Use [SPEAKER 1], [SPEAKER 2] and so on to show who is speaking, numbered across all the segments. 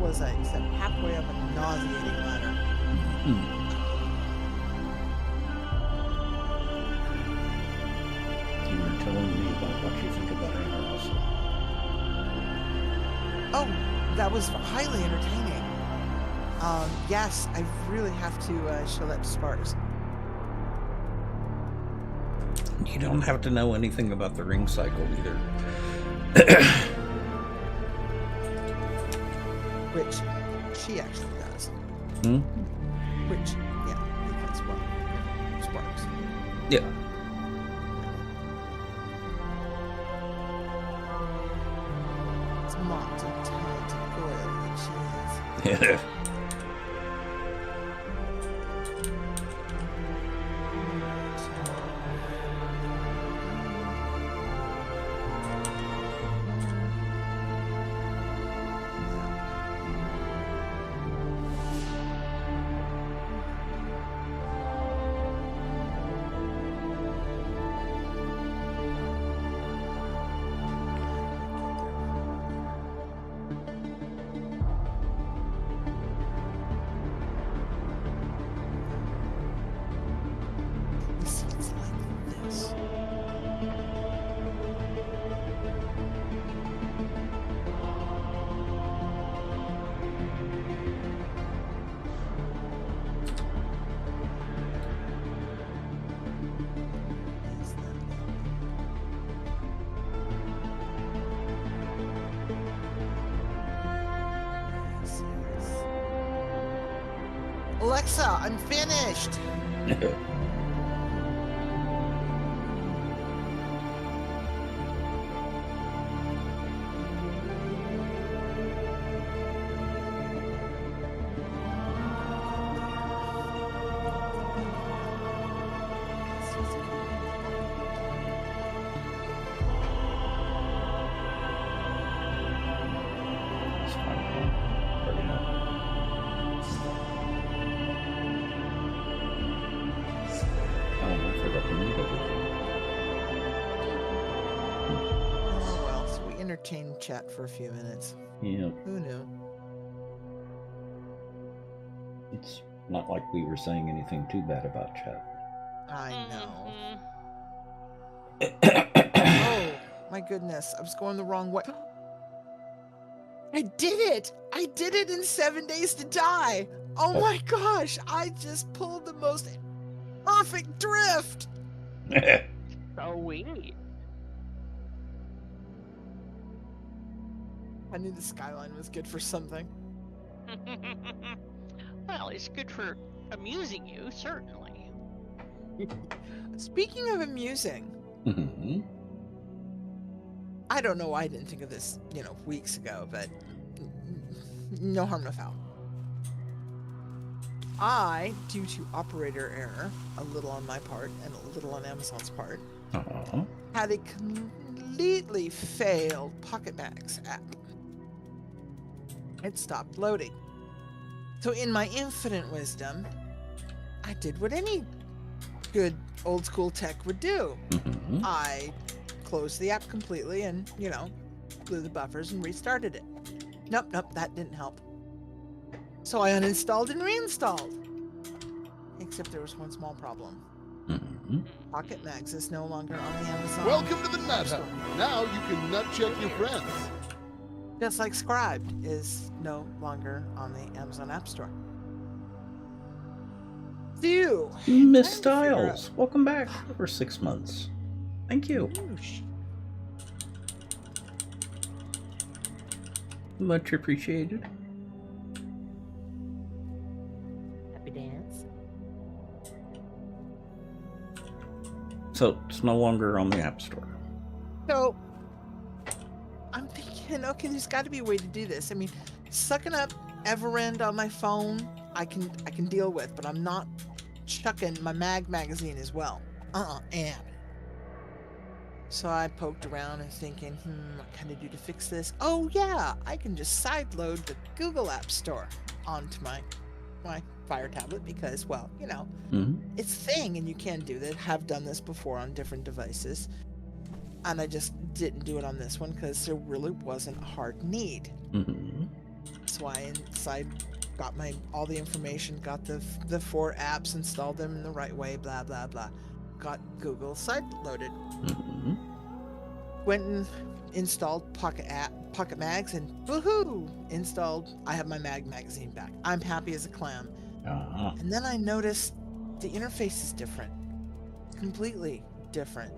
[SPEAKER 1] was I except halfway up a nauseating ladder?
[SPEAKER 2] You were telling me about what you think about Anna Russell.
[SPEAKER 1] Oh, that was highly entertaining. Yes, I really have to show that to Sparks.
[SPEAKER 2] You don't have to know anything about the ring cycle either.
[SPEAKER 1] Which she actually does. Which, yeah, because, well, Sparks.
[SPEAKER 2] Yeah.
[SPEAKER 1] It's mocked and talented girl that she is.
[SPEAKER 2] Yeah.
[SPEAKER 1] It's like this. Alexa, I'm finished. Oh well, so we entertained chat for a few minutes.
[SPEAKER 2] Yeah.
[SPEAKER 1] Who knew?
[SPEAKER 2] It's not like we were saying anything too bad about chat.
[SPEAKER 1] I know. Oh my goodness, I was going the wrong way. I did it! I did it in 7 days to die! Oh my gosh, I just pulled the most perfect drift!
[SPEAKER 3] Sweet.
[SPEAKER 1] I knew the skyline was good for something.
[SPEAKER 3] Well, it's good for amusing you, certainly.
[SPEAKER 1] Speaking of amusing, I don't know why I didn't think of this, weeks ago, but no harm, no foul. I, due to operator error, a little on my part and a little on Amazon's part, had a completely failed Pocket Bags app. It stopped loading. So in my infinite wisdom, I did what any good old school tech would do. I closed the app completely and, blew the buffers and restarted it. Nope, that didn't help. So I uninstalled and reinstalled. Except there was one small problem. Pocket Mags is no longer on the Amazon.
[SPEAKER 4] Welcome to the Nut Hub. Now you can nut check your friends.
[SPEAKER 1] Just like Scribed is no longer on the Amazon App Store. Phew.
[SPEAKER 2] Miss Styles, welcome back for 6 months. Thank you.
[SPEAKER 1] Whoosh.
[SPEAKER 2] Much appreciated.
[SPEAKER 3] Happy dance.
[SPEAKER 2] So it's no longer on the App Store.
[SPEAKER 1] So I'm thinking, okay, there's got to be a way to do this. I mean, sucking up Everend on my phone, I can deal with, but I'm not chucking my magazine as well. And so I poked around and thinking, what can I do to fix this? Oh yeah, I can just sideload the Google App Store onto my Fire tablet because, well, it's a thing and you can do that. Have done this before on different devices. And I just didn't do it on this one because there really wasn't a hard need. So I got all the information, got the 4 apps, installed them in the right way, blah blah blah. Got Google side loaded.
[SPEAKER 2] Mm-hmm.
[SPEAKER 1] Went and installed Pocket Mags, and woohoo! Installed. I have my magazine back. I'm happy as a clam.
[SPEAKER 2] Uh-huh.
[SPEAKER 1] And then I noticed the interface is different, completely different.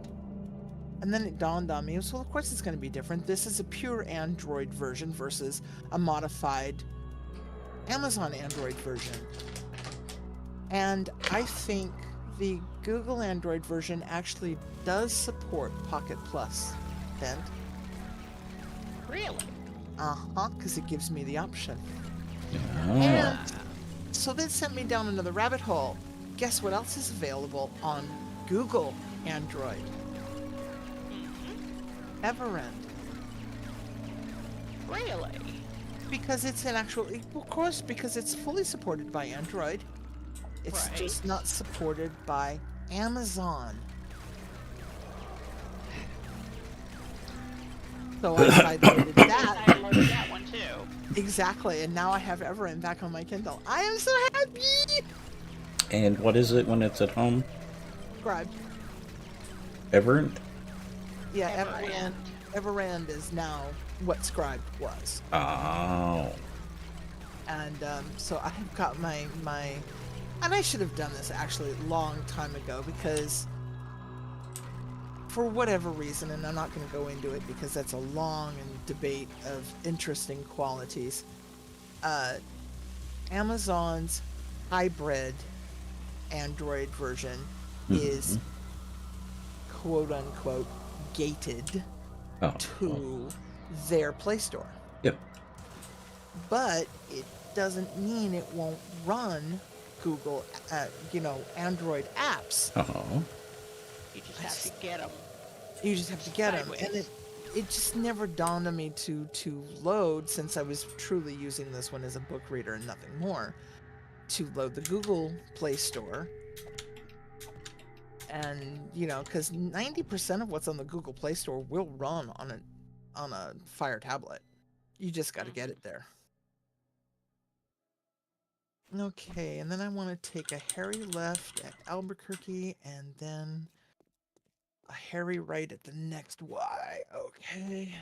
[SPEAKER 1] And then it dawned on me, so of course it's going to be different. This is a pure Android version versus a modified Amazon Android version. And I think the Google Android version actually does support Pocket Plus, Bent.
[SPEAKER 3] Really?
[SPEAKER 1] Uh-huh, because it gives me the option.
[SPEAKER 2] Oh.
[SPEAKER 1] And so that sent me down another rabbit hole. Guess what else is available on Google Android? Everend.
[SPEAKER 3] Really?
[SPEAKER 1] Because it's an actual, of course, because it's fully supported by Android. It's
[SPEAKER 3] Right.
[SPEAKER 1] just not supported by Amazon. So I sideloaded that.
[SPEAKER 3] I loaded that one too.
[SPEAKER 1] Exactly, and now I have Everend back on my Kindle. I am so happy!
[SPEAKER 2] And what is it when it's at home?
[SPEAKER 1] Subscribe.
[SPEAKER 2] Everend?
[SPEAKER 1] Yeah,
[SPEAKER 3] Everend.
[SPEAKER 1] Everend is now what Scribe was.
[SPEAKER 2] Oh.
[SPEAKER 1] And so I have got my and I should have done this actually a long time ago, because for whatever reason, and I'm not going to go into it because that's a long and debate of interesting qualities, Amazon's hybrid Android version is quote unquote gated to their Play Store.
[SPEAKER 2] Yep.
[SPEAKER 1] But it doesn't mean it won't run Google, Android apps.
[SPEAKER 2] Oh.
[SPEAKER 3] You just have to get them.
[SPEAKER 1] You just have to get them,
[SPEAKER 3] Sideways.
[SPEAKER 1] and it just never dawned on me to load, since I was truly using this one as a book reader and nothing more, to load the Google Play Store. And because 90% of what's on the Google Play Store will run on a Fire tablet. You just got to get it there. Okay, and then I want to take a hairy left at Albuquerque, and then a hairy right at the next Y. Okay.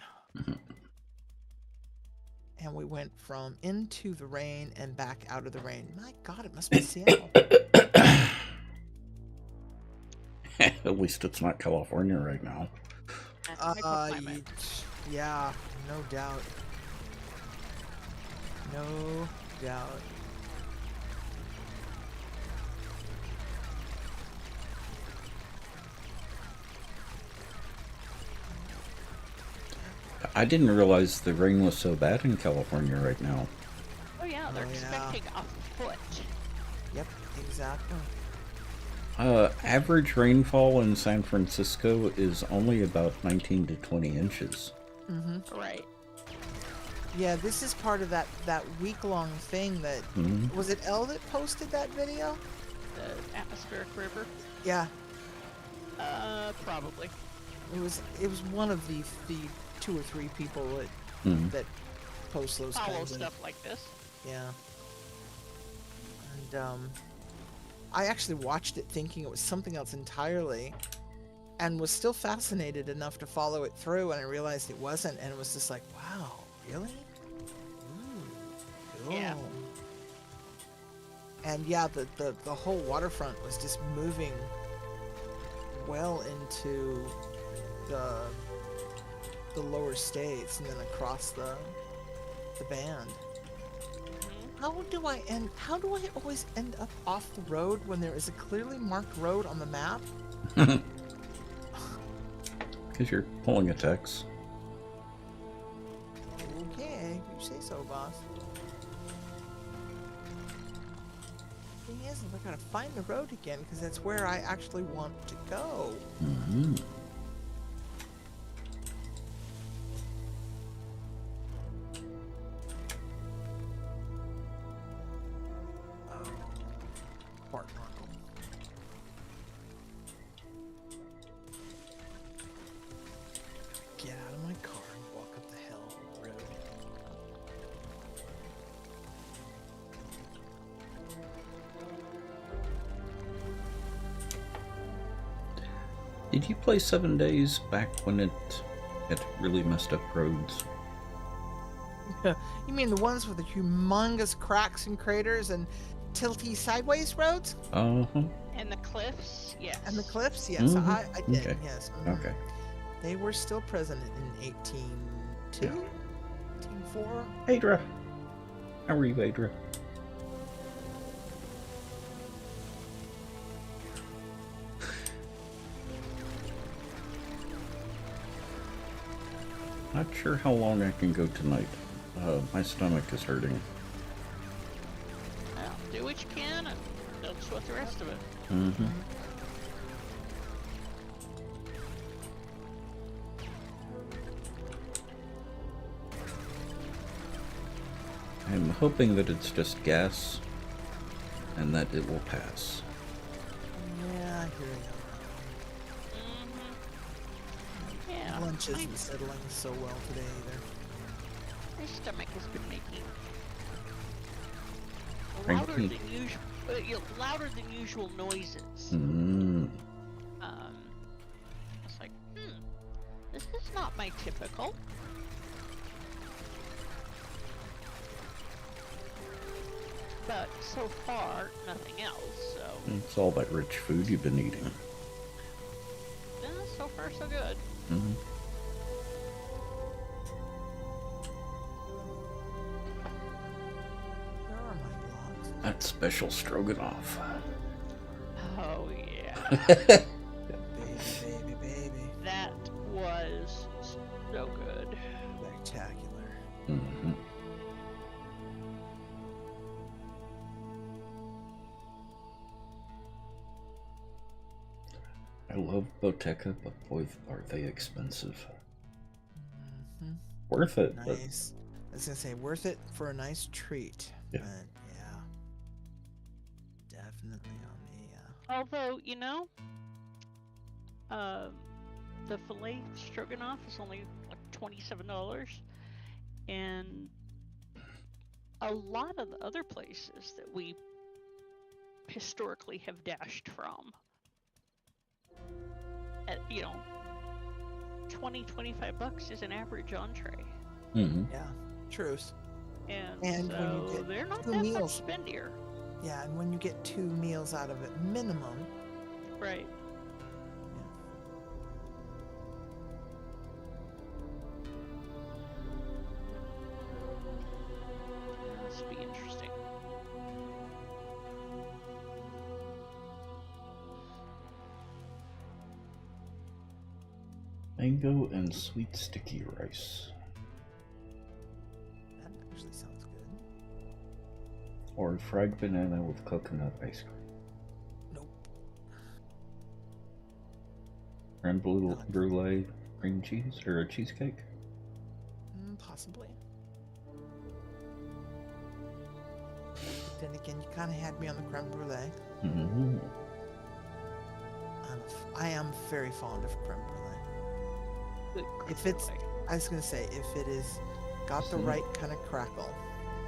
[SPEAKER 1] And we went from into the rain and back out of the rain. My God, it must be Seattle.
[SPEAKER 2] At least it's not California right now.
[SPEAKER 3] That's a microclimate.
[SPEAKER 1] Yeah, no doubt. No doubt.
[SPEAKER 2] I didn't realize the rain was so bad in California right now.
[SPEAKER 3] Oh yeah, they're
[SPEAKER 1] Oh, yeah.
[SPEAKER 3] expecting a foot.
[SPEAKER 1] Yep, exactly.
[SPEAKER 2] Average rainfall in San Francisco is only about 19 to 20 inches.
[SPEAKER 1] Mm-hmm.
[SPEAKER 3] Right.
[SPEAKER 1] Yeah, this is part of that week-long thing that... Was it Elle that posted that video?
[SPEAKER 3] The atmospheric river.
[SPEAKER 1] Yeah.
[SPEAKER 3] Probably.
[SPEAKER 1] It was one of the 2 or 3 people that post those
[SPEAKER 3] Follow
[SPEAKER 1] kinds of
[SPEAKER 3] stuff like this.
[SPEAKER 1] Yeah. And I actually watched it thinking it was something else entirely, and was still fascinated enough to follow it through, and I realized it wasn't, and it was just like, wow, really? Ooh, cool.
[SPEAKER 3] Yeah.
[SPEAKER 1] And yeah, the whole waterfront was just moving well into the lower states and then across the band. How do I always end up off the road when there is a clearly marked road on the map?
[SPEAKER 2] Because you're pulling a text.
[SPEAKER 1] Okay, you say so, boss. Thing is, I gotta find the road again, because that's where I actually want to go. Bart Markle. Get out of my car and walk up the hill road.
[SPEAKER 2] Did you play 7 Days back when it had really messed up roads?
[SPEAKER 1] You mean the ones with the humongous cracks and craters and tilty sideways roads?
[SPEAKER 2] Uh-huh.
[SPEAKER 3] And the cliffs, yes.
[SPEAKER 1] And the cliffs? Yes, I did.
[SPEAKER 2] Okay.
[SPEAKER 1] Yes.
[SPEAKER 2] Okay.
[SPEAKER 1] They were still present in 1802? 1804?
[SPEAKER 2] Adra. How are you, Adra? Not sure how long I can go tonight. My stomach is hurting.
[SPEAKER 3] Well, do what you can and don't sweat the rest of it.
[SPEAKER 2] Mm-hmm. I'm hoping that it's just gas and that it will pass.
[SPEAKER 1] Yeah, I hear you.
[SPEAKER 3] Yeah.
[SPEAKER 1] Lunch isn't settling so well today either.
[SPEAKER 3] My stomach has been making
[SPEAKER 2] Frankie.
[SPEAKER 3] louder than usual noises.
[SPEAKER 2] Mm.
[SPEAKER 3] It's like, this is not my typical. But so far, nothing else, so...
[SPEAKER 2] It's all that rich food you've been eating.
[SPEAKER 3] So far, so good.
[SPEAKER 2] Mm-hmm.
[SPEAKER 1] Where are my blocks?
[SPEAKER 2] That special stroganoff.
[SPEAKER 3] Oh, yeah.
[SPEAKER 1] Baby.
[SPEAKER 3] That was so good.
[SPEAKER 1] Spectacular.
[SPEAKER 2] Mm-hmm. I love Boteca, but boy, are they expensive.
[SPEAKER 1] Mm-hmm.
[SPEAKER 2] Worth it, but
[SPEAKER 1] Nice. I was gonna say worth it for a nice treat.
[SPEAKER 2] Yeah.
[SPEAKER 1] But yeah. Definitely on the
[SPEAKER 3] Although, you know, the filet stroganoff is only like $27, and a lot of the other places that we historically have dashed from, at, you know, $20-25 is an average entree,
[SPEAKER 2] mm-hmm.
[SPEAKER 1] yeah, truth.
[SPEAKER 3] and
[SPEAKER 1] And when you
[SPEAKER 3] so
[SPEAKER 1] get
[SPEAKER 3] they're not
[SPEAKER 1] two
[SPEAKER 3] that
[SPEAKER 1] meals.
[SPEAKER 3] much spendier,
[SPEAKER 1] Yeah, and when you get 2 meals out of it minimum,
[SPEAKER 3] right? This will be interesting.
[SPEAKER 2] Mango and sweet sticky rice.
[SPEAKER 1] that actually sounds good.
[SPEAKER 2] Or fried banana with coconut ice cream.
[SPEAKER 1] Nope.
[SPEAKER 2] Creme brulee cream cheese or a cheesecake.
[SPEAKER 1] Possibly. But then again, you kind of had me on the creme brulee.
[SPEAKER 2] Mm-hmm.
[SPEAKER 1] I am very fond of creme brulee.
[SPEAKER 3] Good
[SPEAKER 1] If it's,
[SPEAKER 3] creme
[SPEAKER 1] I was gonna say, if it is got the
[SPEAKER 2] See?
[SPEAKER 1] right kind of crackle.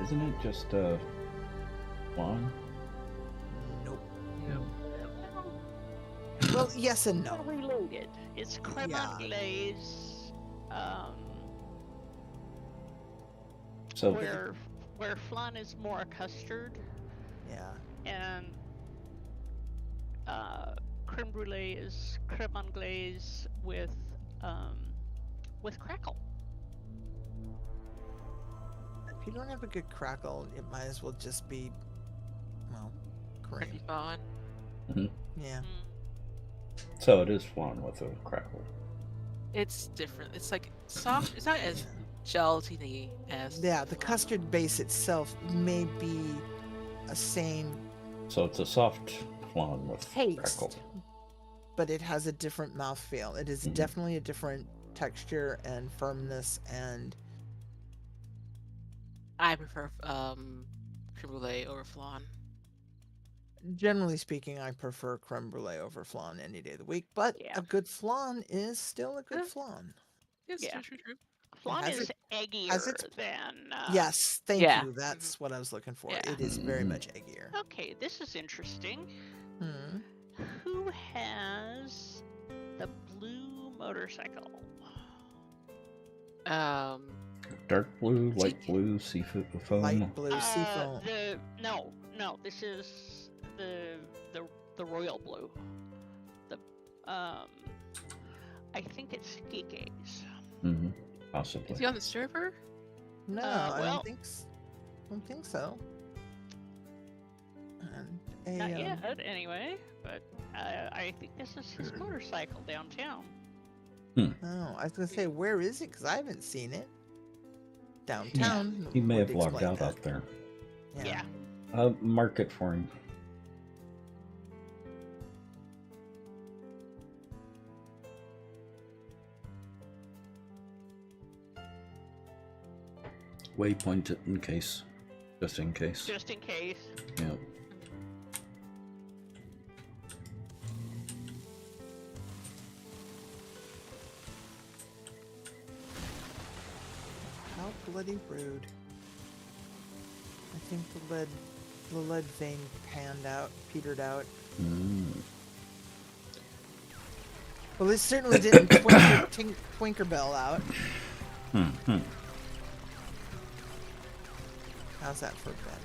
[SPEAKER 2] Isn't it just flan?
[SPEAKER 1] Nope.
[SPEAKER 3] brulee.
[SPEAKER 1] Well, yes and no.
[SPEAKER 3] Reloaded. It's creme
[SPEAKER 1] Yeah.
[SPEAKER 3] anglaise,
[SPEAKER 2] So
[SPEAKER 3] where flan is more a custard,
[SPEAKER 1] Yeah.
[SPEAKER 3] and creme brulee is creme anglaise with crackle.
[SPEAKER 1] If you don't have a good crackle, it might as well just be, well,
[SPEAKER 5] Pretty
[SPEAKER 1] cream.
[SPEAKER 5] fun.
[SPEAKER 1] Yeah.
[SPEAKER 2] so it is flan with a crackle.
[SPEAKER 5] It's different. It's like soft. It's not as gelatiny as.
[SPEAKER 1] Yeah, the custard base itself may be a same
[SPEAKER 2] So it's a soft flan with
[SPEAKER 1] taste,
[SPEAKER 2] crackle.
[SPEAKER 1] but it has a different mouthfeel. It is
[SPEAKER 2] Mhm.
[SPEAKER 1] definitely a different texture and firmness, and
[SPEAKER 5] I prefer creme brulee over flan.
[SPEAKER 1] generally speaking, I prefer creme brulee over flan any day of the week. But
[SPEAKER 3] Yeah.
[SPEAKER 1] a good flan is still a good
[SPEAKER 5] Yeah.
[SPEAKER 1] flan.
[SPEAKER 5] Yes,
[SPEAKER 3] Yeah.
[SPEAKER 5] true.
[SPEAKER 3] Flan
[SPEAKER 1] has
[SPEAKER 3] is
[SPEAKER 1] it-
[SPEAKER 3] eggier
[SPEAKER 1] has it-
[SPEAKER 3] than.
[SPEAKER 1] Yes, thank
[SPEAKER 5] yeah.
[SPEAKER 1] you. That's what I was looking for.
[SPEAKER 5] Yeah.
[SPEAKER 1] It is very
[SPEAKER 2] Mhm.
[SPEAKER 1] much eggier.
[SPEAKER 3] Okay, this is interesting.
[SPEAKER 1] Hmm.
[SPEAKER 3] Who has The blue motorcycle.
[SPEAKER 2] Dark blue, light blue, seafoam.
[SPEAKER 1] Light blue seafoam.
[SPEAKER 3] No. This is the royal blue. The I think it's Geeke's.
[SPEAKER 2] Mm-hmm. Possibly.
[SPEAKER 5] Is he on the server?
[SPEAKER 1] No, I don't think. I don't think so. And
[SPEAKER 3] Not yet, anyway. But I think this is his motorcycle downtown.
[SPEAKER 1] Oh, I was gonna say, where is it? Because I haven't seen it. Downtown.
[SPEAKER 2] He may
[SPEAKER 1] would
[SPEAKER 2] have logged
[SPEAKER 1] explain
[SPEAKER 2] out
[SPEAKER 1] that.
[SPEAKER 2] up there.
[SPEAKER 3] Yeah.
[SPEAKER 2] Mark it for him. Waypoint it in case. Just in case.
[SPEAKER 3] Just in case.
[SPEAKER 2] Yeah.
[SPEAKER 1] How bloody rude. I think the lead vein petered out. Well, it certainly didn't Twinkerbell out. How's that for a bad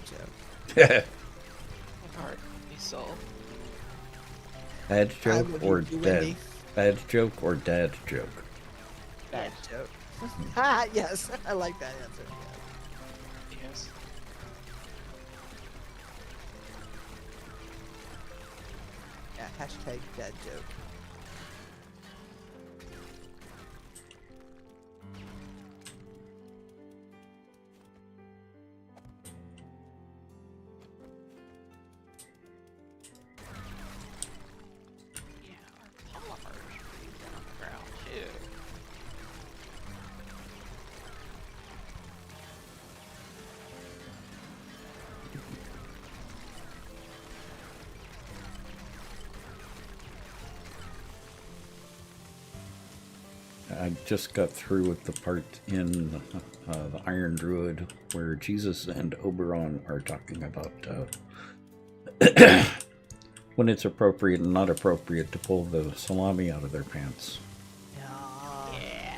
[SPEAKER 1] joke?
[SPEAKER 5] Heart, my soul.
[SPEAKER 2] Bad
[SPEAKER 1] I
[SPEAKER 2] joke
[SPEAKER 1] would
[SPEAKER 2] or
[SPEAKER 1] do
[SPEAKER 2] dad?
[SPEAKER 1] Wendy.
[SPEAKER 2] Bad joke or dad joke?
[SPEAKER 1] Bad
[SPEAKER 3] Yes.
[SPEAKER 1] joke. Yes, I like that answer.
[SPEAKER 5] Yes.
[SPEAKER 1] Yeah, hashtag dad joke.
[SPEAKER 3] Yeah, our polymers breathe on the ground too.
[SPEAKER 2] I just got through with the part in the Iron Druid where Jesus and Oberon are talking about when it's appropriate and not appropriate to pull the salami out of their pants.
[SPEAKER 3] Yeah.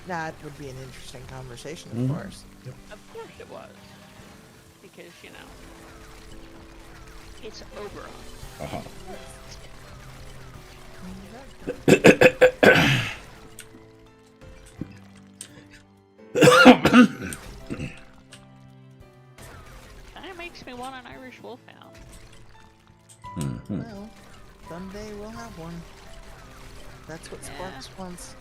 [SPEAKER 1] That would be an interesting conversation, of
[SPEAKER 2] Mhm.
[SPEAKER 1] course.
[SPEAKER 3] Of course it was. Because, you know, it's Oberon.
[SPEAKER 2] Uh-huh.
[SPEAKER 3] Kind of makes me want an Irish Wolfhound.
[SPEAKER 2] Mhm.
[SPEAKER 1] Well, someday we'll have one. That's what Sparks wants.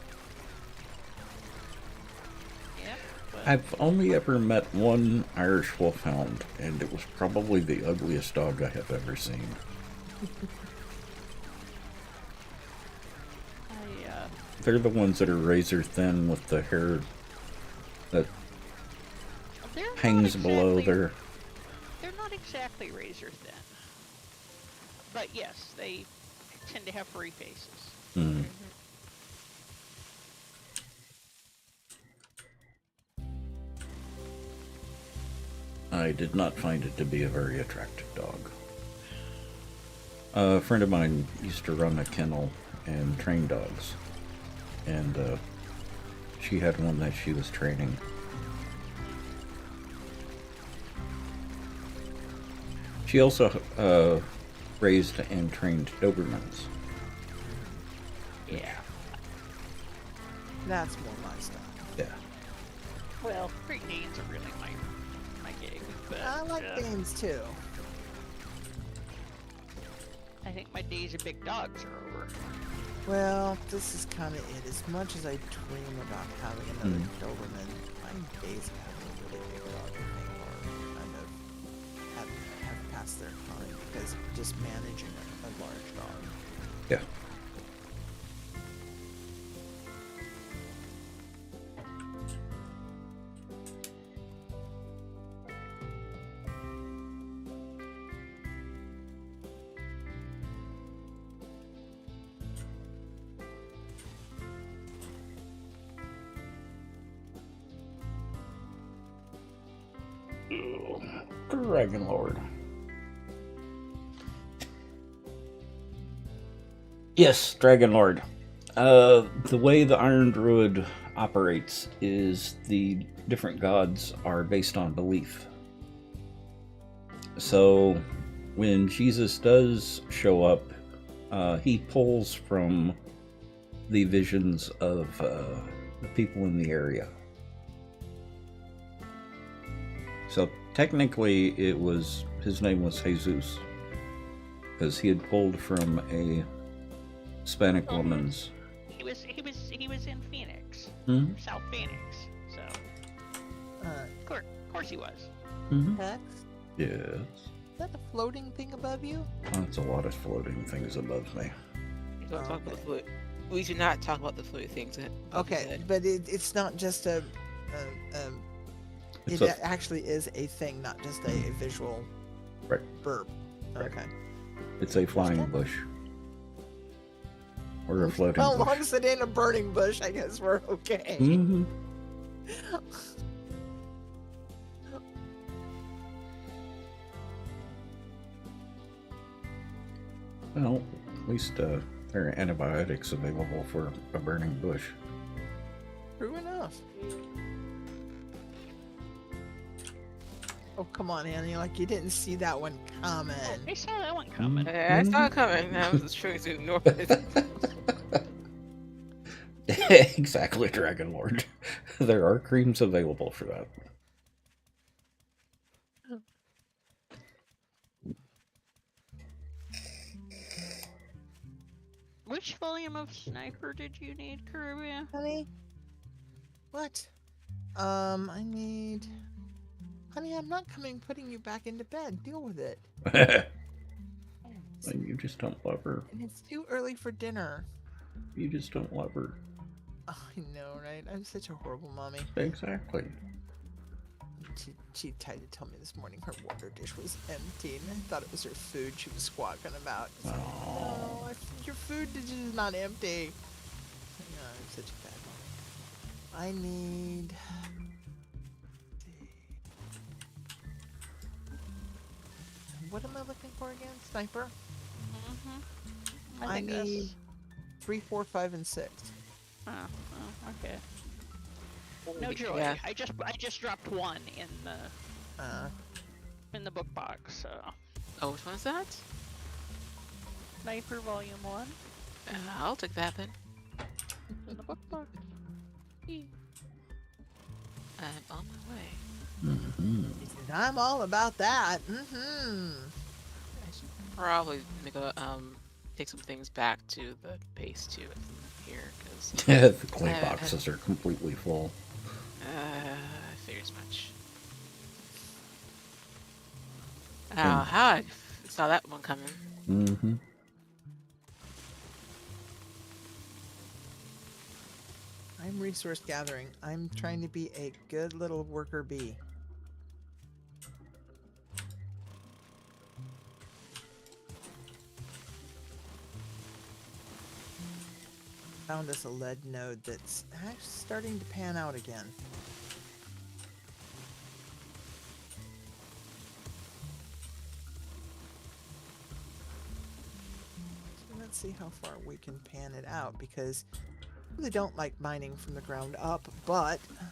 [SPEAKER 3] Yep. Well,
[SPEAKER 2] I've only ever met one Irish Wolfhound, and it was probably the ugliest dog I have ever seen. They're the ones that are razor thin with the hair that
[SPEAKER 3] they're not
[SPEAKER 2] hangs below
[SPEAKER 3] exactly-
[SPEAKER 2] their...
[SPEAKER 3] They're not exactly razor thin. But yes, they tend to have furry faces.
[SPEAKER 2] Mm. I did not find it to be a very attractive dog. A friend of mine used to run a kennel and train dogs, and she had one that she was training. She also raised and trained Dobermans.
[SPEAKER 3] Yeah.
[SPEAKER 1] That's more my style.
[SPEAKER 2] Yeah.
[SPEAKER 3] Well, Great Danes are really my gig. But
[SPEAKER 1] I like Danes too.
[SPEAKER 3] I think my days of big dogs are over.
[SPEAKER 1] Well, this is kind of it. As much as I dream about having another Doberman, my days of having a really big dog, I think, are kind of have passed their time because just managing a large dog.
[SPEAKER 2] Yeah. Dragon Lord. Yes, Dragon Lord. The way the Iron Druid operates is the different gods are based on belief. So when Jesus does show up, he pulls from the visions of the people in the area. So technically his name was Jesus, because he had pulled from a Hispanic woman's.
[SPEAKER 3] He was in Phoenix,
[SPEAKER 2] Mm-hmm.
[SPEAKER 3] South Phoenix. So of course he was.
[SPEAKER 2] Mm-hmm.
[SPEAKER 1] Hex,
[SPEAKER 2] Yes.
[SPEAKER 1] is that a floating thing above you?
[SPEAKER 2] That's a lot of floating things above me.
[SPEAKER 5] We don't talk about the
[SPEAKER 1] Okay.
[SPEAKER 5] fluid. We do not talk about the fluid things.
[SPEAKER 1] Okay, but it's not just a
[SPEAKER 2] It's
[SPEAKER 1] it
[SPEAKER 2] a-
[SPEAKER 1] actually is a thing, not just a visual
[SPEAKER 2] Right.
[SPEAKER 1] burp.
[SPEAKER 2] Right.
[SPEAKER 1] Okay.
[SPEAKER 2] It's a flying
[SPEAKER 1] Understand.
[SPEAKER 2] bush. Or a floating
[SPEAKER 1] Well, as
[SPEAKER 2] bush.
[SPEAKER 1] long as it ain't a burning bush, I guess we're okay.
[SPEAKER 2] Mm-hmm. Well, at least there are antibiotics available for a burning bush.
[SPEAKER 1] True enough. Oh, come on, Annie. Like, you didn't see that one coming.
[SPEAKER 3] I saw that one coming.
[SPEAKER 5] I saw it coming. I was just trying to ignore it.
[SPEAKER 2] Exactly, Dragon Lord. There are creams available for that.
[SPEAKER 3] Which volume of Sniper did you need, Caribbean?
[SPEAKER 1] Honey? What? I need... Honey, I'm not coming putting you back into bed. Deal with it.
[SPEAKER 2] You just don't love her.
[SPEAKER 1] And it's too early for dinner.
[SPEAKER 2] You just don't love her.
[SPEAKER 1] Oh, I know, right? I'm such a horrible mommy.
[SPEAKER 2] Exactly.
[SPEAKER 1] She tried to tell me this morning her water dish was empty, and I thought it was her food she was squawking about. It's like, no, your food dish is not empty. No, I'm such a bad mommy. I need... What am I looking for again? Sniper?
[SPEAKER 3] Mm-hmm.
[SPEAKER 1] I
[SPEAKER 3] think
[SPEAKER 1] need
[SPEAKER 3] that's...
[SPEAKER 1] 3, 4, 5, and 6.
[SPEAKER 3] Oh, okay. No joy.
[SPEAKER 5] Yeah.
[SPEAKER 3] I just dropped one in the book box. So
[SPEAKER 5] Oh, which one is that?
[SPEAKER 3] Sniper Volume 1
[SPEAKER 5] I'll take that then.
[SPEAKER 3] in the book box.
[SPEAKER 5] I'm on my way.
[SPEAKER 2] Mm-hmm.
[SPEAKER 1] I'm all about that. Mm-hmm.
[SPEAKER 5] I should probably make a take some things back to the base too from here because
[SPEAKER 2] The clay boxes are completely full.
[SPEAKER 5] I figured as much.
[SPEAKER 2] Hmm.
[SPEAKER 5] Oh, how I saw that one coming.
[SPEAKER 2] Mm-hmm.
[SPEAKER 1] I'm resource gathering. I'm trying to be a good little worker bee. Found us a lead node that's actually starting to pan out again. So let's see how far we can pan it out, because I really don't like mining from the ground up, but I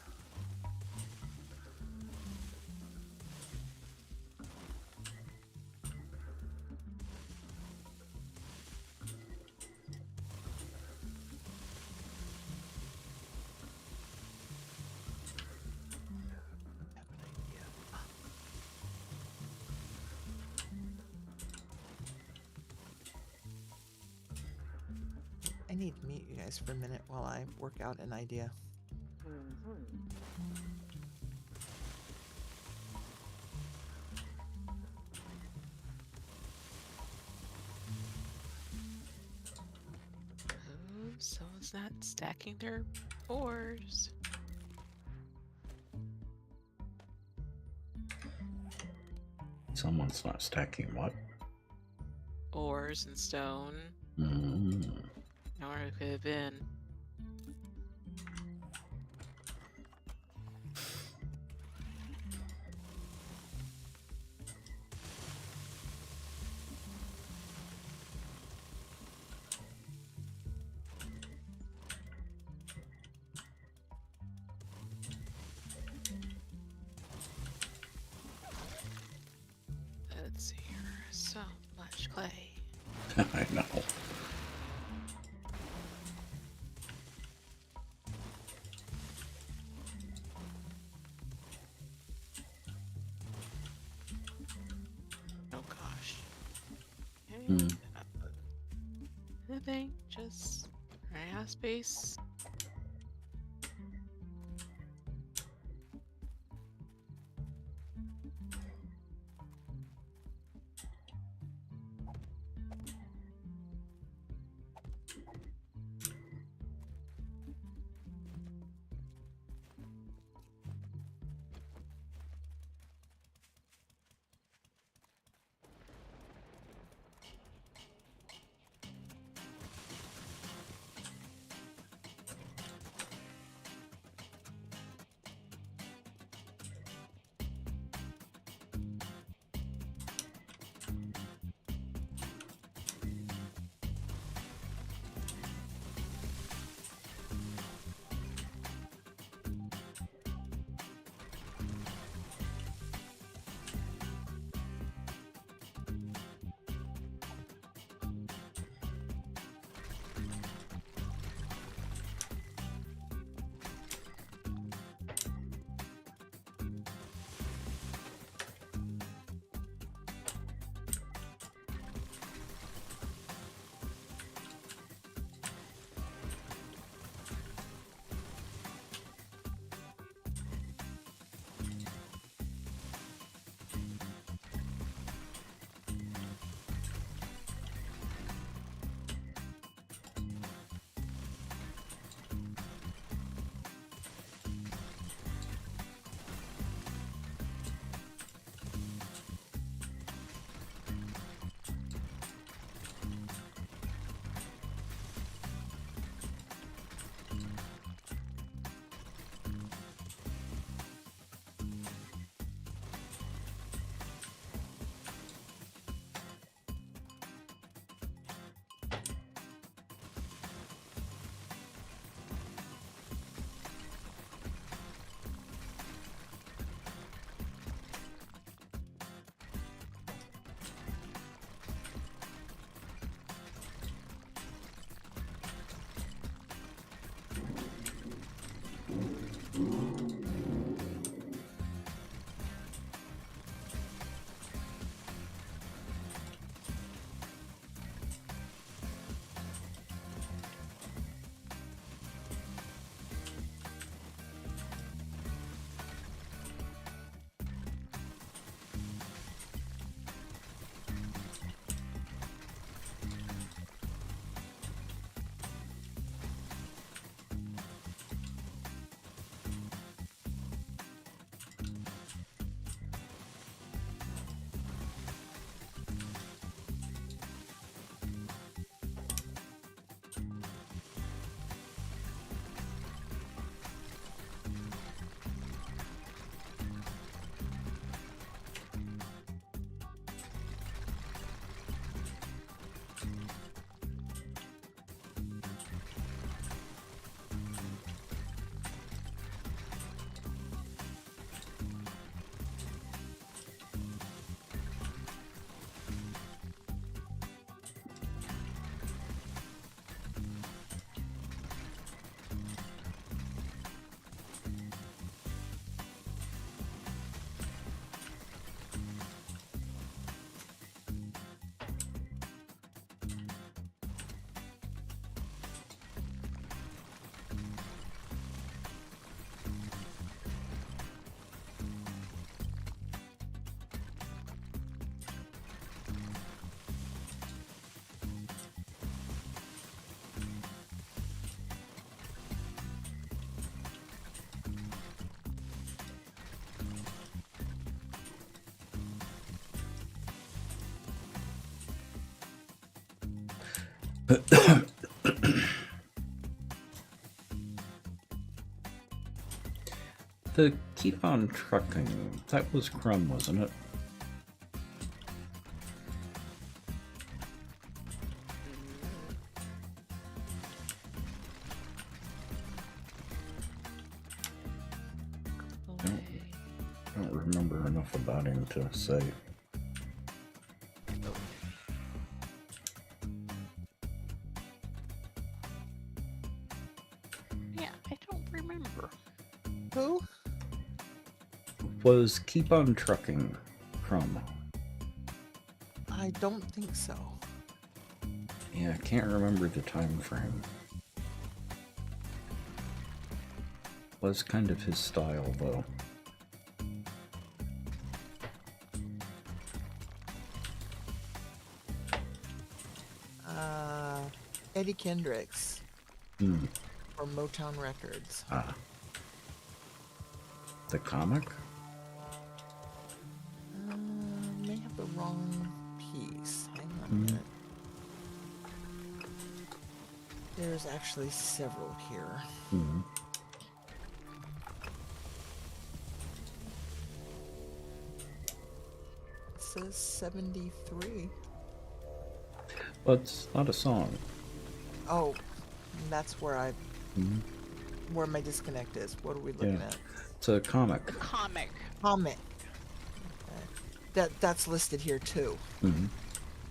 [SPEAKER 1] have an idea. I need to mute you guys for a minute while I work out an idea.
[SPEAKER 5] Oh, someone's not stacking their ores.
[SPEAKER 2] Someone's not stacking what?
[SPEAKER 5] Ores and stone.
[SPEAKER 2] Mm-hmm.
[SPEAKER 5] Or it could have been. let's see here. So much clay.
[SPEAKER 2] I know.
[SPEAKER 5] Oh gosh.
[SPEAKER 2] Hmm.
[SPEAKER 5] Nothing, just running out of space.
[SPEAKER 2] The keep on trucking, that was Crumb, wasn't it? I don't remember enough about him to say. Was Keep on Trucking from?
[SPEAKER 1] I don't think so.
[SPEAKER 2] Yeah, I can't remember the time frame. Was kind of his style, though.
[SPEAKER 1] Eddie Kendricks
[SPEAKER 2] Hmm.
[SPEAKER 1] from Motown Records.
[SPEAKER 2] Ah. The comic?
[SPEAKER 1] May have the wrong piece. Hang on a
[SPEAKER 2] Hmm.
[SPEAKER 1] minute. There's actually several here.
[SPEAKER 2] Hmm.
[SPEAKER 1] It says 73.
[SPEAKER 2] Well, it's not a song.
[SPEAKER 1] Oh, that's where
[SPEAKER 2] Hmm.
[SPEAKER 1] where my disconnect is. What are we looking
[SPEAKER 2] Yeah.
[SPEAKER 1] at?
[SPEAKER 2] It's a comic.
[SPEAKER 3] The comic.
[SPEAKER 1] Comic. That's listed here too.
[SPEAKER 2] Hmm.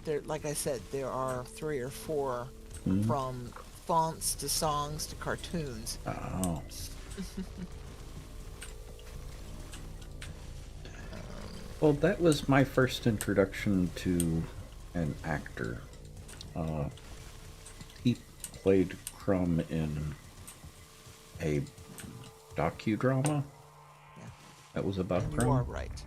[SPEAKER 1] There, like I said, there are 3 or 4
[SPEAKER 2] Hmm.
[SPEAKER 1] from fonts to songs to cartoons.
[SPEAKER 2] Oh. Well, that was my first introduction to an actor. He played Crumb in a docudrama
[SPEAKER 1] Yeah.
[SPEAKER 2] that was about
[SPEAKER 1] And you are
[SPEAKER 2] Crumb.
[SPEAKER 1] right.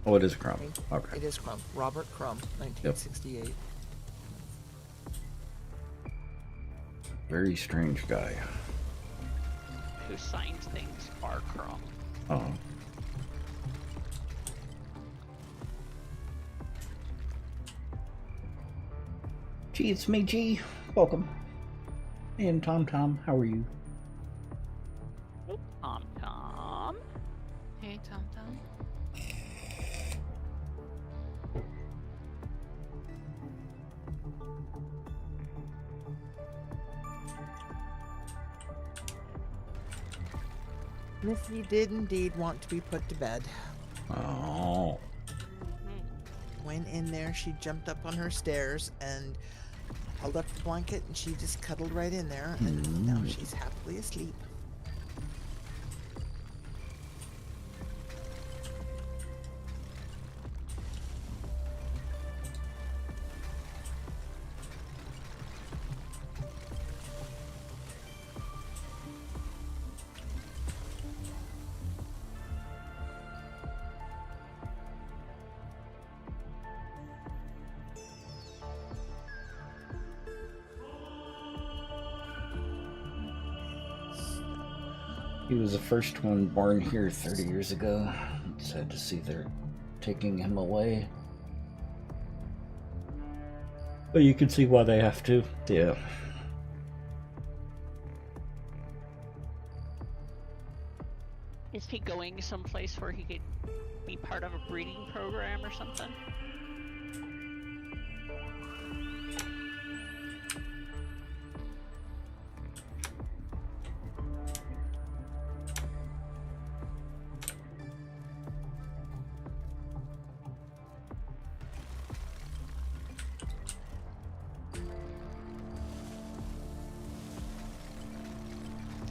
[SPEAKER 2] Oh, it is Crumb. Okay.
[SPEAKER 1] It is Crumb. Robert Crumb, 1968.
[SPEAKER 2] Very strange guy.
[SPEAKER 3] Who signs things are Crumb.
[SPEAKER 2] Oh. Gee, it's me, G. Welcome. And Tom, how are you?
[SPEAKER 3] Tom.
[SPEAKER 5] Hey, Tom Tom.
[SPEAKER 1] Missy did indeed want to be put to bed.
[SPEAKER 2] Oh.
[SPEAKER 1] Went in there, she jumped up on her stairs and held up the blanket, and she just cuddled right in there, and now she's happily asleep.
[SPEAKER 2] He was the first one born here 30 years ago. It's sad to see they're taking him away. But you can see why they have to. Yeah.
[SPEAKER 3] Is he going someplace where he could be part of a breeding program or something?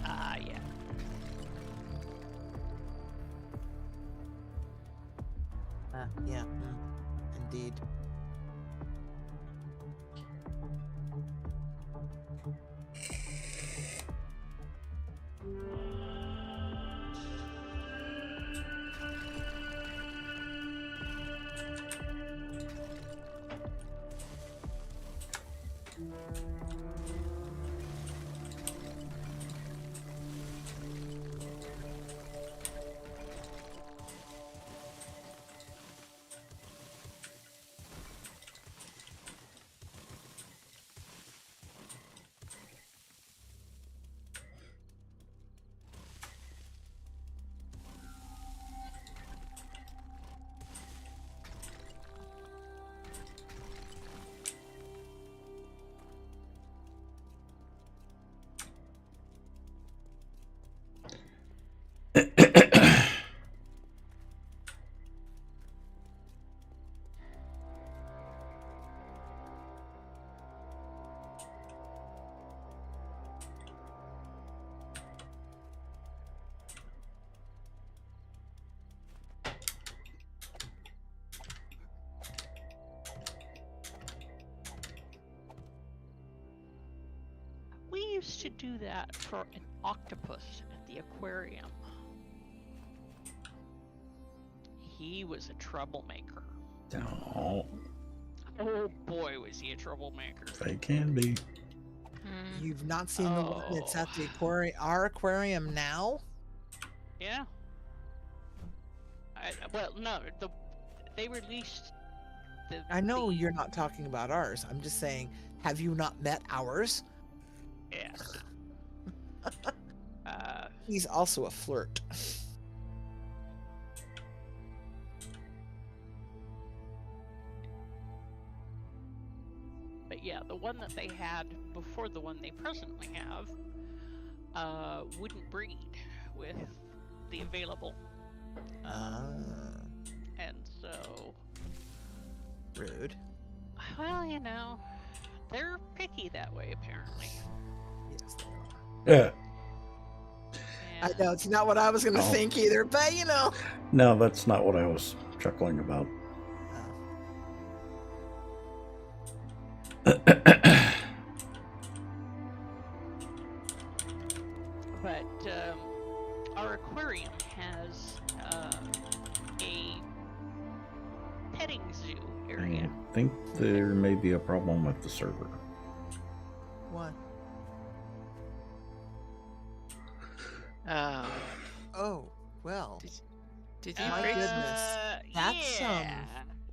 [SPEAKER 3] Ah, yeah.
[SPEAKER 1] Yeah, indeed.
[SPEAKER 3] do that for an octopus at the aquarium. He was a troublemaker.
[SPEAKER 2] Oh,
[SPEAKER 3] Oh boy, was he a troublemaker.
[SPEAKER 2] they can be.
[SPEAKER 1] You've not seen the one that's at the our aquarium now?
[SPEAKER 3] Yeah. Well, no, they released
[SPEAKER 1] I know you're not talking about ours. I'm just saying, have you not met ours?
[SPEAKER 3] Yeah.
[SPEAKER 1] He's also a flirt.
[SPEAKER 3] But yeah, the one that they had before the one they presently have wouldn't breed with the available. And so...
[SPEAKER 1] Rude.
[SPEAKER 3] Well, you know, they're picky that way, apparently.
[SPEAKER 1] Yes, they are.
[SPEAKER 2] Yeah.
[SPEAKER 1] I know, it's not what I was going to think either, but you know.
[SPEAKER 2] No, that's not what I was chuckling about.
[SPEAKER 3] But our aquarium has a petting zoo area.
[SPEAKER 2] I think there may be a problem with the server.
[SPEAKER 1] What?
[SPEAKER 5] Oh,
[SPEAKER 1] Oh, well.
[SPEAKER 5] did you
[SPEAKER 1] My
[SPEAKER 5] break?
[SPEAKER 1] goodness. That's,
[SPEAKER 3] Yeah,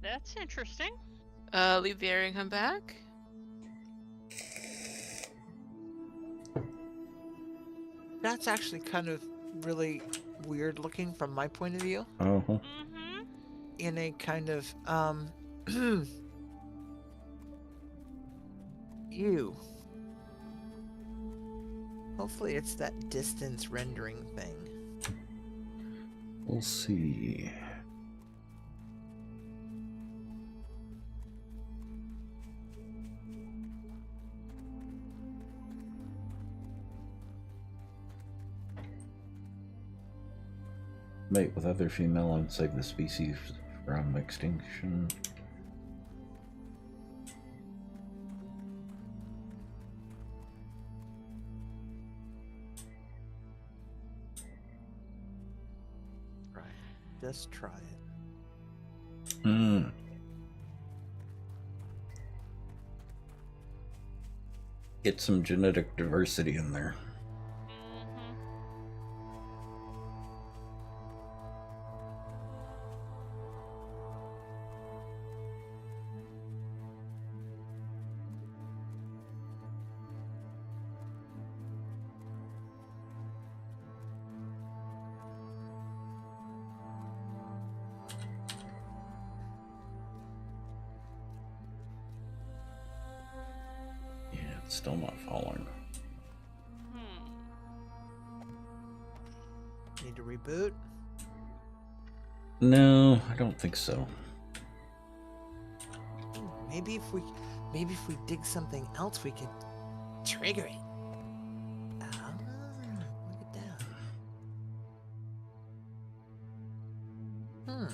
[SPEAKER 3] that's interesting.
[SPEAKER 5] Leave the area and come back.
[SPEAKER 1] That's actually kind of really weird looking from my point of view.
[SPEAKER 2] Oh,
[SPEAKER 3] Mm-hmm.
[SPEAKER 1] In a kind of, ew. Hopefully it's that distance rendering thing.
[SPEAKER 2] we'll see. Mate with other female and save the species from extinction.
[SPEAKER 1] Right. Just try it.
[SPEAKER 2] Get some genetic diversity in there.
[SPEAKER 3] Mm-hmm.
[SPEAKER 2] Yeah, it's still not following.
[SPEAKER 1] Need to reboot?
[SPEAKER 2] No, I don't think so.
[SPEAKER 1] Maybe if we dig something else, we could trigger it. Ah, look at that.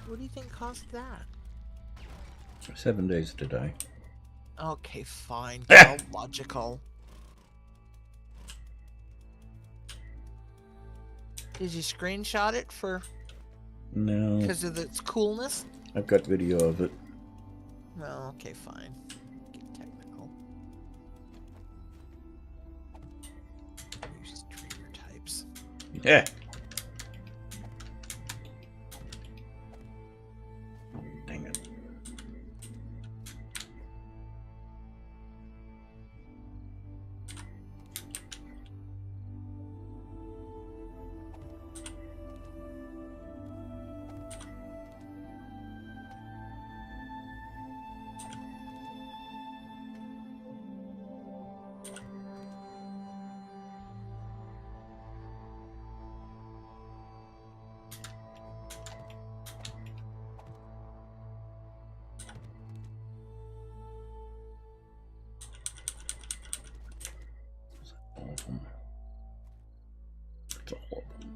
[SPEAKER 1] What do you think caused that?
[SPEAKER 2] 7 days to die.
[SPEAKER 1] Okay, fine. Get all logical. Did you screenshot it for
[SPEAKER 2] No,
[SPEAKER 1] because of its coolness?
[SPEAKER 2] I've got video of it.
[SPEAKER 1] Well, okay, fine. Get technical. Use trigger types.
[SPEAKER 2] Yeah. Oh, dang it. All of them. It's all of them.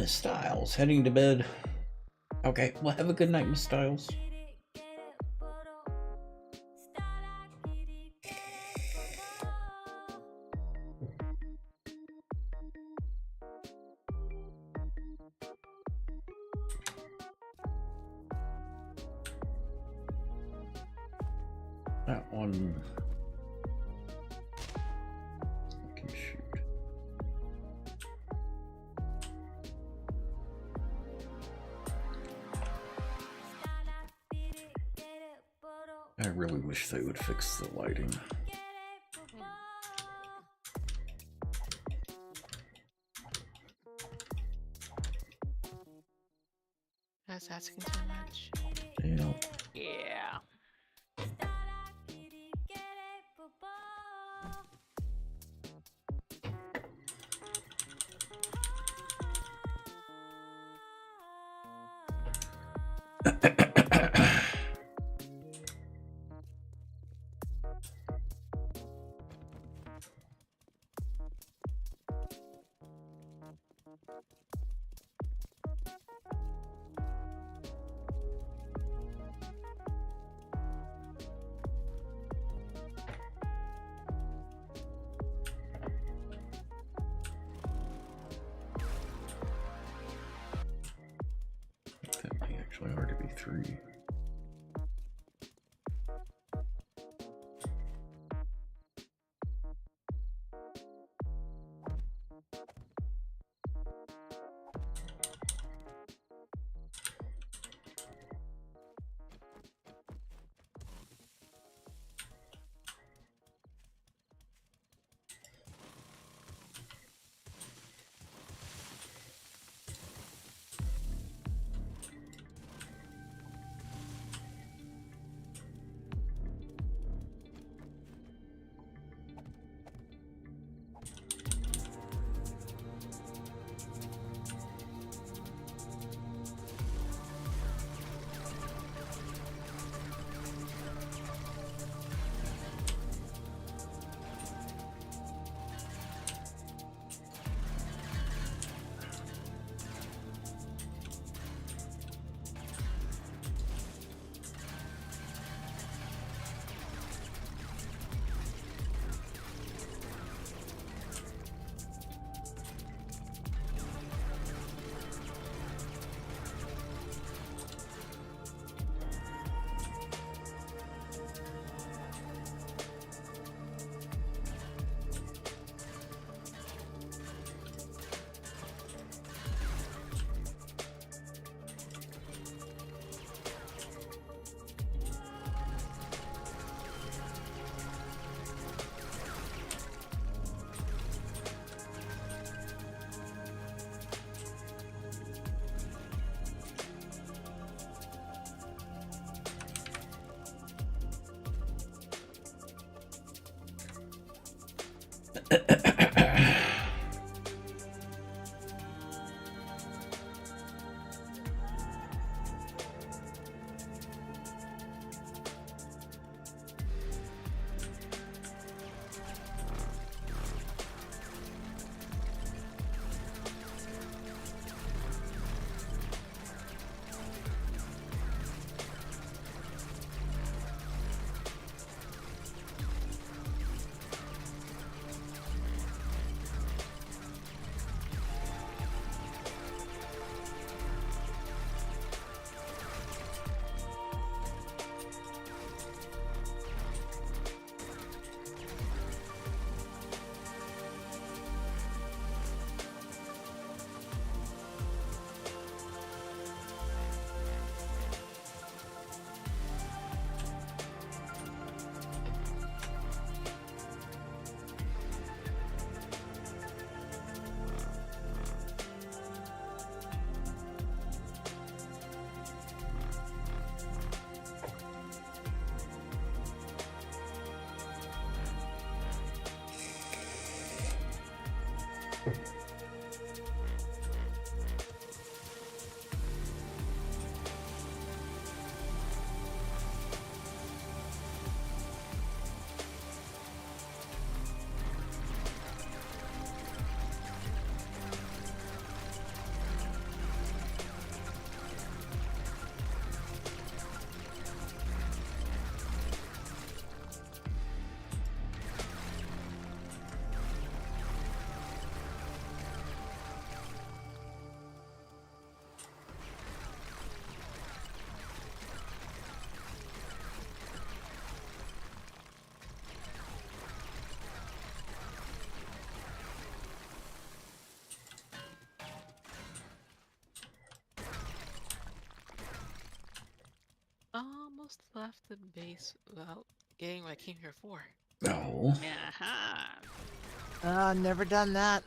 [SPEAKER 2] Miss Styles, heading to bed. Okay, well, have a good night, Miss Styles. That one I can shoot. I really wish they would fix the lighting.
[SPEAKER 5] That's asking too much.
[SPEAKER 2] Yeah.
[SPEAKER 3] Yeah.
[SPEAKER 2] That may actually already be 3.
[SPEAKER 5] almost left the base without getting what I came here for.
[SPEAKER 2] No.
[SPEAKER 1] Never done that.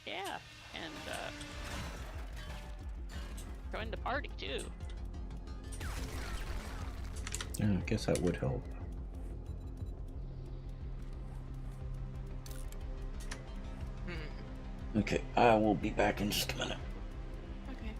[SPEAKER 3] Yeah, and join the party too.
[SPEAKER 2] Yeah, I guess that would help. Okay, I will be back in just a minute.
[SPEAKER 5] Okay.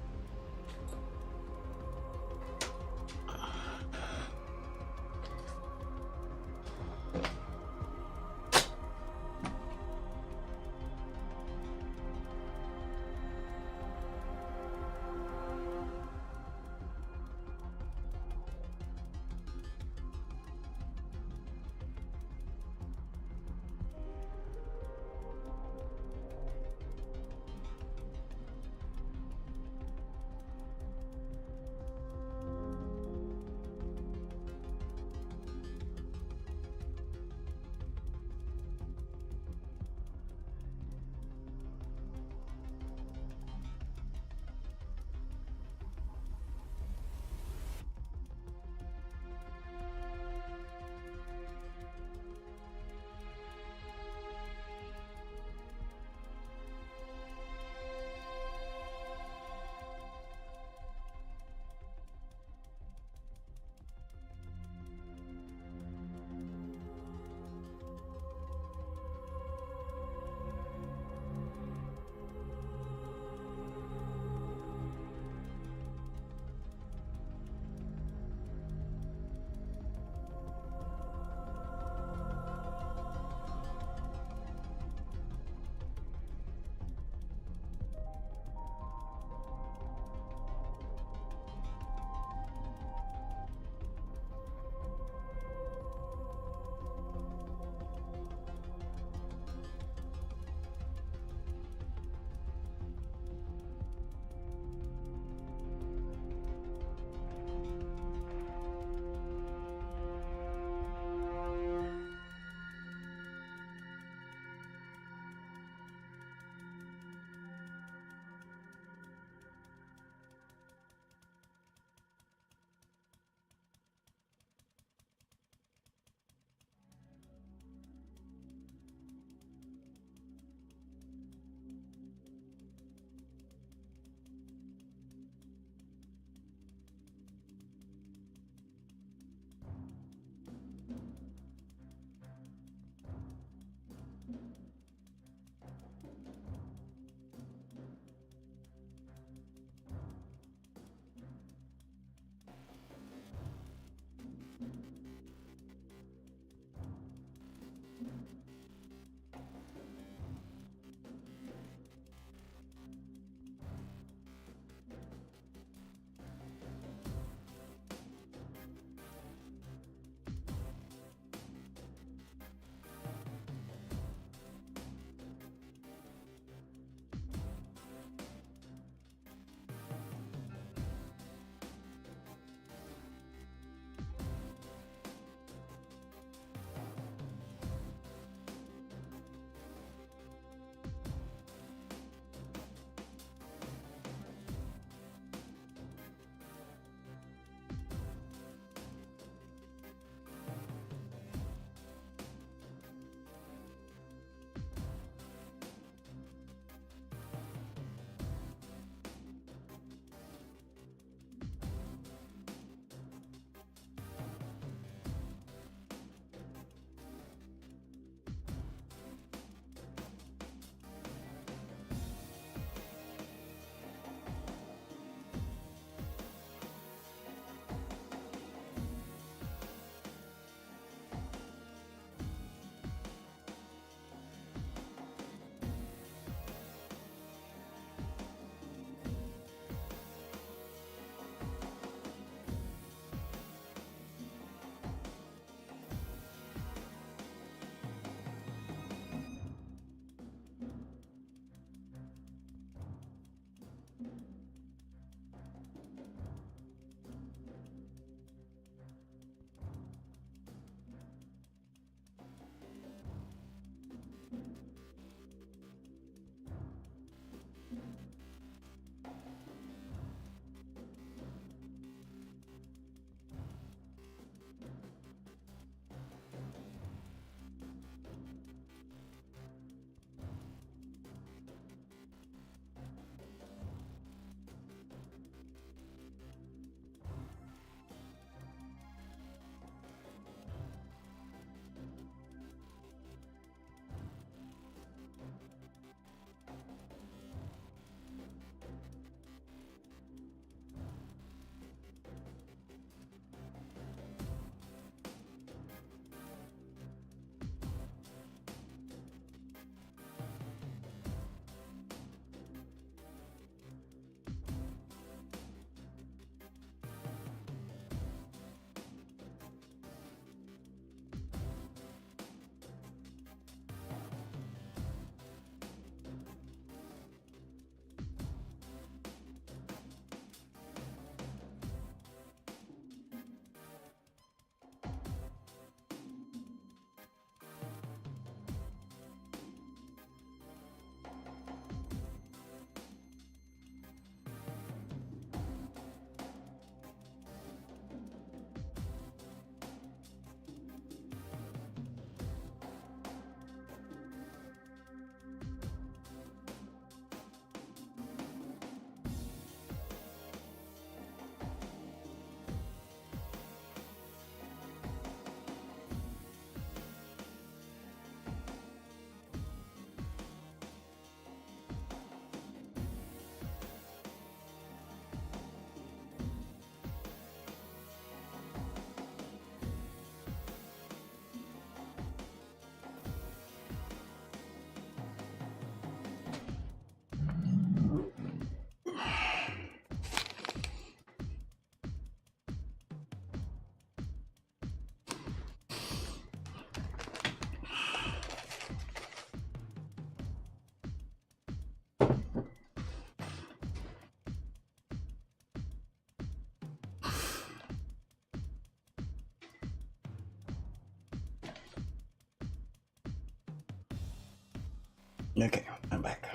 [SPEAKER 2] Okay, I'm back.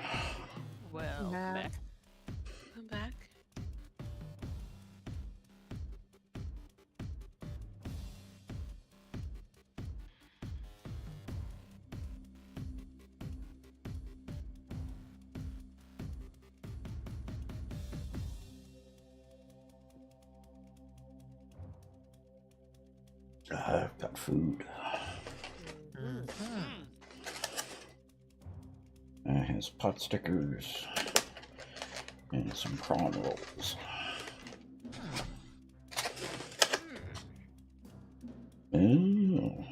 [SPEAKER 3] Well,
[SPEAKER 1] Nah.
[SPEAKER 3] Mac.
[SPEAKER 5] I'm back.
[SPEAKER 2] I've got food.
[SPEAKER 1] Mhm.
[SPEAKER 2] It has pot stickers and some prawn rolls. Oh,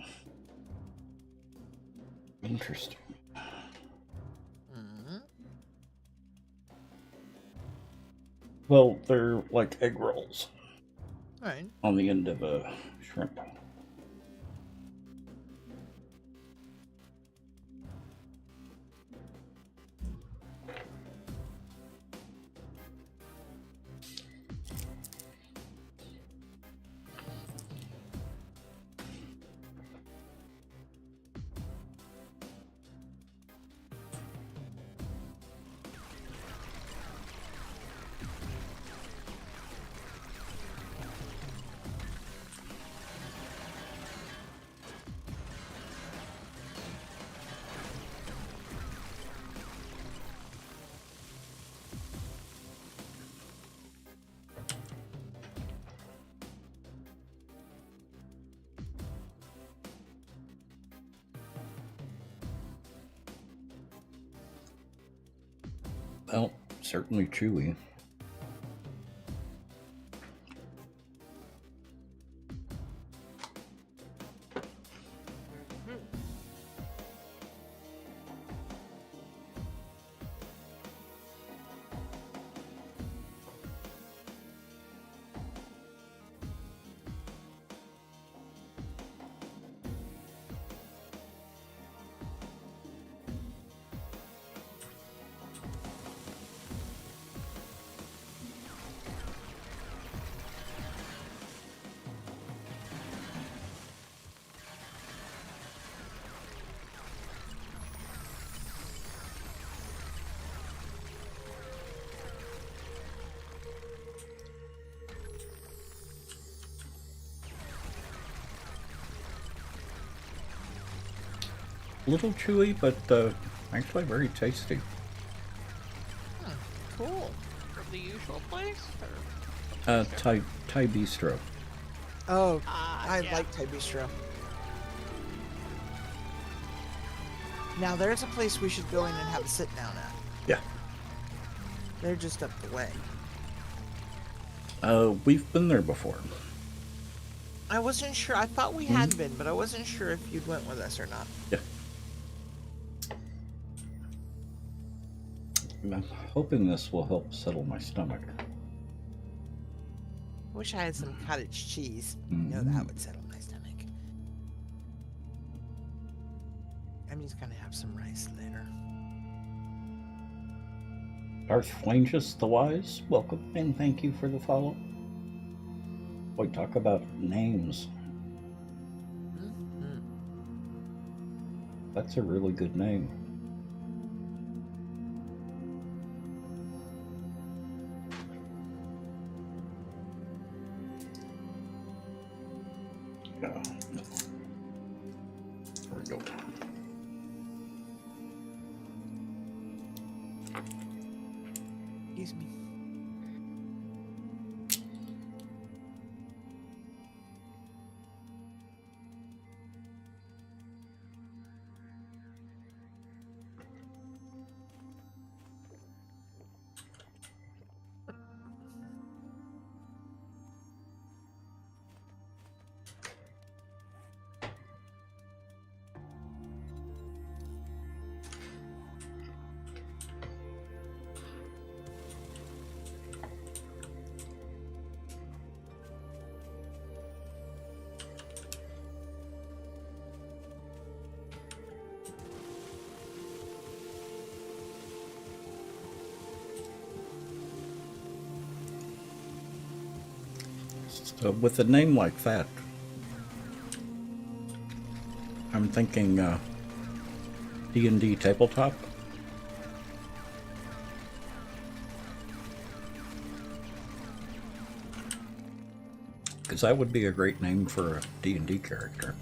[SPEAKER 2] interesting.
[SPEAKER 1] Mhm.
[SPEAKER 2] Well, they're like egg rolls
[SPEAKER 1] All right.
[SPEAKER 2] on the end of a shrimp. Well, certainly chewy. A little chewy, but actually very tasty.
[SPEAKER 1] Cool.
[SPEAKER 3] From the usual place?
[SPEAKER 2] Thai bistro.
[SPEAKER 1] Oh,
[SPEAKER 3] Ah,
[SPEAKER 1] I
[SPEAKER 3] yeah.
[SPEAKER 1] like Thai Bistro. Now there's a place we should go in and have a sit down at.
[SPEAKER 2] Yeah.
[SPEAKER 1] They're just up the way.
[SPEAKER 2] We've been there before.
[SPEAKER 1] I wasn't sure. I thought we had been, but I wasn't sure if you'd went with us or not.
[SPEAKER 2] Yeah. I'm hoping this will help settle my stomach.
[SPEAKER 1] Wish I had some cottage cheese. You know that would settle my stomach. I'm just gonna have some rice later.
[SPEAKER 2] Darth Flangus the Wise, welcome and thank you for the follow. Boy, talk about names.
[SPEAKER 1] Mm-hmm.
[SPEAKER 2] That's a really good name. Yeah. There we go.
[SPEAKER 1] Excuse me.
[SPEAKER 2] So with a name like that, I'm thinking D&D tabletop. Because that would be a great name for a D&D character.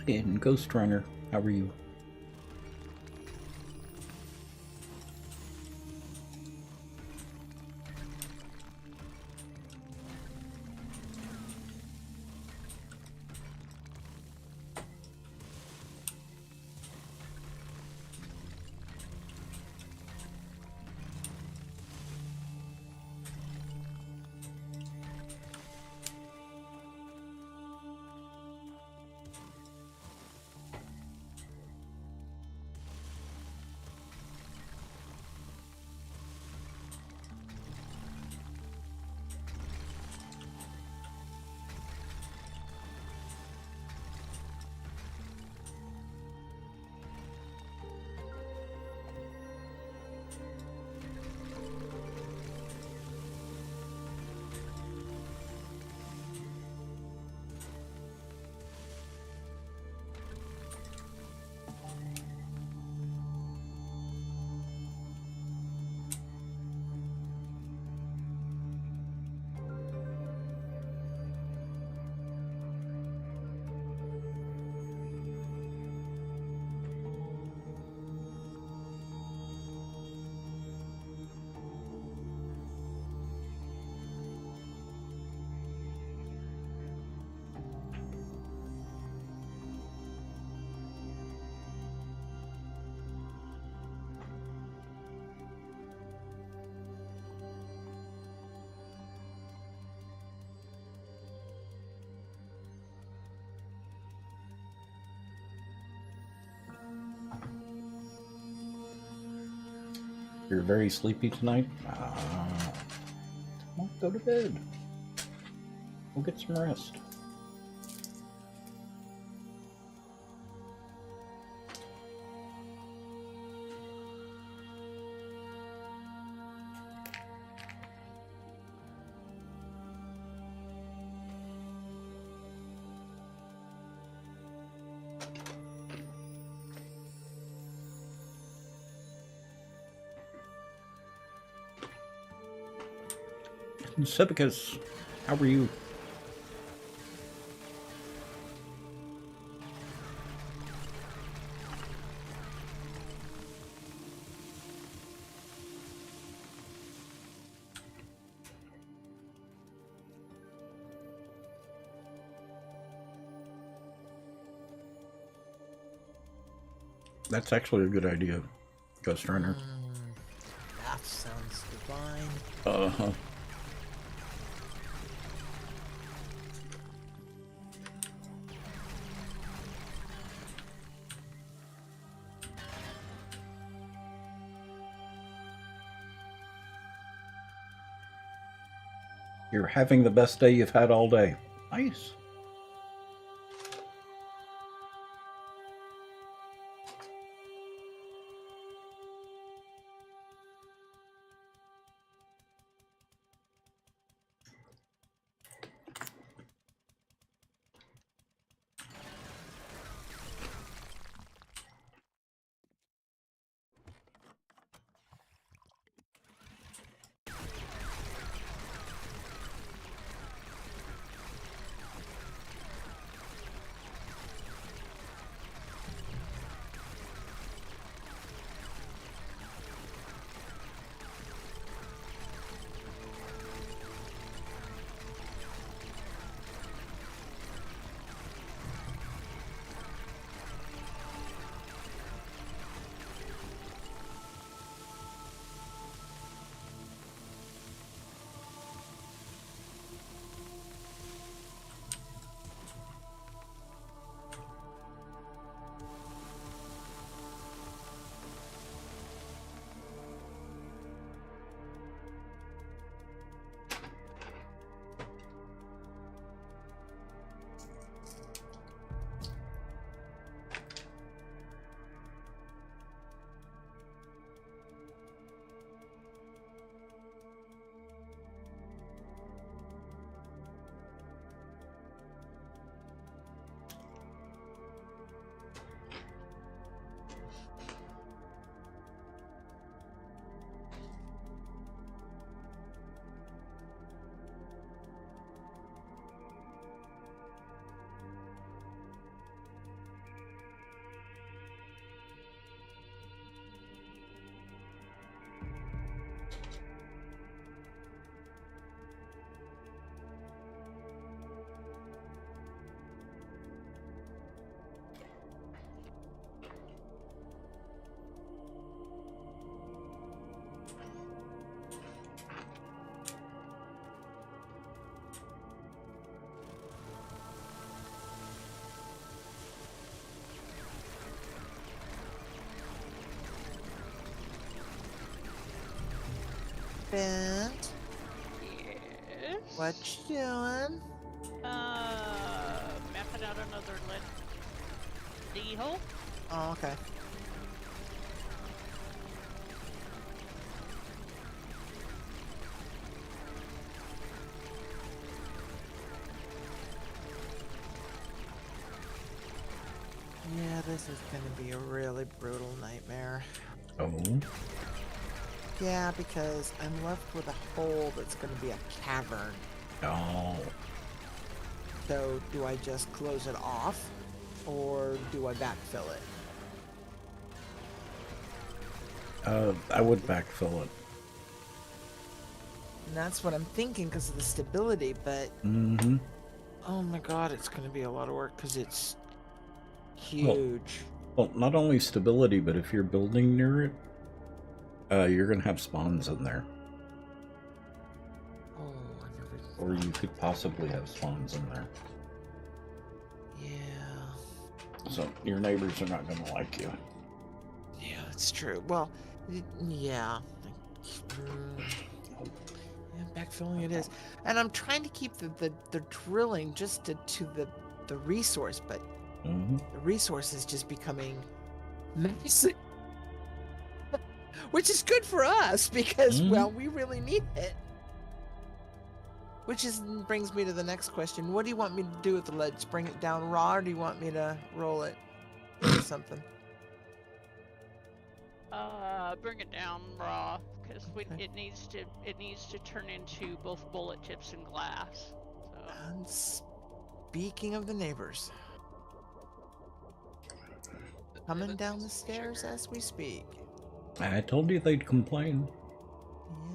[SPEAKER 2] And Ghost Runner, how are you? You're very sleepy tonight? Come on, go to bed. Go get some rest. Sebicus, how are you? That's actually a good idea, Ghost Runner.
[SPEAKER 1] That sounds divine.
[SPEAKER 2] Uh-huh. You're having the best day you've had all day. Nice.
[SPEAKER 1] Bent,
[SPEAKER 3] Yes.
[SPEAKER 1] what you doing?
[SPEAKER 3] Mapping out another lead D hole.
[SPEAKER 1] Oh, okay. Yeah, this is gonna be a really brutal nightmare.
[SPEAKER 2] Oh.
[SPEAKER 1] Yeah, because I'm left with a hole that's gonna be a cavern.
[SPEAKER 2] Oh.
[SPEAKER 1] So, do I just close it off, or do I backfill it?
[SPEAKER 2] I would backfill it.
[SPEAKER 1] And that's what I'm thinking because of the stability, but
[SPEAKER 2] Mm-hmm.
[SPEAKER 1] oh my god, it's gonna be a lot of work because it's huge.
[SPEAKER 2] Well, not only stability, but if you're building near it, you're gonna have spawns in there.
[SPEAKER 1] Oh, I never.
[SPEAKER 2] Or you could possibly have spawns in there.
[SPEAKER 1] Yeah.
[SPEAKER 2] So your neighbors are not gonna like you.
[SPEAKER 1] Yeah, it's true. Well, yeah. Yeah, backfilling it is. And I'm trying to keep the drilling just to the resource, but
[SPEAKER 2] Mm-hmm.
[SPEAKER 1] the resource is just becoming massive. Which is good for us because, well, we really need it. Which brings me to the next question. What do you want me to do with the lead? Just bring it down raw, or do you want me to roll it into something?
[SPEAKER 3] Bring it down raw because
[SPEAKER 1] Okay.
[SPEAKER 3] it needs to turn into both bullet tips and glass. So.
[SPEAKER 1] And speaking of the neighbors, coming down the stairs as we speak.
[SPEAKER 2] I told you they'd complain.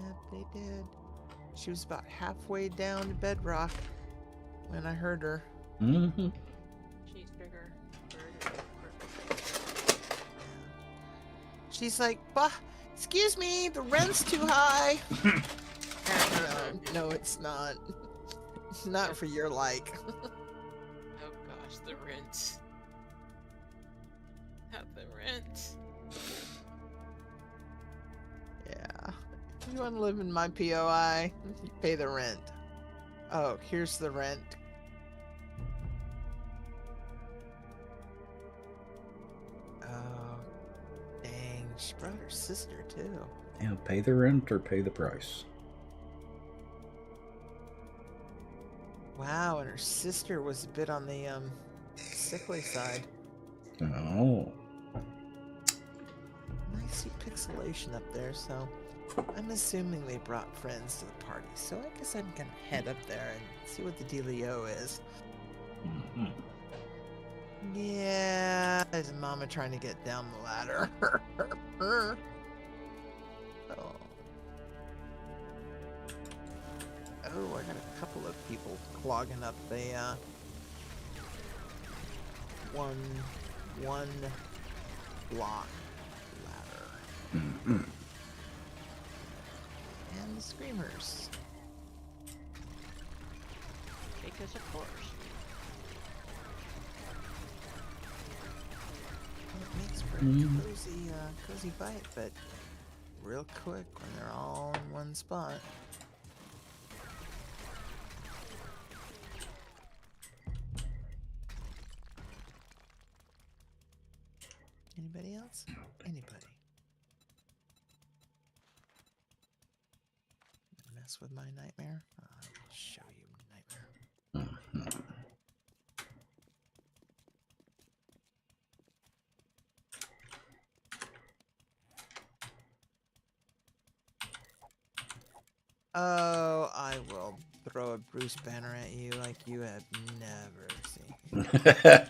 [SPEAKER 1] Yep, they did. She was about halfway down to bedrock when I heard her.
[SPEAKER 2] Mm-hmm.
[SPEAKER 5] Cheeseburger.
[SPEAKER 1] She's like, bah, excuse me, the rent's too high. No, it's not. Not for your like.
[SPEAKER 5] Oh gosh, the rent. Not the rent.
[SPEAKER 1] Yeah. If you want to live in my POI, you pay the rent. Oh, here's the rent. Oh, dang. She brought her sister, too.
[SPEAKER 2] Yeah, pay the rent or pay the price.
[SPEAKER 1] Wow, and her sister was a bit on the, sickly side.
[SPEAKER 2] Oh.
[SPEAKER 1] I see pixelation up there, so I'm assuming they brought friends to the party. So I guess I'm gonna head up there and see what the dealio is.
[SPEAKER 2] Mm-hmm.
[SPEAKER 1] Yeah, there's Mama trying to get down the ladder. Oh. Oh, I got a couple of people clogging up the one block ladder.
[SPEAKER 2] Mm-hmm.
[SPEAKER 1] And the screamers.
[SPEAKER 3] Because of course.
[SPEAKER 1] It makes for a cozy fight, but real quick when they're all in one spot. Anybody else? Anybody? Mess with my nightmare? I'll show you nightmare.
[SPEAKER 2] Mm-hmm.
[SPEAKER 1] Oh, I will throw a Bruce banner at you like you have never seen.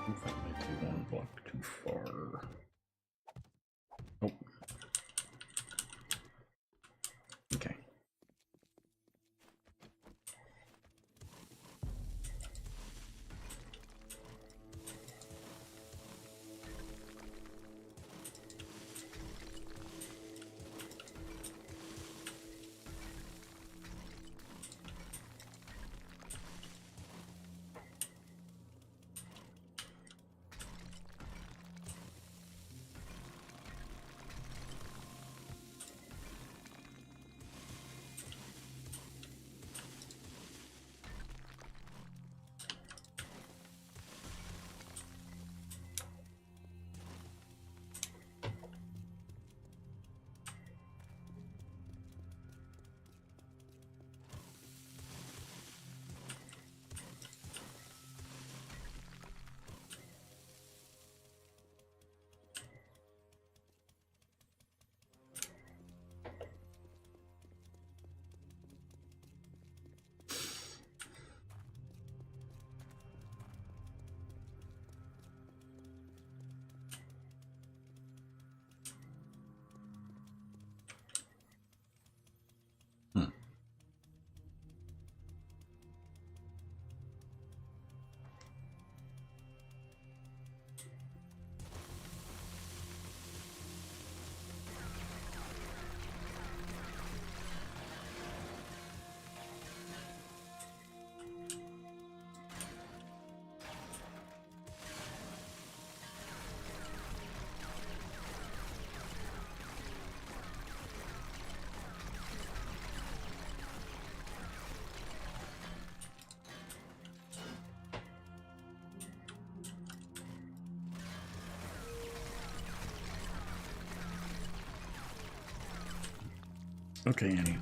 [SPEAKER 2] That might be one block too far. Oh. Okay. Okay, Annie.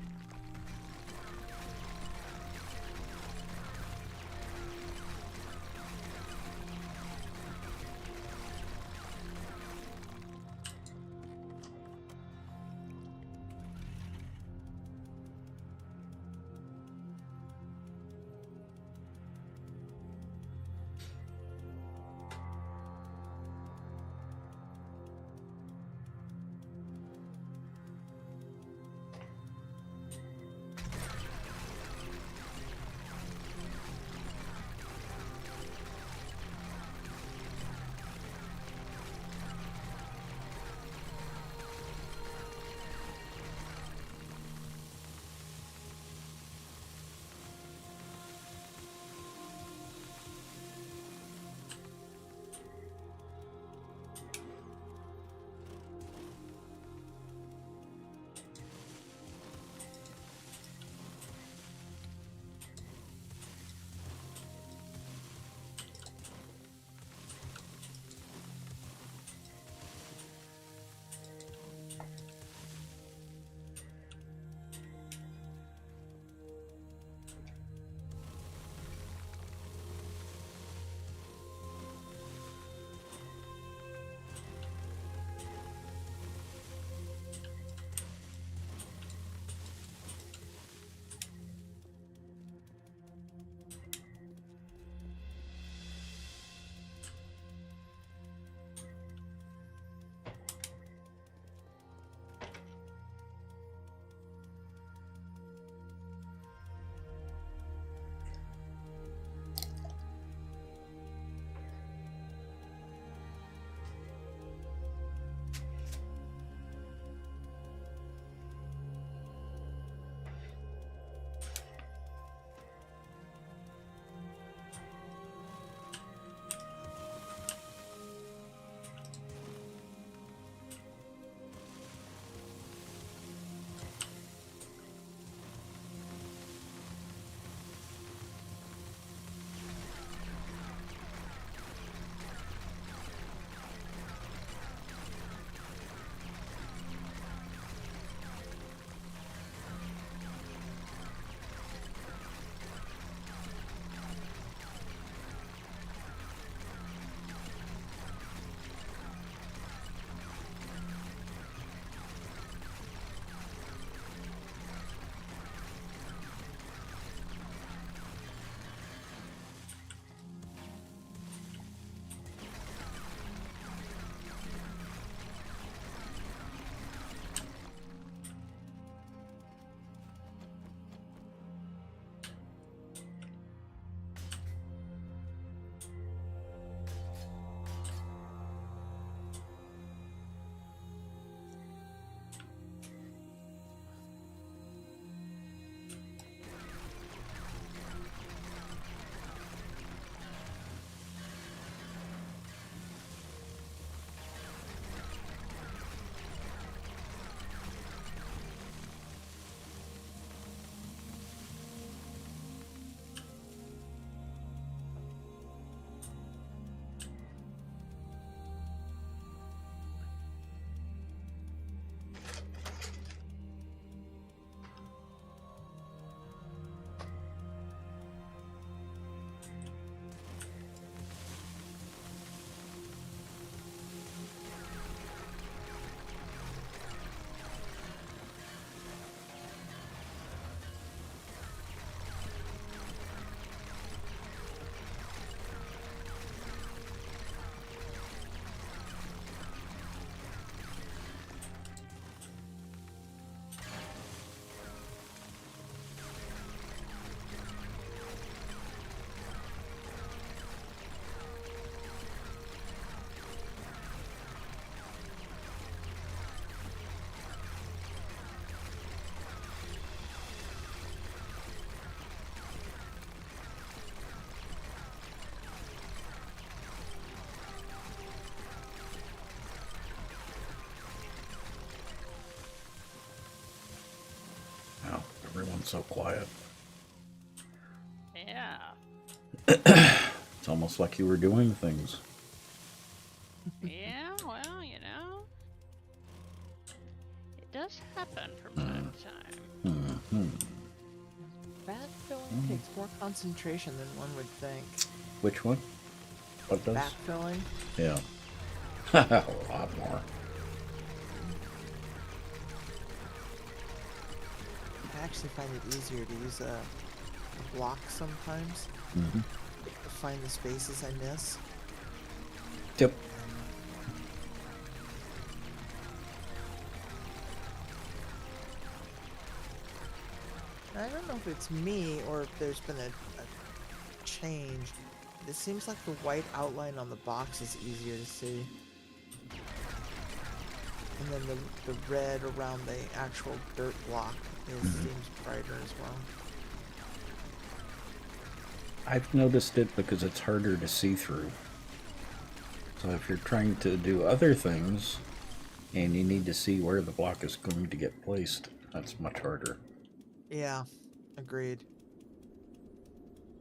[SPEAKER 2] so quiet.
[SPEAKER 3] Yeah.
[SPEAKER 2] It's almost like you were doing things.
[SPEAKER 3] Yeah, well, you know. It does happen from time to time.
[SPEAKER 2] Hmm.
[SPEAKER 1] Backfilling takes more concentration than one would think.
[SPEAKER 2] Which one? What does?
[SPEAKER 1] Backfilling?
[SPEAKER 2] Yeah. A lot more.
[SPEAKER 1] I actually find it easier to use a block sometimes
[SPEAKER 2] Mm-hmm.
[SPEAKER 1] to find the spaces I miss.
[SPEAKER 2] Yep.
[SPEAKER 1] I don't know if it's me or if there's been a change. It seems like the white outline on the box is easier to see. And then the red around the actual dirt block seems brighter as well.
[SPEAKER 2] I've noticed it because it's harder to see through. So if you're trying to do other things and you need to see where the block is going to get placed, that's much harder.
[SPEAKER 1] Yeah, agreed.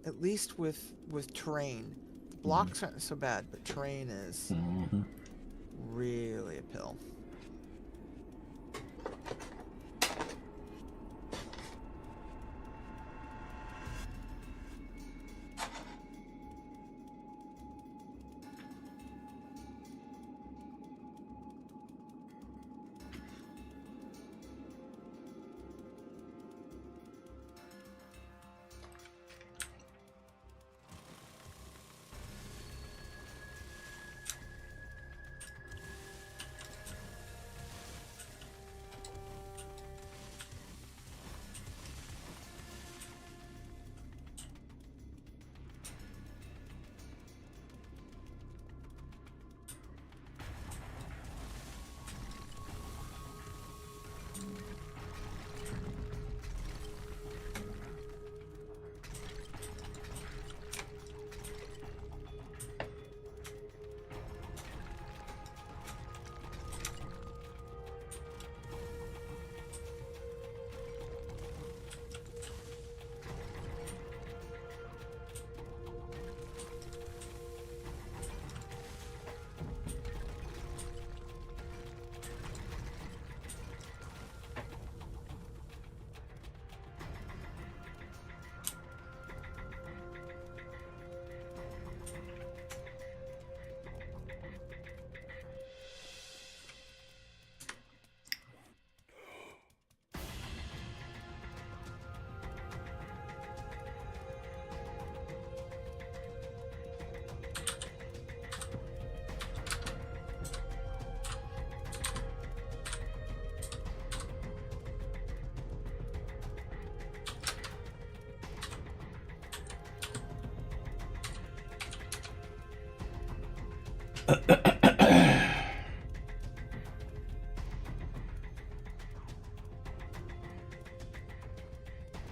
[SPEAKER 1] At least with terrain. Blocks aren't so bad, but terrain is really a pill.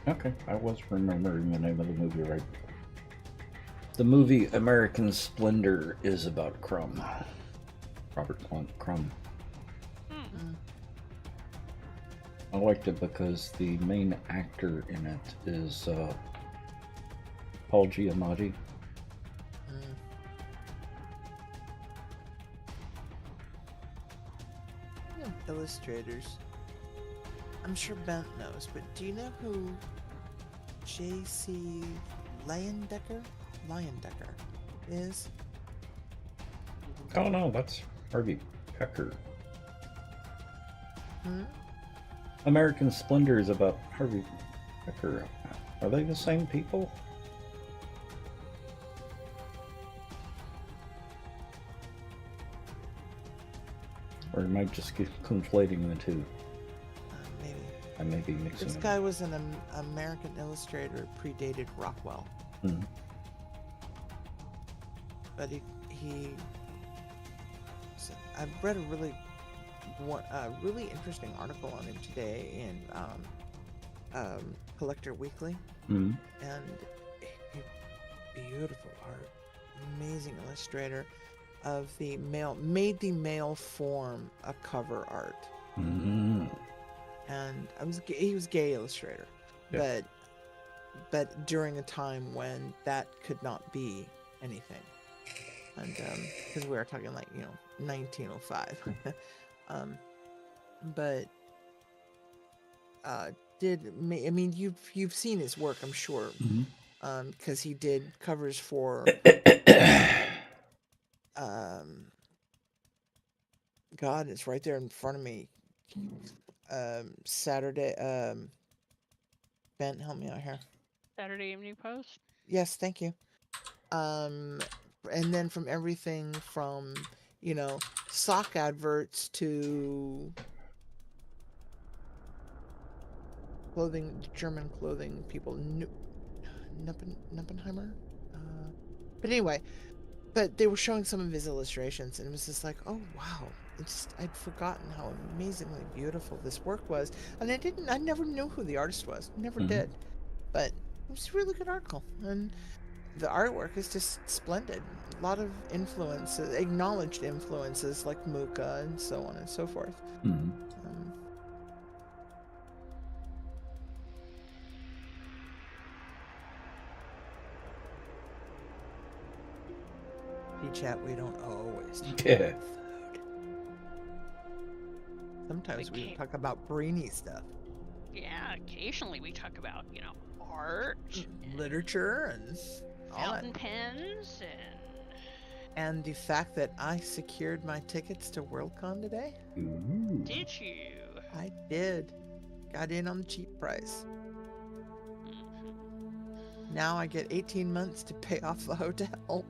[SPEAKER 2] Okay, I was remembering the name of the movie right. The movie American Splendor is about Crumb. Robert Crumb. I liked it because the main actor in it is Paul Giamatti.
[SPEAKER 1] Illustrators. I'm sure Bent knows, but do you know who J.C. Leyendecker is?
[SPEAKER 2] Oh no, that's Harvey Pecker. American Splendor is about Harvey Pecker. Are they the same people? Or am I just conflating the two?
[SPEAKER 1] Maybe.
[SPEAKER 2] I may be mixing
[SPEAKER 1] This
[SPEAKER 2] them.
[SPEAKER 1] guy was an American illustrator, predated Rockwell. But I've read a really interesting article on him today in Collector Weekly, and beautiful art, amazing illustrator of the made the male form a cover art. And he was a gay illustrator, but during a time when that could not be anything, and because we are talking like 1905, but you've seen his work, I'm sure, because he did covers for God, it's right there in front of me. Saturday. Ben, help me out here.
[SPEAKER 3] Saturday Evening Post.
[SPEAKER 1] Yes, thank you. And then from everything from sock adverts to German clothing people, Nuppenheimer. But anyway, but they were showing some of his illustrations, and it was just like, oh wow, I'd forgotten how amazingly beautiful this work was, and I never knew who the artist was, never did, but it was a really good article, and the artwork is just splendid. A lot of influences, acknowledged influences like Muka and so on and so forth. Chat, we don't always talk about food. Sometimes we talk about brainy stuff.
[SPEAKER 3] Yeah, occasionally we talk about, art,
[SPEAKER 1] literature, and all
[SPEAKER 3] fountain
[SPEAKER 1] that.
[SPEAKER 3] Pens,
[SPEAKER 1] and the fact that I secured my tickets to Worldcon today.
[SPEAKER 2] Ooh.
[SPEAKER 3] Did you?
[SPEAKER 1] I did. Got in on the cheap price. Now I get 18 months to pay off the hotel.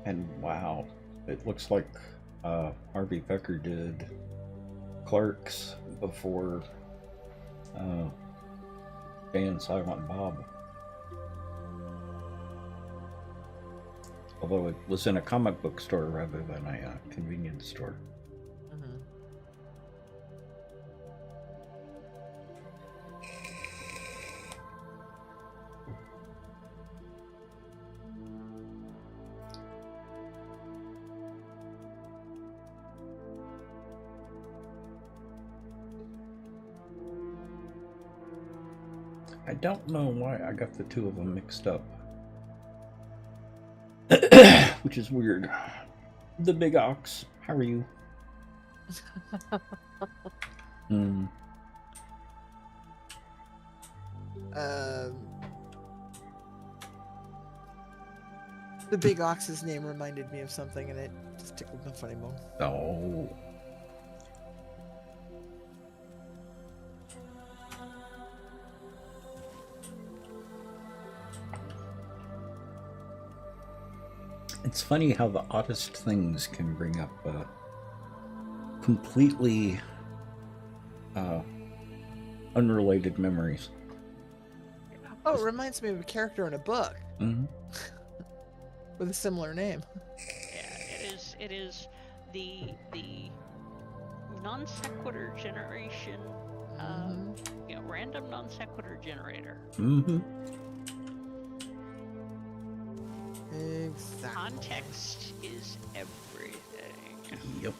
[SPEAKER 2] And wow, it looks like Harvey Becker did Clerks before Jay and Silent Bob. Although it was in a comic book store rather than a convenience store. I don't know why I got the two of them mixed up. Which is weird. The Big Ox, how are you?
[SPEAKER 1] The Big Ox's name reminded me of something, and it just tickled my funny bone.
[SPEAKER 2] Oh. It's funny how the oddest things can bring up completely unrelated memories.
[SPEAKER 1] Oh, it reminds me of a character in a book. With a similar name.
[SPEAKER 3] Yeah, it is the non sequitur generation, random non sequitur generator.
[SPEAKER 1] Exactly.
[SPEAKER 3] Context is everything.
[SPEAKER 2] Yep.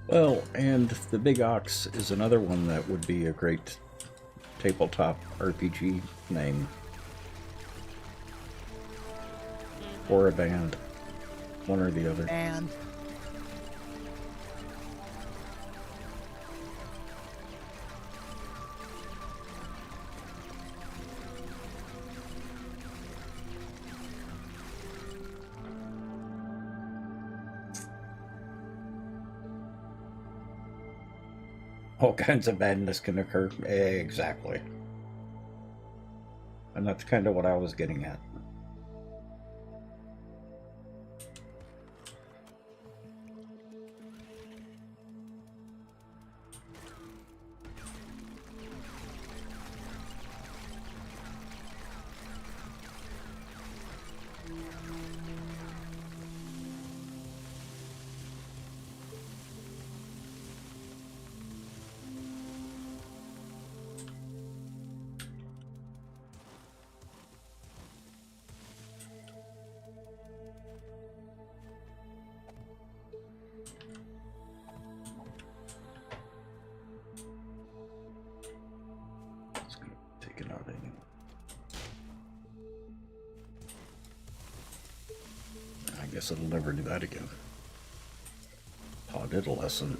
[SPEAKER 2] Well, and the Big Ox is another one that would be a great tabletop RPG name. Or a band. One or the other.
[SPEAKER 1] And
[SPEAKER 2] all kinds of madness can occur. Exactly. And that's kind of what I was getting at. guess it'll never do that again. Taught it a lesson.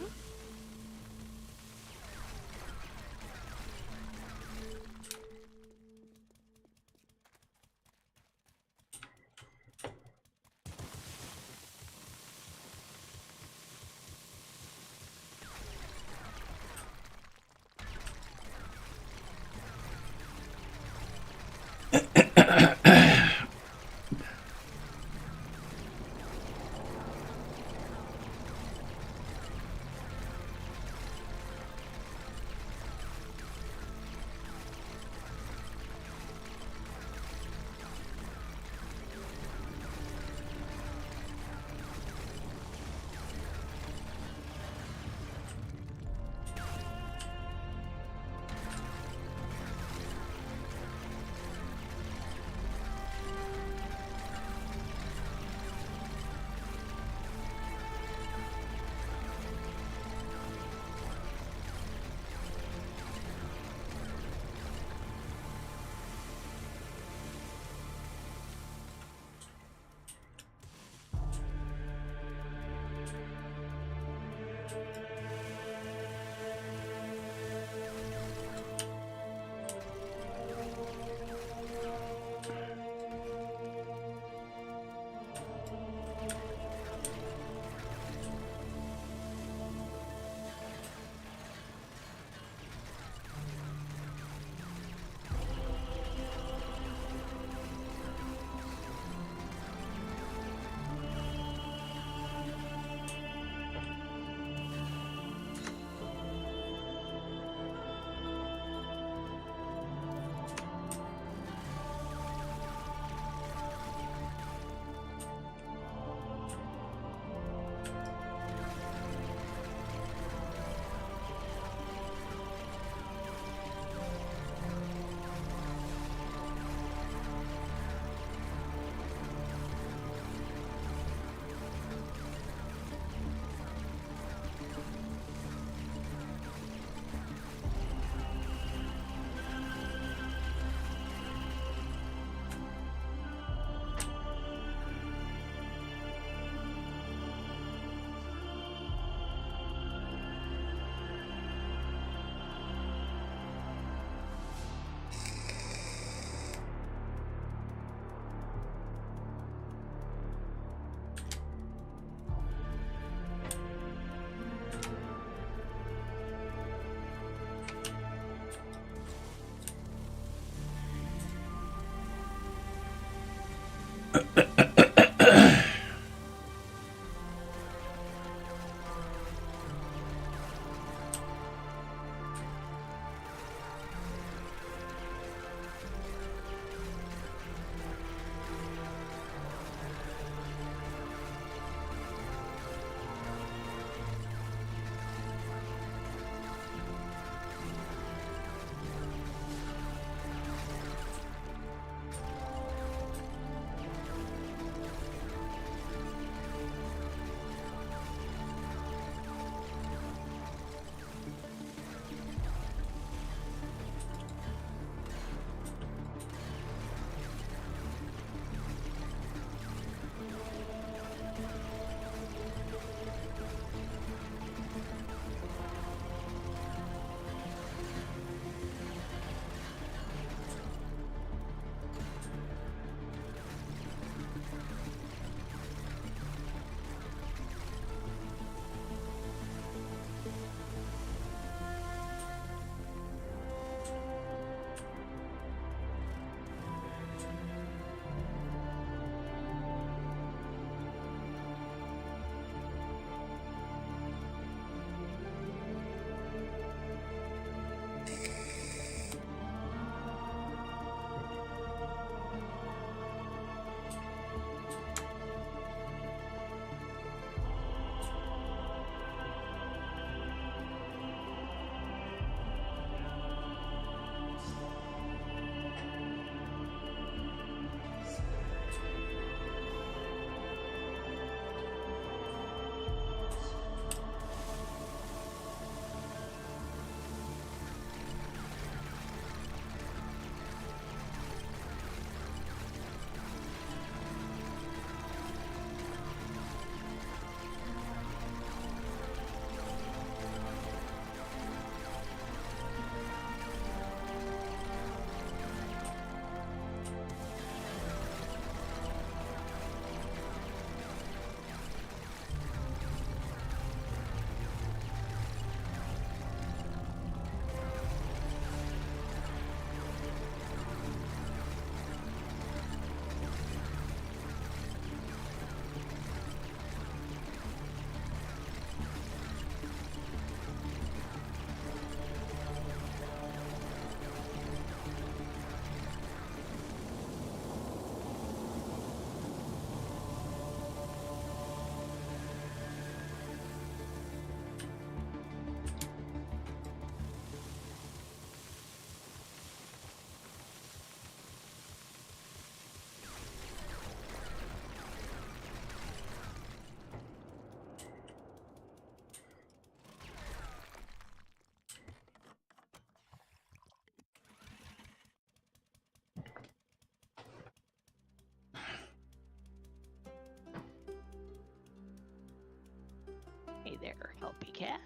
[SPEAKER 3] there, helpy cat.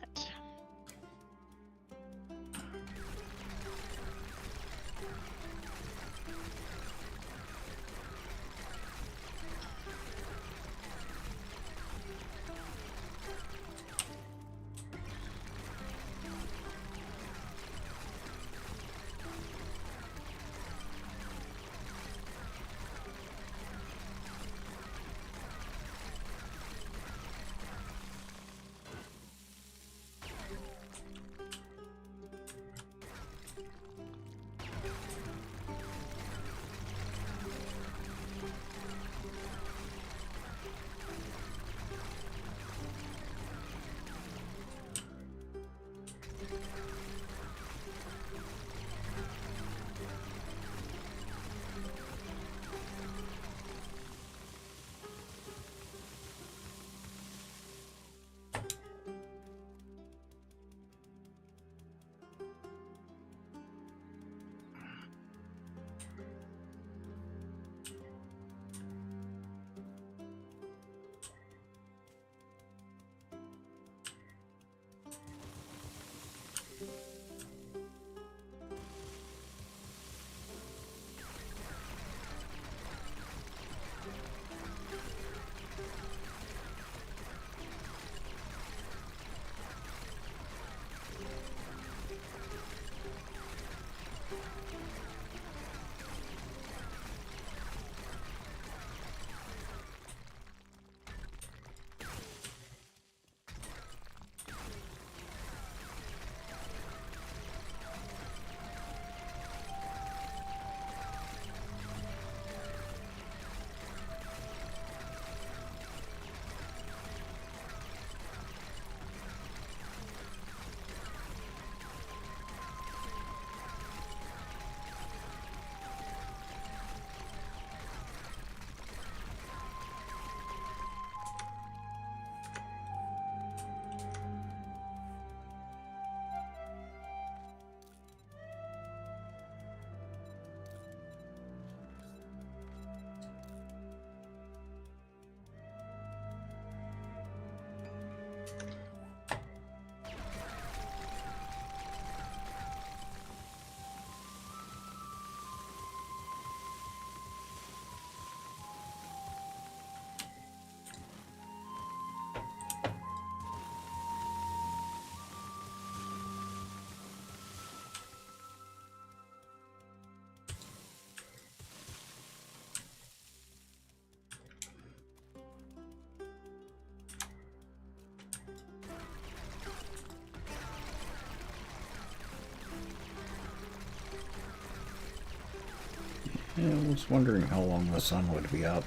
[SPEAKER 2] Yeah, I was wondering how long the sun would be up.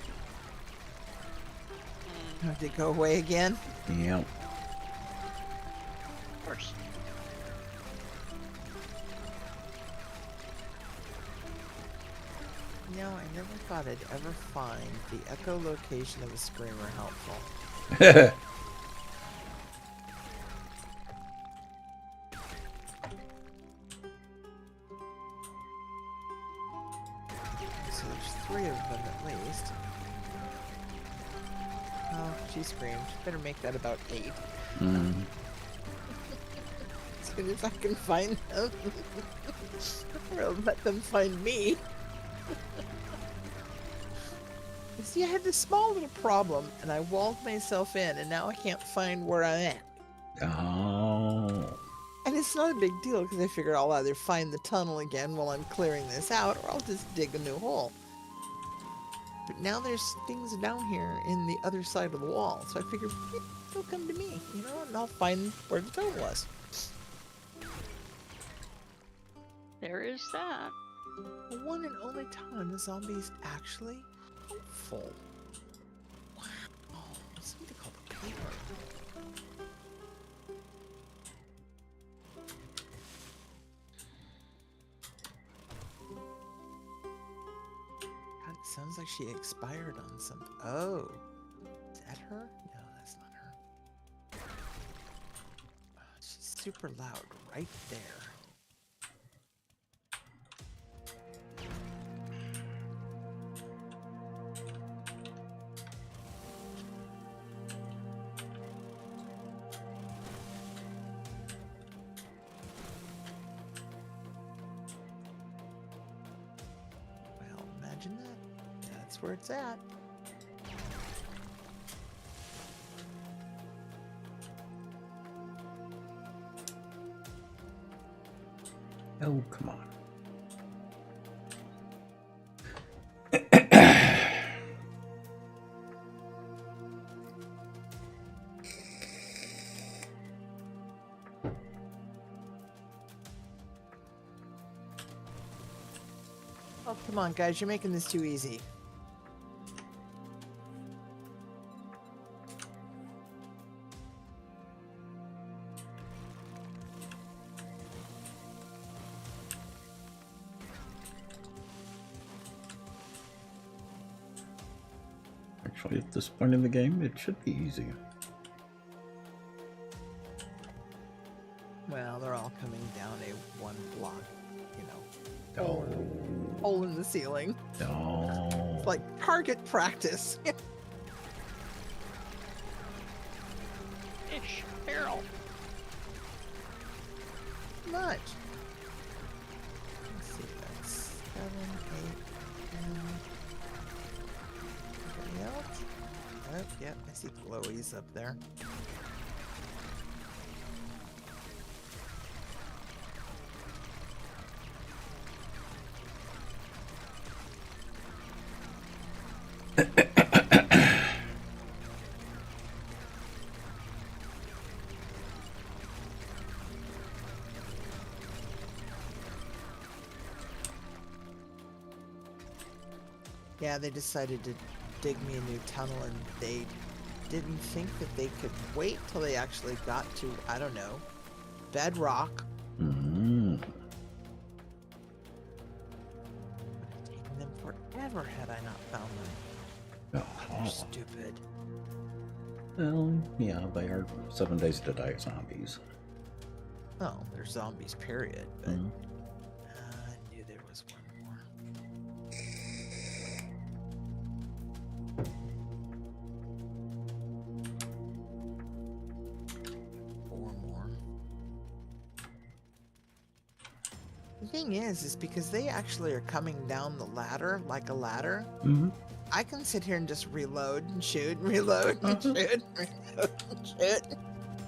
[SPEAKER 1] Did it go away again?
[SPEAKER 2] Yep.
[SPEAKER 3] Of course.
[SPEAKER 1] No, I never thought I'd ever find the echolocation of a screamer helpful. So there's 3 of them at least. Oh, she screamed. Better make that about 8.
[SPEAKER 2] Mm.
[SPEAKER 1] As soon as I can find them. Or I'll let them find me. You see, I had this small little problem, and I walled myself in, and now I can't find where I'm at.
[SPEAKER 2] Oh.
[SPEAKER 1] And it's not a big deal, because I figure I'll either find the tunnel again while I'm clearing this out, or I'll just dig a new hole. But now there's things down here in the other side of the wall, so I figured they'll come to me, you know, and I'll find where the tunnel was.
[SPEAKER 3] There is that.
[SPEAKER 1] The one and only time the zombies actually helpful. Wow. Something called the paper. God, it sounds like she expired on something. Oh. Is that her? No, that's not her. Oh, she's super loud right there. imagine that. That's where it's at.
[SPEAKER 2] Oh, come on.
[SPEAKER 1] Oh, come on, guys. You're making this too easy.
[SPEAKER 2] Actually, at this point in the game, it should be easy.
[SPEAKER 1] Well, they're all coming down a one block, you know,
[SPEAKER 2] Oh.
[SPEAKER 1] hole in the ceiling.
[SPEAKER 2] No.
[SPEAKER 1] It's like target practice.
[SPEAKER 3] Ish, barrel.
[SPEAKER 1] Much. Let's see, that's 7, 8, 10. Anybody else? Oh, yep, I see Chloe's up there. Yeah, they decided to dig me a new tunnel, and they didn't think that they could wait till they actually got to, I don't know, bedrock.
[SPEAKER 2] Mm.
[SPEAKER 1] Would have taken them forever had I not found them. They're
[SPEAKER 2] Oh.
[SPEAKER 1] stupid.
[SPEAKER 2] Well, yeah, they are 7 days to die zombies.
[SPEAKER 1] Oh, they're zombies, period. But
[SPEAKER 2] Mm.
[SPEAKER 1] I knew there was one more. 4 more. The thing is because they actually are coming down the ladder like a ladder.
[SPEAKER 2] Mm-hmm.
[SPEAKER 1] I can sit here and just reload and shoot and reload and shoot and reload and shoot.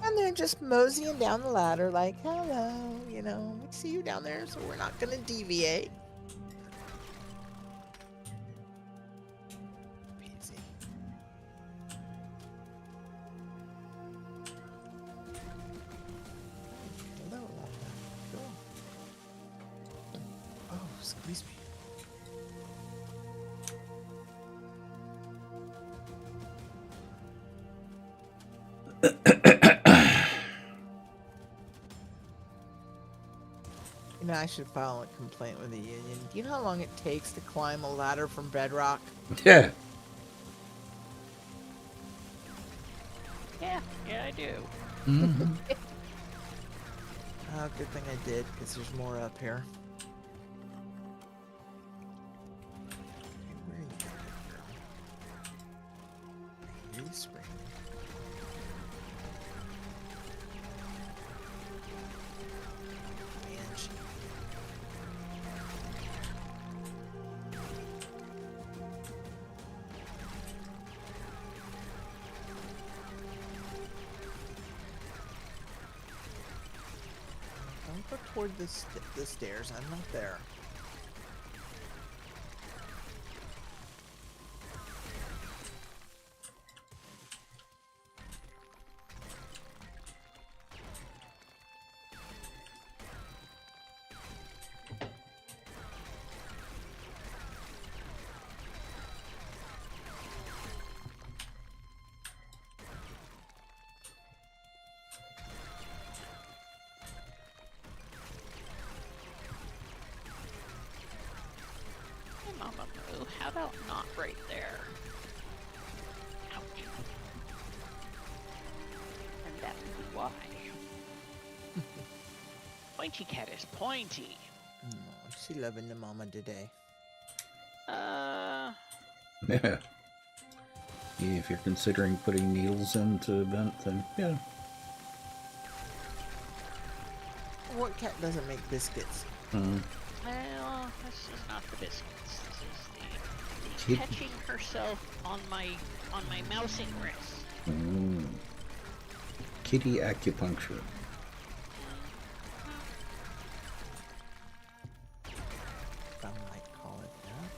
[SPEAKER 1] And they're just moseying down the ladder like, hello, you know, we see you down there, so we're not going to deviate. Easy. Hello, Lana. Cool. Oh, squeeze me. You know, I should file a complaint with the union. Do you know how long it takes to climb a ladder from bedrock?
[SPEAKER 2] Yeah.
[SPEAKER 3] Yeah, I do.
[SPEAKER 2] Mm-hmm.
[SPEAKER 1] Oh, good thing I did, because there's more up here. Okay, where are you going, girl? Respring. Banshee. Don't go toward the stairs. I'm not there.
[SPEAKER 3] Hey, Mama Moo, how about not right there? Ouch. And that would be why. Pointy cat is pointy.
[SPEAKER 1] No, she loving the mama today.
[SPEAKER 2] Yeah. If you're considering putting needles into vent, then yeah.
[SPEAKER 1] What cat doesn't make biscuits?
[SPEAKER 2] Mm.
[SPEAKER 3] Well, this is not the biscuits. This is the
[SPEAKER 2] Kitty.
[SPEAKER 3] catching herself on my mousing wrist.
[SPEAKER 2] Kitty acupuncture.
[SPEAKER 1] Some might call it that.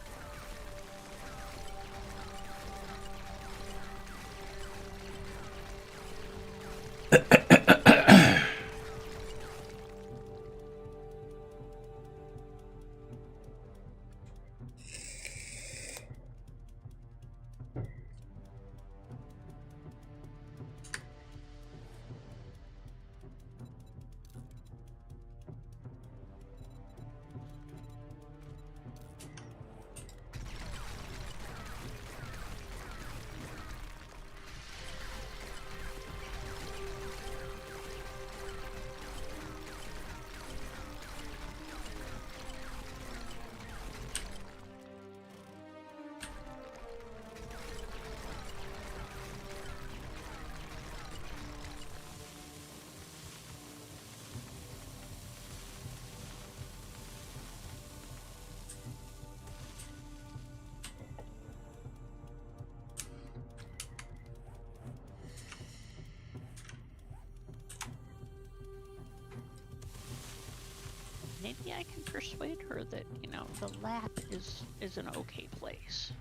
[SPEAKER 3] Maybe I can persuade her that, you know, the lab is an okay place.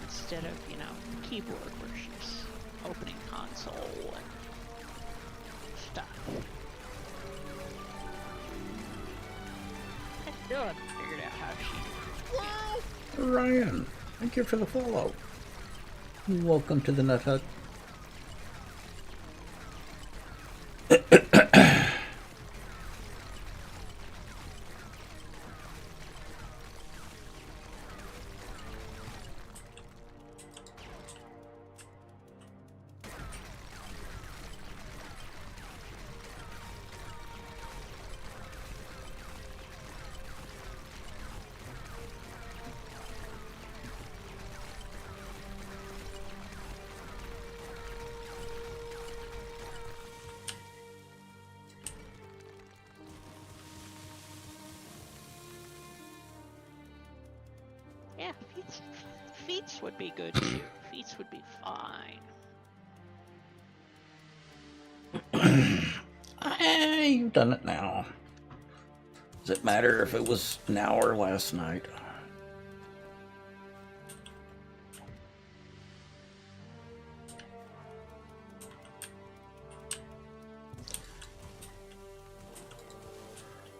[SPEAKER 3] Instead of, you know, the keyboard where she's opening console and stuff. I still haven't figured out how she...
[SPEAKER 2] Ryan, thank you for the follow. Welcome to the Nut Hut.
[SPEAKER 3] Yeah, feats would be good too. Feats would be fine.
[SPEAKER 2] You've done it now. Does it matter if it was now or last night?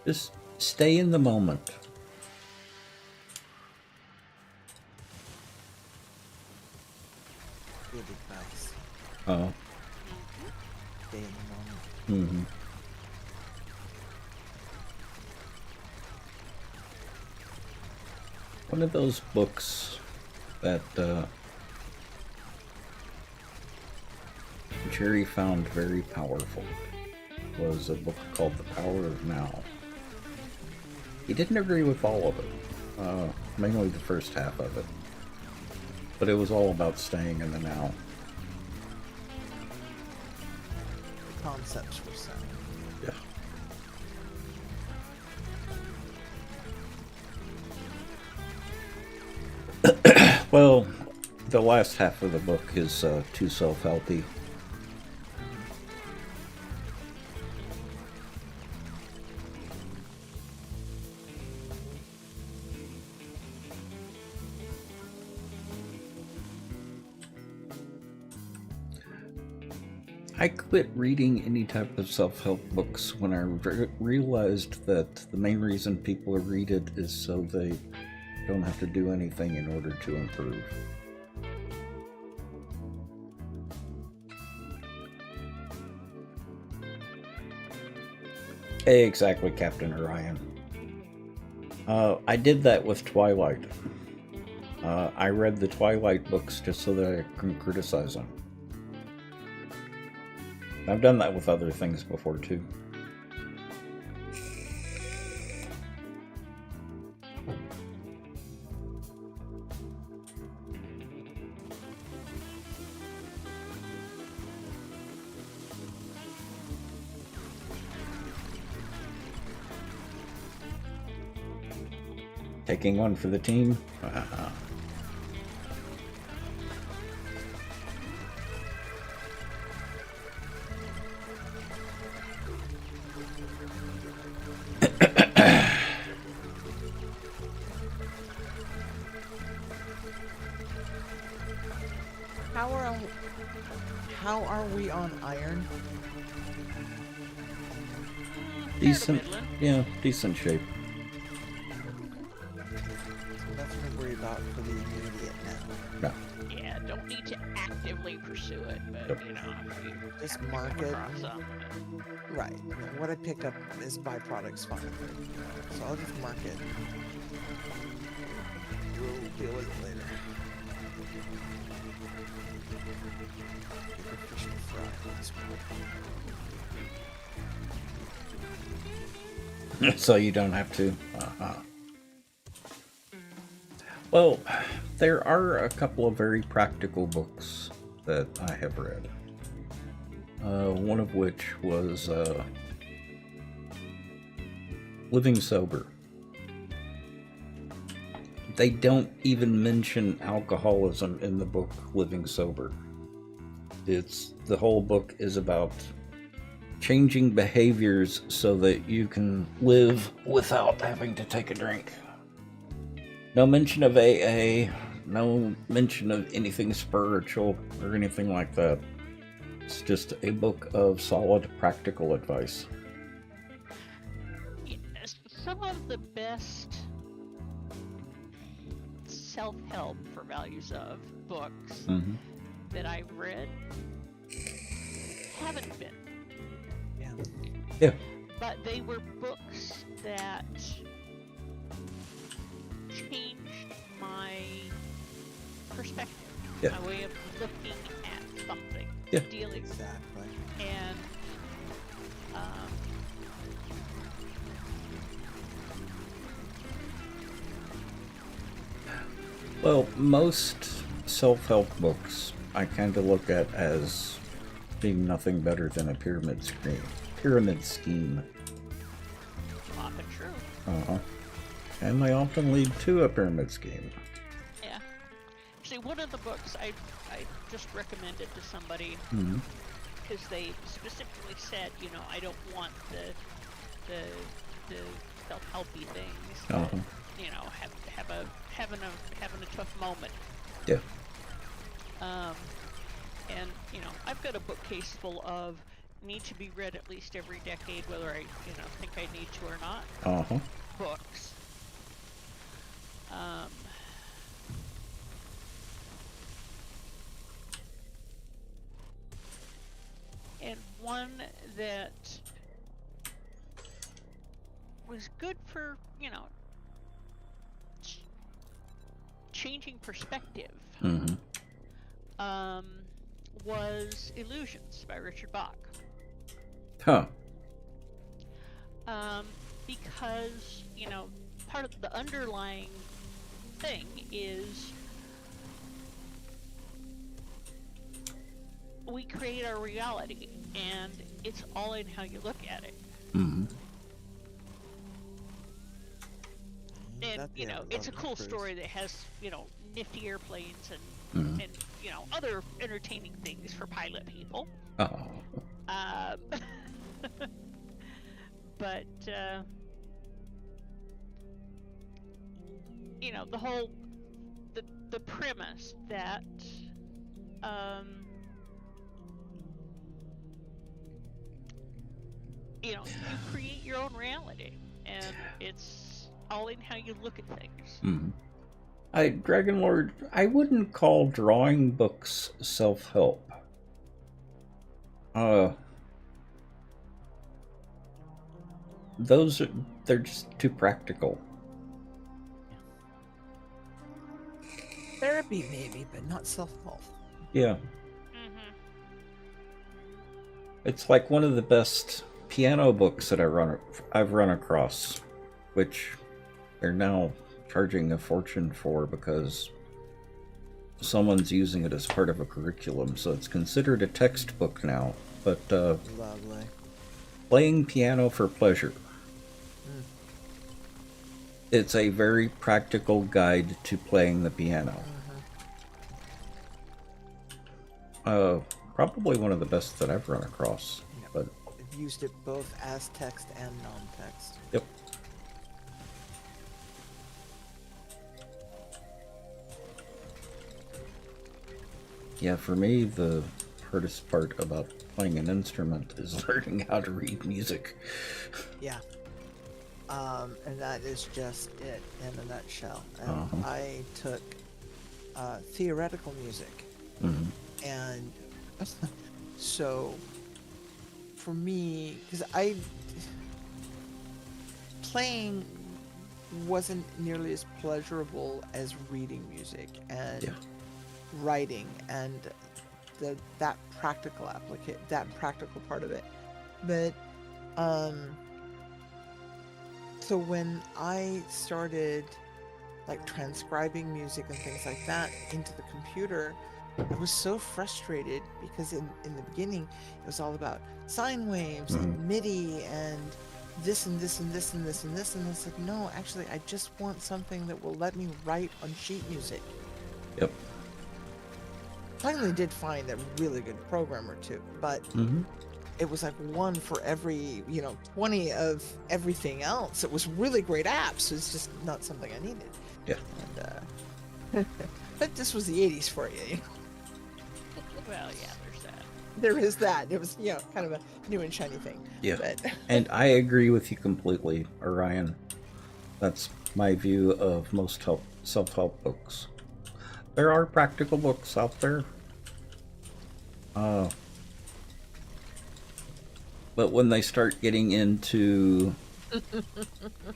[SPEAKER 2] Just stay in the moment.
[SPEAKER 1] Good advice.
[SPEAKER 2] Oh.
[SPEAKER 1] Stay in the moment.
[SPEAKER 2] Mm-hmm. One of those books that Jerry found very powerful was a book called The Power of Now. He didn't agree with all of it, mainly the first half of it, but it was all about staying in the now.
[SPEAKER 1] The concepts were sound.
[SPEAKER 2] Yeah. Well, the last half of the book is too self-helpy. I quit reading any type of self-help books when I realized that the main reason people read it is so they don't have to do anything in order to improve. Exactly, Captain Orion. I did that with Twilight. I read the Twilight books just so that I can criticize them. I've done that with other things before, too. Taking one for the team.
[SPEAKER 1] How are we on iron?
[SPEAKER 2] Decent. Yeah, decent shape.
[SPEAKER 1] Nothing to worry about for the immediate now.
[SPEAKER 2] No.
[SPEAKER 3] Yeah, don't need to actively pursue it, but
[SPEAKER 2] Yep.
[SPEAKER 3] you know, if you
[SPEAKER 1] Just
[SPEAKER 3] come
[SPEAKER 1] mark it.
[SPEAKER 3] across something,
[SPEAKER 1] Right. You know, what I pick up as byproducts, fine. So I'll just mark it. We'll deal with it later. Get the fish to fry this one.
[SPEAKER 2] So you don't have to. Well, there are a couple of very practical books that I have read. One of which was Living Sober. They don't even mention alcoholism in the book Living Sober. The whole book is about changing behaviors so that you can live without having to take a drink. No mention of AA, no mention of anything spiritual or anything like that. It's just a book of solid practical advice.
[SPEAKER 3] yes, some of the best self-help for values of books that I've read haven't been.
[SPEAKER 2] Yeah.
[SPEAKER 3] But they were books that changed my perspective,
[SPEAKER 2] Yeah.
[SPEAKER 3] my way of looking at something,
[SPEAKER 2] Yeah.
[SPEAKER 3] dealing with it.
[SPEAKER 1] Exactly.
[SPEAKER 3] And
[SPEAKER 2] Well, most self-help books I kind of look at as being nothing better than a pyramid scheme.
[SPEAKER 3] often true.
[SPEAKER 2] And they often lead to a pyramid scheme.
[SPEAKER 3] Yeah. Actually, one of the books I just recommended to somebody
[SPEAKER 2] Mm-hmm.
[SPEAKER 3] because they specifically said, you know, I don't want the self-helpy things. But,
[SPEAKER 2] Uh-huh.
[SPEAKER 3] you know, having a tough moment.
[SPEAKER 2] Yeah.
[SPEAKER 3] And you know, I've got a bookcase full of need to be read at least every decade, whether I think I need to or not.
[SPEAKER 2] Uh-huh.
[SPEAKER 3] Books. And one that was good for, changing perspective,
[SPEAKER 2] Mm-hmm.
[SPEAKER 3] was Illusions by Richard Bach.
[SPEAKER 2] Huh.
[SPEAKER 3] Because, part of the underlying thing is we create our reality, and it's all in how you look at it.
[SPEAKER 2] Mm-hmm.
[SPEAKER 3] And,
[SPEAKER 1] That'd be
[SPEAKER 3] it's a
[SPEAKER 1] lovely
[SPEAKER 3] cool
[SPEAKER 1] cruise.
[SPEAKER 3] story that has, nifty airplanes and,
[SPEAKER 2] Mhm.
[SPEAKER 3] and, other entertaining things for pilot people.
[SPEAKER 2] Oh.
[SPEAKER 3] But, the whole, the premise that, you create your own reality, and it's all in how you look at things.
[SPEAKER 2] Mm-hmm. Dragon Lord, I wouldn't call drawing books self-help. They're just too practical.
[SPEAKER 1] Therapy maybe, but not self-help.
[SPEAKER 2] Yeah.
[SPEAKER 3] Mm-hmm.
[SPEAKER 2] It's like one of the best piano books that I've run across, which they're now charging a fortune for because someone's using it as part of a curriculum, so it's considered a textbook now. But
[SPEAKER 1] Lovely.
[SPEAKER 2] Playing Piano for Pleasure. It's a very practical guide to playing the piano. Probably one of the best that I've run across.
[SPEAKER 1] Yep.
[SPEAKER 2] But
[SPEAKER 1] I've used it both as text and non-text.
[SPEAKER 2] yep. Yeah, for me, the hardest part about playing an instrument is learning how to read music.
[SPEAKER 1] Yeah. And that is just it in a nutshell. And
[SPEAKER 2] Uh-huh.
[SPEAKER 1] I took theoretical music,
[SPEAKER 2] Mhm.
[SPEAKER 1] and so for me, because playing wasn't nearly as pleasurable as reading music and
[SPEAKER 2] Yeah.
[SPEAKER 1] writing and that practical part of it. But so when I started like transcribing music and things like that into the computer, I was so frustrated because in the beginning it was all about sine waves and MIDI and this and this and this and this and this, and it's like, no, actually I just want something that will let me write on sheet music.
[SPEAKER 2] Yep.
[SPEAKER 1] Finally did find a really good program or two, but it was like one for every 20 of everything else. It was really great apps. It's just not something I needed.
[SPEAKER 2] Yeah.
[SPEAKER 1] And but this was the 80s for you.
[SPEAKER 3] Well, yeah, there's that.
[SPEAKER 1] There is that. It was kind of a new and shiny thing.
[SPEAKER 2] Yeah.
[SPEAKER 1] But
[SPEAKER 2] And I agree with you completely, Orion. That's my view of most self-help books. There are practical books out there. But when they start getting into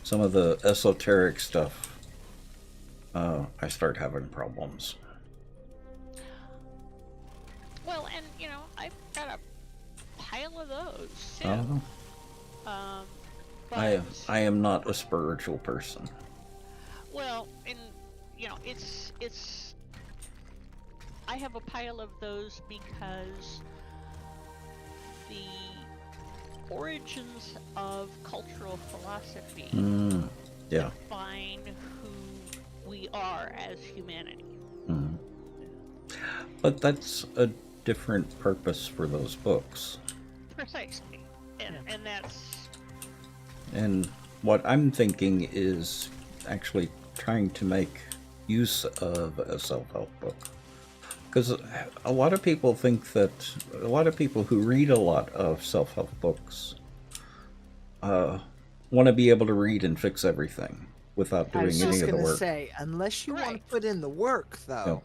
[SPEAKER 2] some of the esoteric stuff, I start having problems.
[SPEAKER 3] Well, and I've got a pile of those too. But
[SPEAKER 2] I am not a spiritual person.
[SPEAKER 3] well, and it's I have a pile of those because the origins of cultural philosophy
[SPEAKER 2] Yeah.
[SPEAKER 3] define who we are as humanity.
[SPEAKER 2] But that's a different purpose for those books.
[SPEAKER 3] Precisely. And that's
[SPEAKER 2] And what I'm thinking is actually trying to make use of a self-help book. Because a lot of people think that, a lot of people who read a lot of self-help books want to be able to read and fix everything without
[SPEAKER 1] I
[SPEAKER 2] doing
[SPEAKER 1] was
[SPEAKER 2] any
[SPEAKER 1] just
[SPEAKER 2] of the
[SPEAKER 1] going to
[SPEAKER 2] work.
[SPEAKER 1] say, unless you want to
[SPEAKER 3] Right.
[SPEAKER 1] put in the work, though,
[SPEAKER 2] No.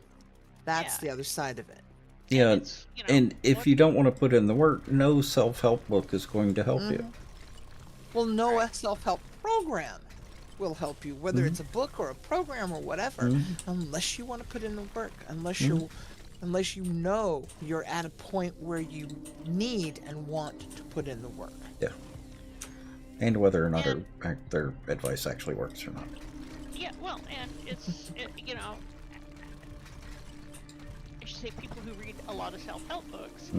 [SPEAKER 1] that's
[SPEAKER 3] Yeah.
[SPEAKER 1] the other side of it.
[SPEAKER 2] Yeah,
[SPEAKER 3] it's,
[SPEAKER 2] and if
[SPEAKER 3] what-
[SPEAKER 2] you don't want to put in the work, no self-help book is going to help you.
[SPEAKER 1] Well, no self-help program will help you, whether it's a book or a program or whatever, unless you want to put in the work, unless you know you're at a point where you need and want to put in the work.
[SPEAKER 2] Yeah. And whether or not
[SPEAKER 3] And-
[SPEAKER 2] their advice actually works or not.
[SPEAKER 3] Yeah, well, and I should say people who read a lot of self-help books,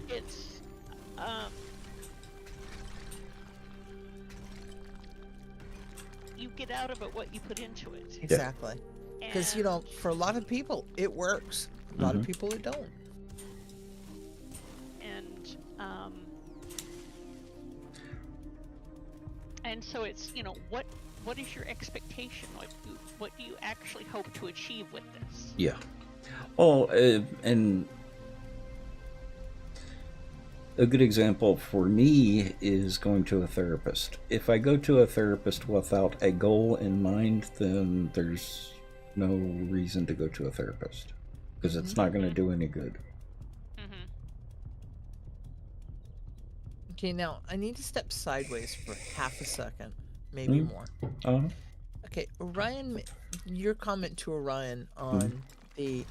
[SPEAKER 3] it's, you get out of it what you put into it.
[SPEAKER 1] Exactly. Because,
[SPEAKER 3] And-
[SPEAKER 1] for a lot of people, it works. A lot of people, it don't.
[SPEAKER 3] And so it's, what is your expectation? What do you actually hope to achieve with this?
[SPEAKER 2] Yeah. Well, and a good example for me is going to a therapist. If I go to a therapist without a goal in mind, then there's no reason to go to a therapist because it's not going to do any good.
[SPEAKER 1] Okay, now I need to step sideways for half a second, maybe more.
[SPEAKER 2] Uh-huh.
[SPEAKER 1] Okay, Orion, your comment to Orion on the,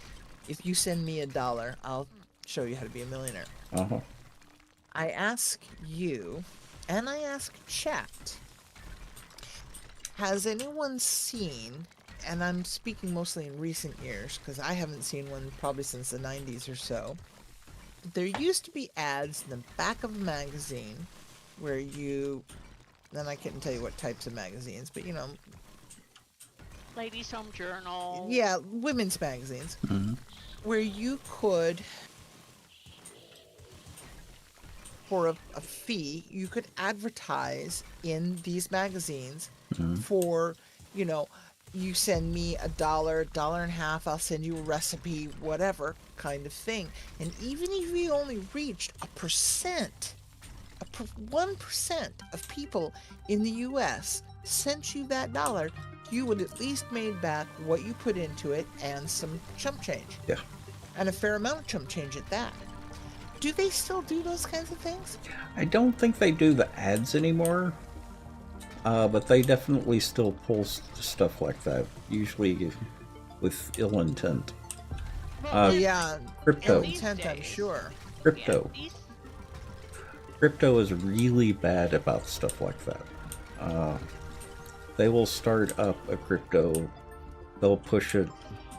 [SPEAKER 1] if you send me $1, I'll show you how to be a millionaire.
[SPEAKER 2] Uh-huh.
[SPEAKER 1] I ask you, and I ask chat, has anyone seen, and I'm speaking mostly in recent years, because I haven't seen one probably since the 90s or so, there used to be ads in the back of a magazine where you, and I couldn't tell you what types of magazines, but
[SPEAKER 3] Ladies' Home Journal.
[SPEAKER 1] Yeah, women's magazines,
[SPEAKER 2] Mhm.
[SPEAKER 1] where you could, for a fee, you could advertise in these magazines
[SPEAKER 2] Mhm.
[SPEAKER 1] for, you know, you send me $1, $1.50, I'll send you a recipe, whatever kind of thing. And even if you only reached 1% of people in the US sent you that dollar, you would at least made back what you put into it and some chump change.
[SPEAKER 2] Yeah.
[SPEAKER 1] And a fair amount of chump change at that. Do they still do those kinds of things?
[SPEAKER 2] I don't think they do the ads anymore, but they definitely still pull stuff like that, usually with ill intent.
[SPEAKER 3] Well,
[SPEAKER 1] Yeah,
[SPEAKER 2] Crypto.
[SPEAKER 1] ill intent, I'm sure.
[SPEAKER 2] Crypto.
[SPEAKER 3] Yeah, these,
[SPEAKER 2] Crypto is really bad about stuff like that. They will start up a crypto, they'll push it,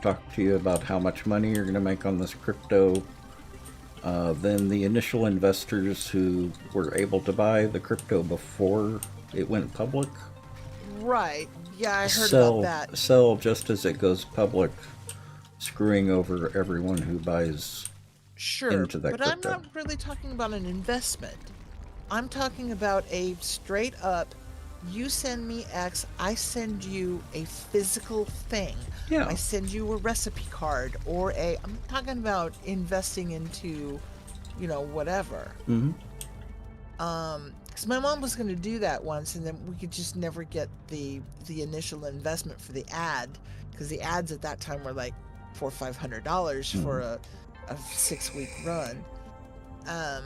[SPEAKER 2] talk to you about how much money you're going to make on this crypto. Then the initial investors who were able to buy the crypto before it went public
[SPEAKER 1] Right. Yeah, I heard about that.
[SPEAKER 2] sell just as it goes public, screwing over everyone who buys
[SPEAKER 1] Sure,
[SPEAKER 2] into that
[SPEAKER 1] but I'm
[SPEAKER 2] crypto.
[SPEAKER 1] not really talking about an investment. I'm talking about a straight up, you send me X, I send you a physical thing.
[SPEAKER 2] Yeah.
[SPEAKER 1] I send you a recipe card or I'm talking about investing into, whatever.
[SPEAKER 2] Mm-hmm.
[SPEAKER 1] Because my mom was going to do that once, and then we could just never get the initial investment for the ad, because the ads at that time were like $400 or $500 for a 6-week run. I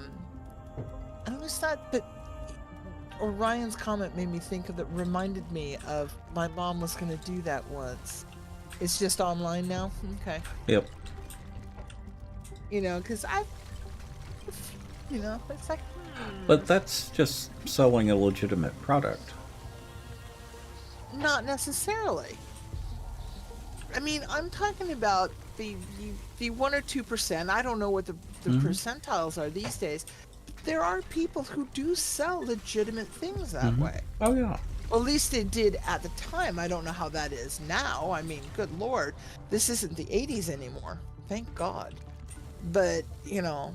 [SPEAKER 1] always thought that Orion's comment made me think of it, reminded me of my mom was going to do that once. It's just online now? Okay.
[SPEAKER 2] Yep.
[SPEAKER 1] Because it's like,
[SPEAKER 2] But that's just selling a legitimate product.
[SPEAKER 1] not necessarily. I mean, I'm talking about the 1 or 2%. I don't know what the percentiles are these days. There are people who do sell legitimate things that way.
[SPEAKER 2] Oh, yeah.
[SPEAKER 1] Well, at least they did at the time. I don't know how that is now. I mean, good Lord, this isn't the 80s anymore. Thank God. But,
[SPEAKER 5] Hairstyles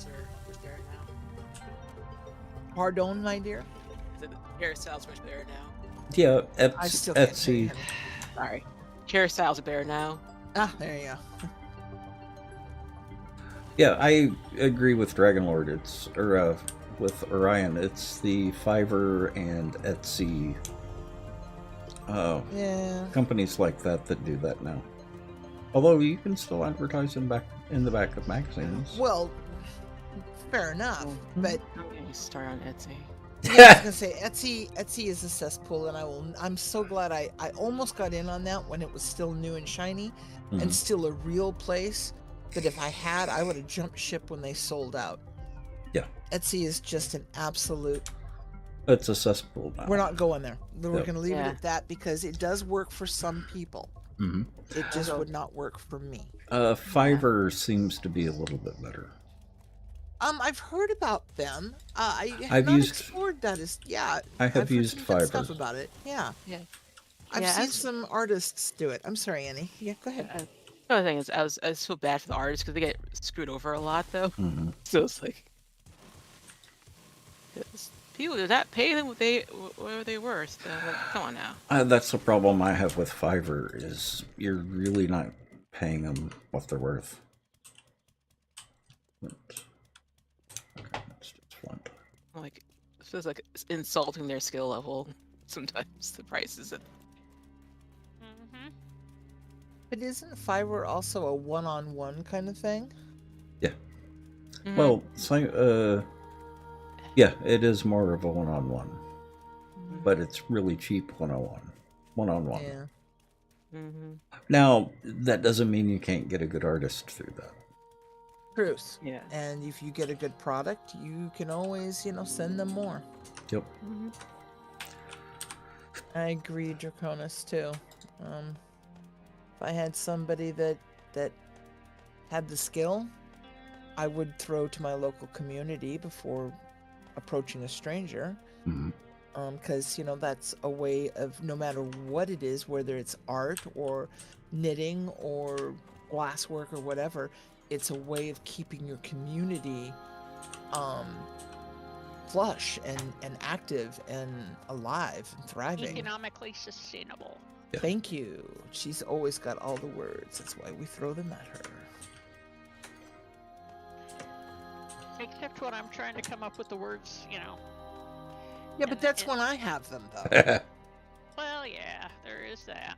[SPEAKER 5] are much better now.
[SPEAKER 1] pardon, my dear.
[SPEAKER 5] The hairstyles are much better now.
[SPEAKER 2] Yeah,
[SPEAKER 1] I still can't hear you,
[SPEAKER 2] Etsy.
[SPEAKER 1] honey.
[SPEAKER 5] Sorry. Hairstyles are better now.
[SPEAKER 1] Ah, there you go.
[SPEAKER 2] Yeah, I agree with Dragonlord. With Orion, it's the Fiverr and Etsy
[SPEAKER 1] Yeah.
[SPEAKER 2] companies like that do that now. Although you can still advertise in the back of magazines.
[SPEAKER 1] Well, fair enough. But
[SPEAKER 5] I'm going to start on Etsy.
[SPEAKER 1] yeah, I was gonna say Etsy is a cesspool, and I'm so glad I almost got in on that when it was still new and shiny, and still a real place. But if I had, I would have jumped ship when they sold out.
[SPEAKER 2] Yeah.
[SPEAKER 1] Etsy is just an absolute.
[SPEAKER 2] It's a cesspool now.
[SPEAKER 1] We're not going there. We're
[SPEAKER 2] Yep.
[SPEAKER 1] going to leave it
[SPEAKER 5] Yeah.
[SPEAKER 1] at that, because it does work for some people.
[SPEAKER 2] Mm-hmm.
[SPEAKER 1] It just would not work for me.
[SPEAKER 2] Fiverr seems to be a little bit better.
[SPEAKER 1] I've heard about them. I have
[SPEAKER 2] I've
[SPEAKER 1] not
[SPEAKER 2] used-
[SPEAKER 1] explored that.
[SPEAKER 2] I have
[SPEAKER 1] I've heard
[SPEAKER 2] used
[SPEAKER 1] some good stuff
[SPEAKER 2] Fiverr.
[SPEAKER 1] about it. Yeah.
[SPEAKER 5] Yeah.
[SPEAKER 1] I've
[SPEAKER 5] Yeah,
[SPEAKER 1] seen
[SPEAKER 5] as-
[SPEAKER 1] some artists do it. I'm sorry, Annie. Yeah, go ahead.
[SPEAKER 5] The other thing is, I was so bad for the artists because they get screwed over a lot, though.
[SPEAKER 2] Mm-hmm.
[SPEAKER 5] So it's like, people did not pay them what they worth. So like, come on now.
[SPEAKER 2] That's the problem I have with Fiverr, is you're really not paying them what they're worth. Okay, that's just fun.
[SPEAKER 5] Like, it feels like it's insulting their skill level. Sometimes the prices.
[SPEAKER 3] Mm-hmm.
[SPEAKER 1] But isn't Fiverr also a one-on-one kind of thing?
[SPEAKER 5] Mhm.
[SPEAKER 2] Well, yeah, it is more of a one-on-one, but it's really cheap one-on-one.
[SPEAKER 1] Yeah.
[SPEAKER 5] Mhm.
[SPEAKER 2] Now, that doesn't mean you can't get a good artist through that.
[SPEAKER 1] Truth.
[SPEAKER 5] Yeah.
[SPEAKER 1] And if you get a good product, you can always, send them more.
[SPEAKER 2] Yep.
[SPEAKER 5] Mhm.
[SPEAKER 1] I agree, Draconis, too. If I had somebody that had the skill, I would throw to my local community before approaching a stranger.
[SPEAKER 2] Mm-hmm.
[SPEAKER 1] because that's a way of, no matter what it is, whether it's art or knitting or glasswork or whatever, it's a way of keeping your community flush and active and alive and thriving.
[SPEAKER 3] Economically sustainable.
[SPEAKER 2] Yeah.
[SPEAKER 1] Thank you. She's always got all the words. That's why we throw them at her.
[SPEAKER 3] Except when I'm trying to come up with the words,
[SPEAKER 1] Yeah, but that's when I have them, though.
[SPEAKER 3] Well, yeah, there is that.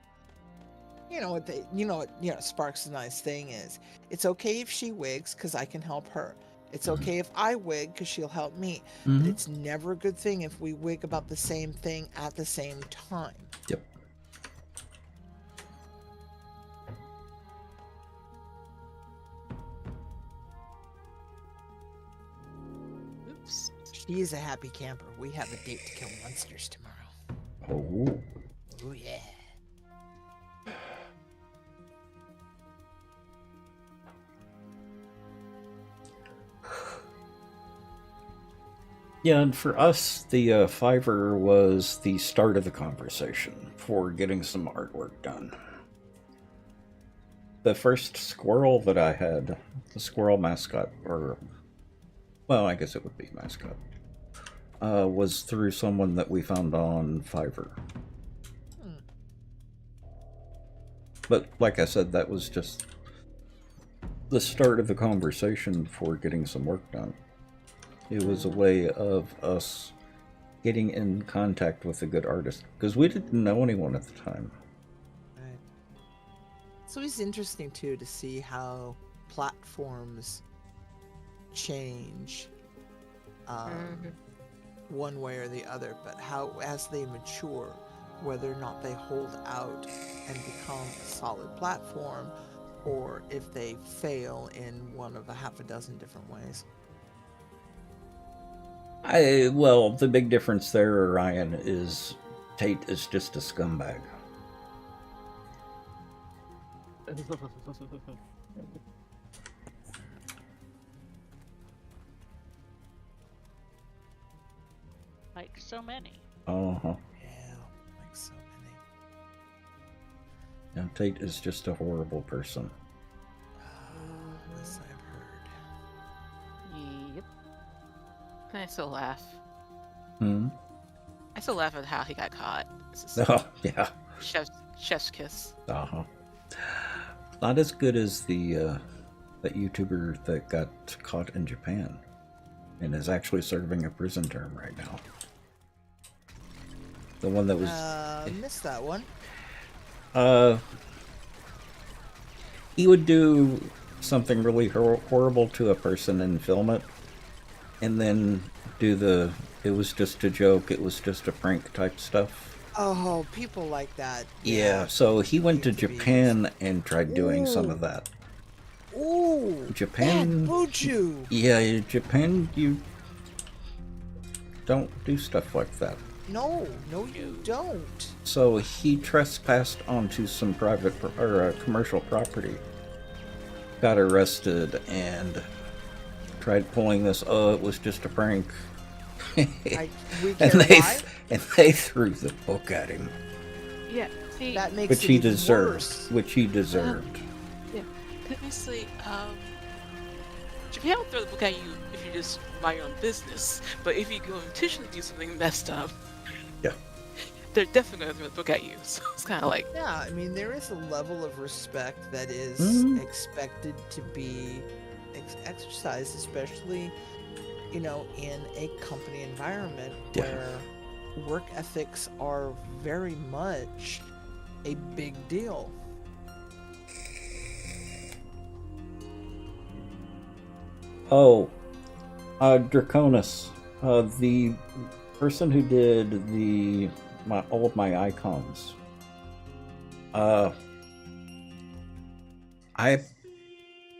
[SPEAKER 1] Sparks' nice thing is, it's okay if she wigs because I can help her. It's okay if I wig because she'll help me. But it's never a good thing if we wig about the same thing at the same time.
[SPEAKER 2] Yep.
[SPEAKER 5] Oops.
[SPEAKER 1] She is a happy camper. We have a date to kill monsters tomorrow.
[SPEAKER 2] Oh.
[SPEAKER 1] Oh, yeah.
[SPEAKER 2] Yeah, and for us, the Fiverr was the start of the conversation for getting some artwork done. The first squirrel that I had, the squirrel mascot, I guess it would be mascot, was through someone that we found on Fiverr. But like I said, that was just the start of the conversation for getting some work done. It was a way of us getting in contact with a good artist, because we didn't know anyone at the time.
[SPEAKER 1] Right. It's always interesting, too, to see how platforms change one way or the other, but how, as they mature, whether or not they hold out and become a solid platform, or if they fail in one of a half a dozen different ways.
[SPEAKER 2] The big difference there, Ryan, is Tate is just a scumbag.
[SPEAKER 3] Like so many.
[SPEAKER 2] Uh-huh.
[SPEAKER 1] Yeah, like so many.
[SPEAKER 2] Now, Tate is just a horrible person.
[SPEAKER 1] This I've heard.
[SPEAKER 5] Yep. I still laugh.
[SPEAKER 2] I
[SPEAKER 5] still laugh at how he got caught. It's just
[SPEAKER 2] Oh, yeah.
[SPEAKER 5] chef's kiss.
[SPEAKER 2] Uh-huh. Not as good as that YouTuber that got caught in Japan and is actually serving a prison term right now. The one that was...
[SPEAKER 1] Missed that one.
[SPEAKER 2] He would do something really horrible to a person and film it, and then do it was just a joke, it was just a prank type stuff.
[SPEAKER 1] Oh, people like that.
[SPEAKER 2] Yeah, so he went to Japan and tried doing some of that.
[SPEAKER 1] Ooh,
[SPEAKER 2] Japan...
[SPEAKER 1] bad buju.
[SPEAKER 2] Yeah, Japan, you don't do stuff like that.
[SPEAKER 1] No, you don't.
[SPEAKER 2] So he trespassed onto some private commercial property, got arrested, and tried pulling this. Oh, it was just a prank.
[SPEAKER 1] And
[SPEAKER 2] they threw the book at him.
[SPEAKER 5] Yeah, see,
[SPEAKER 1] that makes
[SPEAKER 2] Which
[SPEAKER 1] it
[SPEAKER 2] he
[SPEAKER 1] even
[SPEAKER 2] deserved.
[SPEAKER 1] worse.
[SPEAKER 2] Which he deserved.
[SPEAKER 5] yeah. Basically, Japan will throw the book at you if you just mind your own business. But if you go intentionally do something messed up,
[SPEAKER 2] Yeah.
[SPEAKER 5] they're definitely going to throw the book at you. So it's kind of like...
[SPEAKER 1] Yeah, I mean, there is a level of respect that is expected to be exercised, especially, in a company environment where work ethics are very much a big deal.
[SPEAKER 2] Oh, Draconis, the person who did all of my icons. I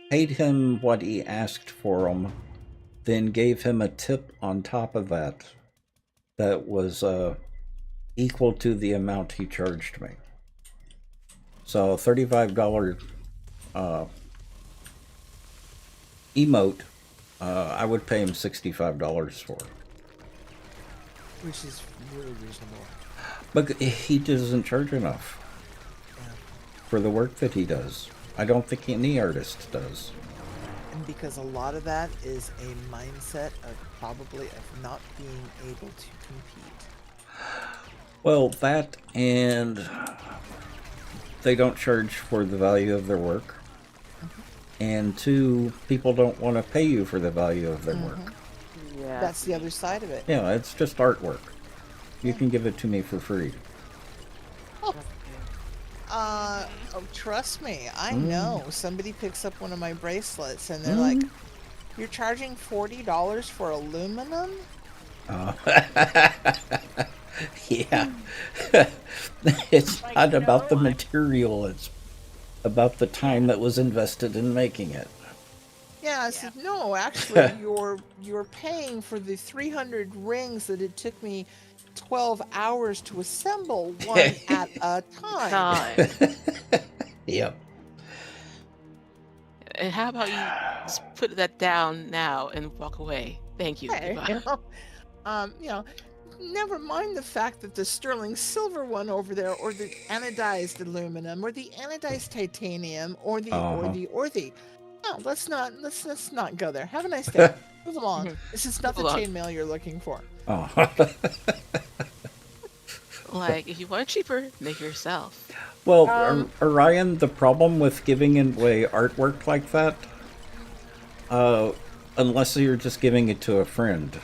[SPEAKER 2] paid him what he asked for them, then gave him a tip on top of that was equal to the amount he charged me. So $35 emote, I would pay him $65 for.
[SPEAKER 1] which is really reasonable.
[SPEAKER 2] But he doesn't charge enough
[SPEAKER 1] Yeah.
[SPEAKER 2] for the work that he does. I don't think any artist does.
[SPEAKER 1] And because a lot of that is a mindset of probably of not being able to compete.
[SPEAKER 2] Well, that and they don't charge for the value of their work. And two, people don't want to pay you for the value of their work.
[SPEAKER 5] Yeah.
[SPEAKER 1] That's the other side of it.
[SPEAKER 2] Yeah, it's just artwork. You can give it to me for free.
[SPEAKER 1] Oh, trust me, I know. Somebody picks up one of my bracelets and they're
[SPEAKER 2] Mm.
[SPEAKER 1] like, "You're charging $40 for aluminum?"
[SPEAKER 2] Oh. Yeah. It's
[SPEAKER 3] Like,
[SPEAKER 2] not about the
[SPEAKER 3] no,
[SPEAKER 2] material, it's about the time that was invested in making it.
[SPEAKER 1] Yeah, I said, "No, actually, you're paying for the 300 rings that it took me 12 hours to assemble one at a time."
[SPEAKER 5] Time.
[SPEAKER 2] Yep.
[SPEAKER 5] And how about you just put that down now and walk away? Thank you.
[SPEAKER 1] Hey,
[SPEAKER 5] Goodbye.
[SPEAKER 1] you know, never mind the fact that the sterling silver one over there, or the anodized aluminum, or the anodized titanium, or the No, let's not go there. Have a nice day. Move along. This is not the
[SPEAKER 5] Move along.
[SPEAKER 1] chainmail you're looking for.
[SPEAKER 2] Oh.
[SPEAKER 5] Like, if you want it cheaper, make it yourself.
[SPEAKER 2] Well, Orion, the problem with giving away artwork like that, unless you're just giving it to a friend,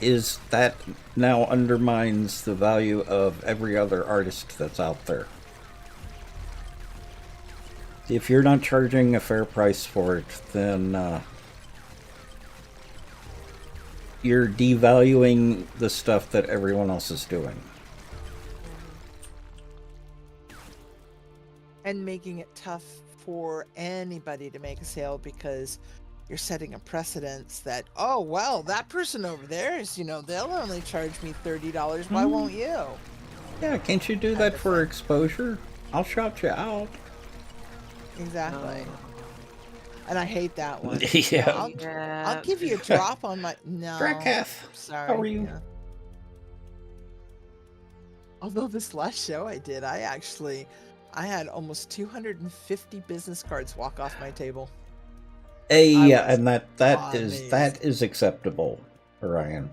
[SPEAKER 2] is that now undermines the value of every other artist that's out there. If you're not charging a fair price for it, then you're devaluing the stuff that everyone else is doing.
[SPEAKER 1] And making it tough for anybody to make a sale, because you're setting a precedence that, oh, well, that person over there is, they'll only charge me $30. Why won't you?
[SPEAKER 2] Yeah, can't you do that for exposure? I'll shout you out.
[SPEAKER 1] Exactly. And I hate that one.
[SPEAKER 2] Yeah.
[SPEAKER 1] I'll give you a drop on my... No.
[SPEAKER 2] Draketh,
[SPEAKER 1] Sorry.
[SPEAKER 2] how are you?
[SPEAKER 1] Yeah. Although this last show I did, I had almost 250 business cards walk off my table.
[SPEAKER 2] Yeah, and that
[SPEAKER 1] amazed.
[SPEAKER 2] is acceptable, Orion.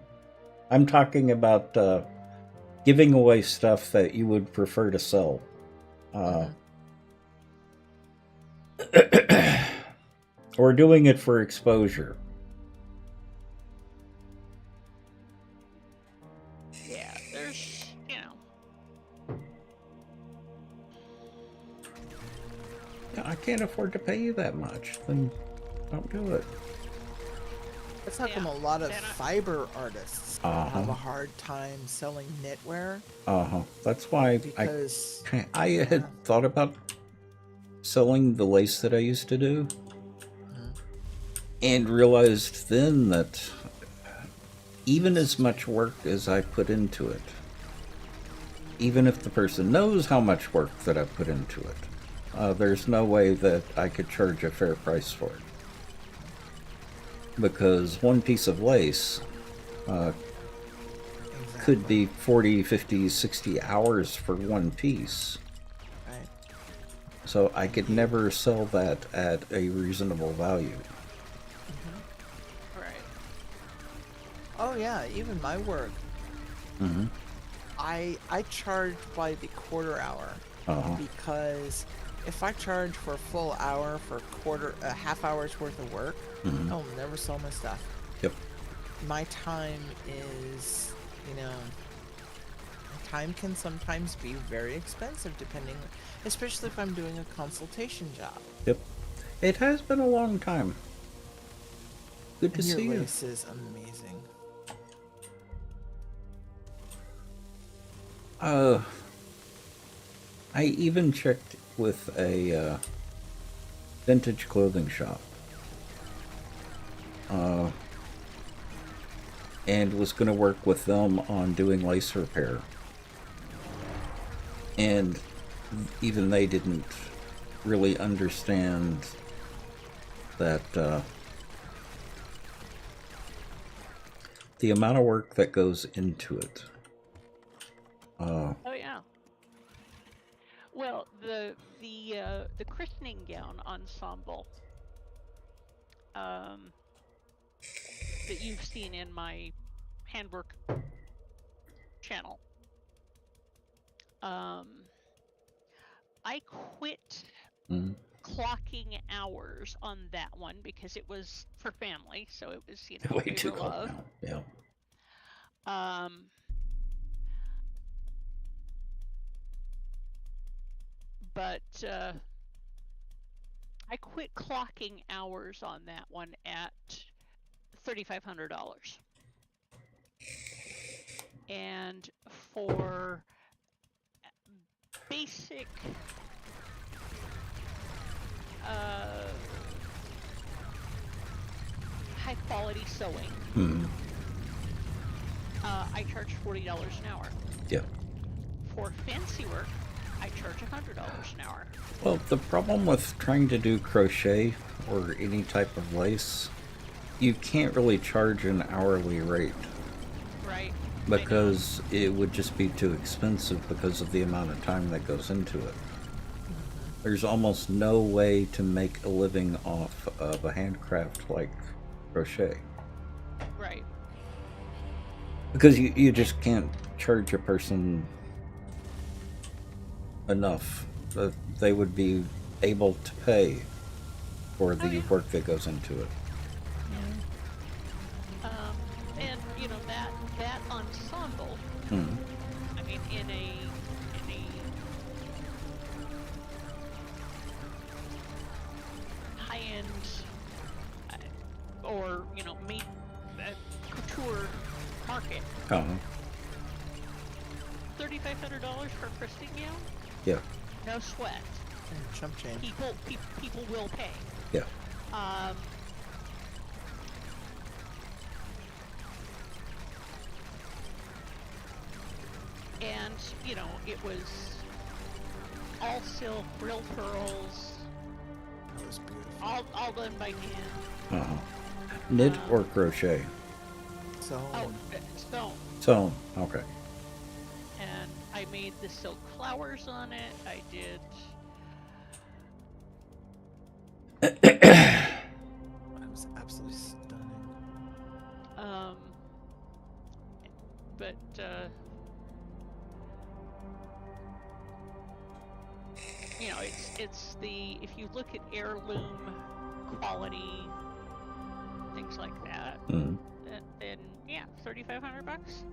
[SPEAKER 2] I'm talking about giving away stuff that you would prefer to sell. Or doing it for exposure.
[SPEAKER 3] Yeah, there's,
[SPEAKER 2] Yeah, I can't afford to pay you that much. Then don't do it.
[SPEAKER 1] That's how come
[SPEAKER 3] Yeah,
[SPEAKER 1] a lot of
[SPEAKER 3] and
[SPEAKER 1] fiber artists have a hard time selling knitwear,
[SPEAKER 2] That's why
[SPEAKER 1] because
[SPEAKER 2] I had thought about selling the lace that I used to do, and realized then that even as much work as I put into it, even if the person knows how much work that I put into it, there's no way that I could charge a fair price for it. Because one piece of lace could be 40, 50, 60 hours for one piece.
[SPEAKER 1] Right.
[SPEAKER 2] So I could never sell that at a reasonable value.
[SPEAKER 3] right.
[SPEAKER 1] Oh yeah, even my work,
[SPEAKER 2] Mm-hmm.
[SPEAKER 1] I charge by the quarter hour, because if I charge for a full hour for a half hour's worth of work, I'll never sell my stuff.
[SPEAKER 2] Yep.
[SPEAKER 1] My time is, time can sometimes be very expensive, especially if I'm doing a consultation job.
[SPEAKER 2] Yep. It has been a long time. Good to
[SPEAKER 1] And
[SPEAKER 2] see
[SPEAKER 1] your
[SPEAKER 2] you.
[SPEAKER 1] lace is amazing.
[SPEAKER 2] I even checked with a vintage clothing shop. And was going to work with them on doing lace repair. And even they didn't really understand that the amount of work that goes into it.
[SPEAKER 3] Oh yeah. Well, the christening gown ensemble that you've seen in my handwork channel. I quit clocking hours on that one because it was for family, so it was, you know,
[SPEAKER 2] way too cold
[SPEAKER 3] love.
[SPEAKER 2] now. Yeah.
[SPEAKER 3] But I quit clocking hours on that one at $3,500. And for basic high quality sewing, I charge $40 an hour.
[SPEAKER 2] Yeah.
[SPEAKER 3] For fancy work, I charge $100 an hour.
[SPEAKER 2] Well, the problem with trying to do crochet or any type of lace, you can't really charge an hourly rate.
[SPEAKER 3] Right.
[SPEAKER 2] Because it would just be too expensive because of the amount of time that goes into it. There's almost no way to make a living off of a handcraft like crochet.
[SPEAKER 3] Right.
[SPEAKER 2] Because you just can't charge a person enough that they would be able to pay for the work that goes into it.
[SPEAKER 3] And you know that ensemble. I mean, in a high-end or you know couture market. $3,500 for a christening gown?
[SPEAKER 2] Yeah.
[SPEAKER 3] No sweat.
[SPEAKER 1] Chump change.
[SPEAKER 3] People will pay.
[SPEAKER 2] Yeah.
[SPEAKER 3] And you know, it was all silk, real pearls.
[SPEAKER 1] That was beautiful.
[SPEAKER 3] All done by hand.
[SPEAKER 2] Knit or crochet?
[SPEAKER 1] So.
[SPEAKER 3] Oh, stone.
[SPEAKER 2] So, okay.
[SPEAKER 3] And I made the silk flowers on it. I did.
[SPEAKER 1] That was absolutely stunning.
[SPEAKER 3] But you know, it's the, if you look at heirloom quality things like that, then yeah, $3,500.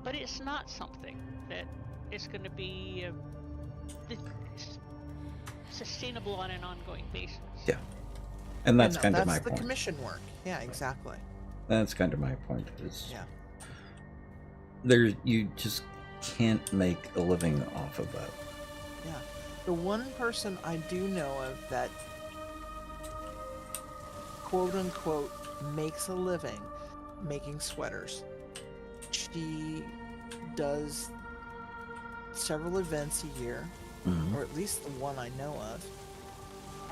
[SPEAKER 3] But it's not something that is going to be sustainable on an ongoing basis.
[SPEAKER 2] Yeah. And that's
[SPEAKER 1] No,
[SPEAKER 2] kind of my
[SPEAKER 1] that's the
[SPEAKER 2] point.
[SPEAKER 1] commission work. Yeah, exactly.
[SPEAKER 2] That's kind of my point. Is
[SPEAKER 1] Yeah.
[SPEAKER 2] you just can't make a living off of that.
[SPEAKER 1] Yeah. The one person I do know of that quote unquote makes a living making sweaters. She does several events a year, or at least the one I know of,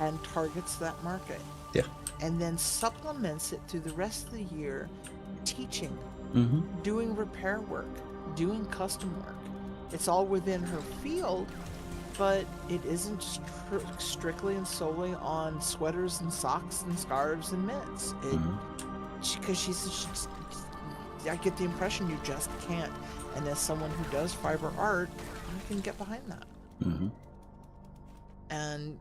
[SPEAKER 1] and targets that market.
[SPEAKER 2] Yeah.
[SPEAKER 1] And then supplements it through the rest of the year teaching, doing repair work, doing custom work. It's all within her field, but it isn't strictly and solely on sweaters and socks and scarves and mitts. Because she's I get the impression you just can't. And as someone who does fiber art, I can get behind that. And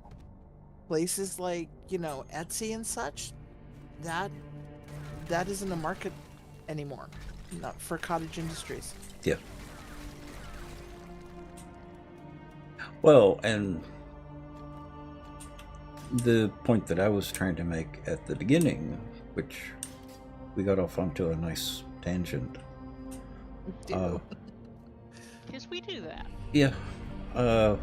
[SPEAKER 1] places like, you know, Etsy and such, that isn't a market anymore, not for cottage industries.
[SPEAKER 2] Yeah. Well, and the point that I was trying to make at the beginning, which we got off onto a nice tangent.
[SPEAKER 3] Because we do that.
[SPEAKER 2] Yeah. I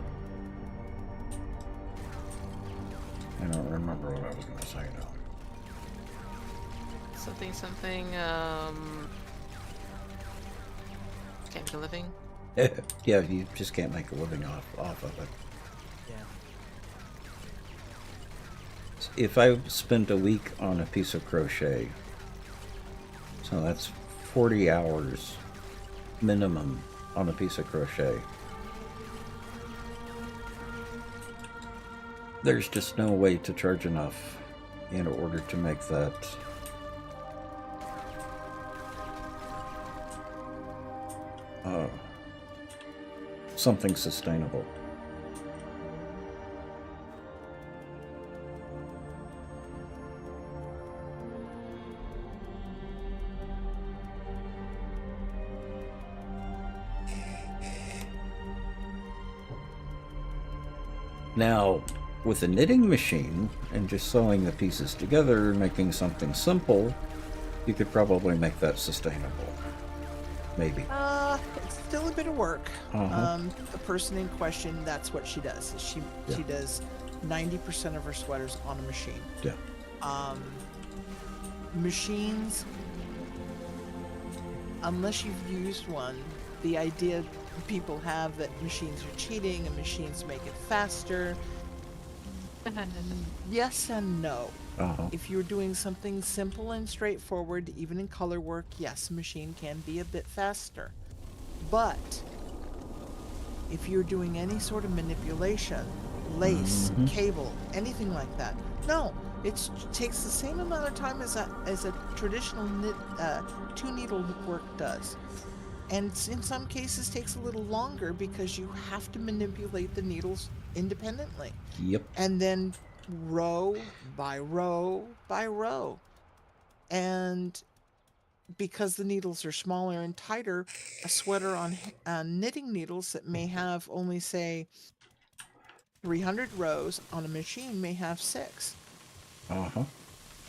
[SPEAKER 2] don't remember what I was going to say now.
[SPEAKER 5] Something, can't make a living?
[SPEAKER 2] Yeah, you just can't make a living off of it. If I spent a week on a piece of crochet, so that's 40 hours minimum on a piece of crochet. There's just no way to charge enough in order to make that something sustainable. Now, with a knitting machine and just sewing the pieces together, making something simple, you could probably make that sustainable. Maybe.
[SPEAKER 1] It's still a bit of work.
[SPEAKER 2] Uh-huh.
[SPEAKER 1] The person in question, that's what she does. She does 90% of her sweaters on a machine.
[SPEAKER 2] Yeah.
[SPEAKER 1] Machines, unless you've used one, the idea people have that machines are cheating and machines make it faster. Yes and no.
[SPEAKER 2] Uh-huh.
[SPEAKER 1] If you're doing something simple and straightforward, even in color work, yes, a machine can be a bit faster. But if you're doing any sort of manipulation, lace, cable, anything like that, no, it takes the same amount of time as a traditional knit, two needle work does. And in some cases takes a little longer because you have to manipulate the needles independently.
[SPEAKER 2] Yep.
[SPEAKER 1] And then row by row by row. And because the needles are smaller and tighter, a sweater on knitting needles that may have only, say, 300 rows on a machine may have 6.
[SPEAKER 2] Uh-huh.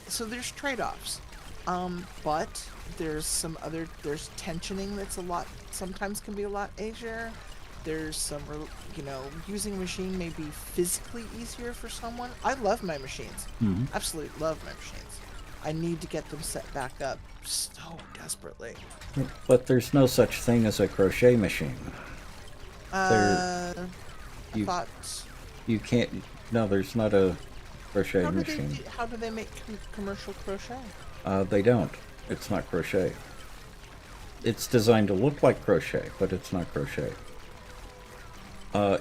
[SPEAKER 1] So there's trade-offs. But there's there's tensioning that's sometimes can be a lot easier. There's some, using a machine may be physically easier for someone. I love my machines. Absolutely love my machines. I need to get them set back up so desperately.
[SPEAKER 2] But there's no such thing as a crochet machine.
[SPEAKER 1] I
[SPEAKER 2] you-
[SPEAKER 1] thought...
[SPEAKER 2] You can't... No, there's not a crochet machine.
[SPEAKER 1] How do they make commercial crochet?
[SPEAKER 2] They don't. It's not crochet. It's designed to look like crochet, but it's not crochet.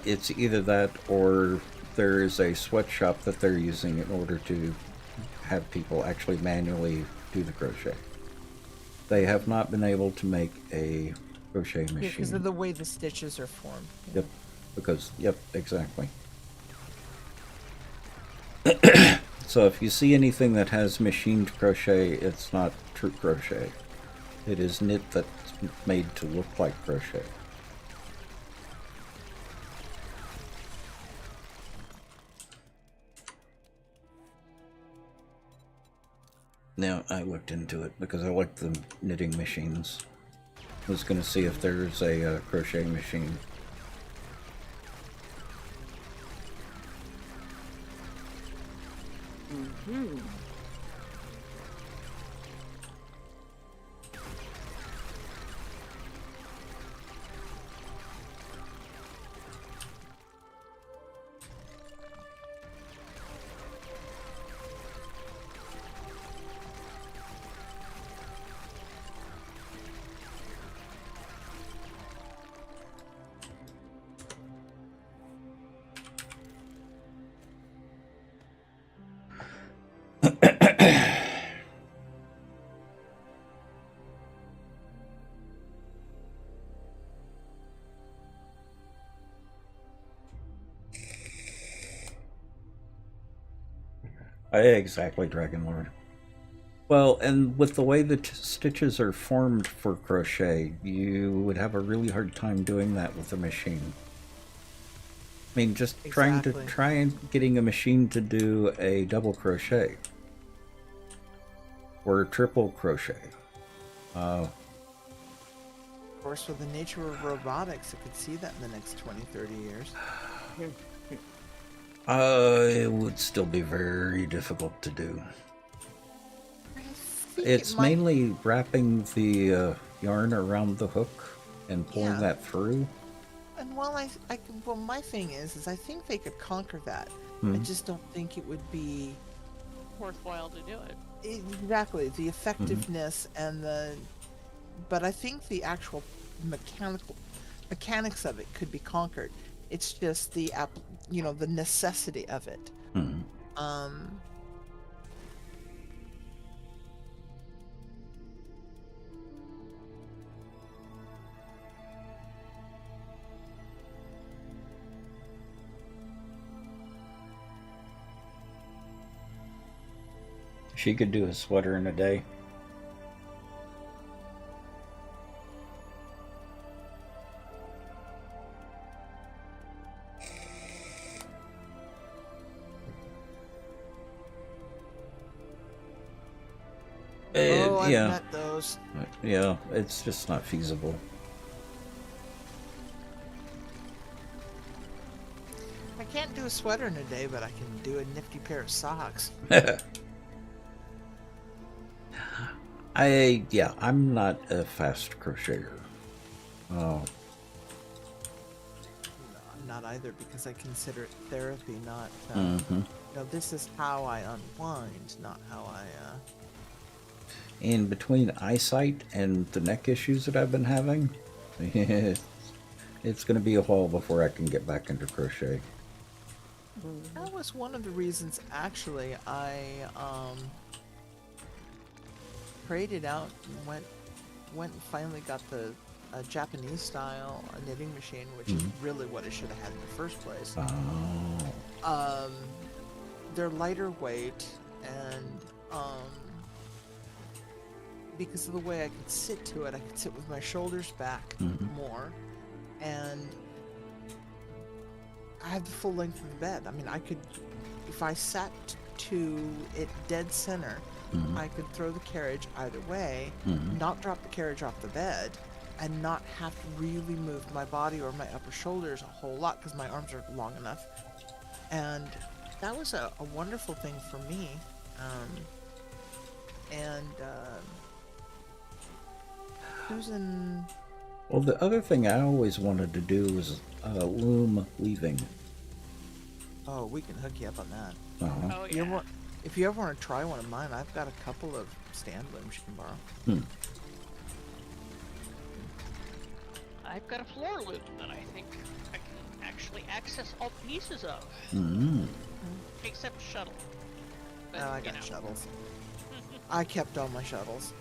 [SPEAKER 2] It's either that or there is a sweatshop that they're using in order to have people actually manually do the crochet. They have not been able to make a crochet machine.
[SPEAKER 1] Because of the way the stitches are formed.
[SPEAKER 2] Yep. Yep, exactly. So if you see anything that has machined crochet, it's not true crochet. It is knit that's made to look like crochet. Now, I looked into it because I like the knitting machines. I was going to see if there's a crochet machine. Exactly, Dragon Lord. Well, and with the way the stitches are formed for crochet, you would have a really hard time doing that with a machine. I mean, just trying and getting a machine to do a double crochet or a triple crochet.
[SPEAKER 1] Of course, with the nature of robotics, I could see that in the next 20, 30 years.
[SPEAKER 2] It would still be very difficult to do. It's mainly wrapping the yarn around the hook and pulling that through.
[SPEAKER 1] And while my thing is I think they could conquer that. I just don't think it would be
[SPEAKER 3] worthwhile to do it.
[SPEAKER 1] Exactly, the effectiveness and but I think the actual mechanics of it could be conquered. It's just the the necessity of it.
[SPEAKER 2] Mhm. She could do a sweater in a day.
[SPEAKER 1] I've
[SPEAKER 2] Yeah,
[SPEAKER 1] met those.
[SPEAKER 2] yeah, it's just not feasible.
[SPEAKER 1] I can't do a sweater in a day, but I can do a nifty pair of socks.
[SPEAKER 2] I'm not a fast crocheter. Oh,
[SPEAKER 1] No, I'm not either because I consider it therapy, not. This is how I unwind, not how I.
[SPEAKER 2] and between eyesight and the neck issues that I've been having, it's going to be a while before I can get back into crochet.
[SPEAKER 1] That was one of the reasons, actually, I traded out and went and finally got the Japanese style knitting machine, which is really what I should have had in the first place.
[SPEAKER 2] Oh.
[SPEAKER 1] They're lighter weight, and because of the way I could sit to it, I could sit with my shoulders back more, and I have the full length of the bed. I mean, I could, if I sat to it dead center, I could throw the carriage either way, not drop the carriage off the bed, and not have to really move my body or my upper shoulders a whole lot because my arms are long enough. And that was a wonderful thing for me. Susan...
[SPEAKER 2] Well, the other thing I always wanted to do was loom weaving.
[SPEAKER 1] Oh, we can hook you up on that.
[SPEAKER 3] Oh yeah.
[SPEAKER 1] If you ever want to try one of mine, I've got a couple of stand looms you can borrow.
[SPEAKER 3] I've got a floor loom that I think I can actually access all pieces of. Except shuttle. But,
[SPEAKER 1] I got shuttles. I kept all my shuttles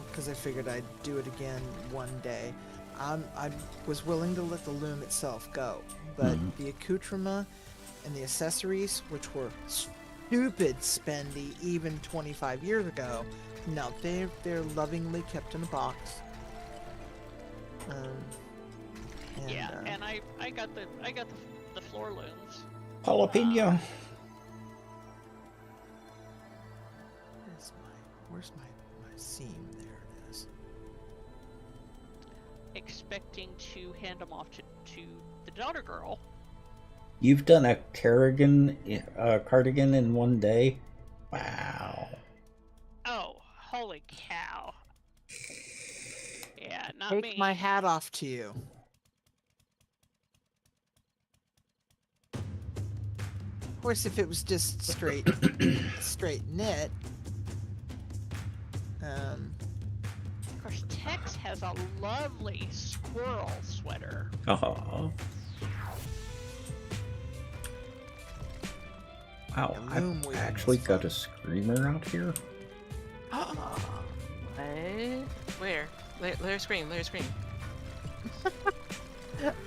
[SPEAKER 1] because I figured I'd do it again one day. I was willing to let the loom itself go, but the accoutrement and the accessories, which were stupid spendy even 25 years ago, no, they're lovingly kept in a box.
[SPEAKER 3] And I got the floor looms.
[SPEAKER 2] Jalapeno.
[SPEAKER 1] Where's my seam? There it is.
[SPEAKER 3] Expecting to hand them off to the daughter girl.
[SPEAKER 2] You've done a cardigan in one day? Wow.
[SPEAKER 3] Oh, holy cow. Yeah, not
[SPEAKER 1] Take
[SPEAKER 3] me.
[SPEAKER 1] my hat off to you. Of course, if it was just straight knit.
[SPEAKER 3] Of course, Tex has a lovely squirrel sweater.
[SPEAKER 2] Oh. Wow,
[SPEAKER 1] loom
[SPEAKER 2] I've
[SPEAKER 1] weaving
[SPEAKER 2] actually
[SPEAKER 1] is
[SPEAKER 2] got
[SPEAKER 1] fun.
[SPEAKER 2] a screamer out here.
[SPEAKER 5] What? Where? Let her scream. Let her scream.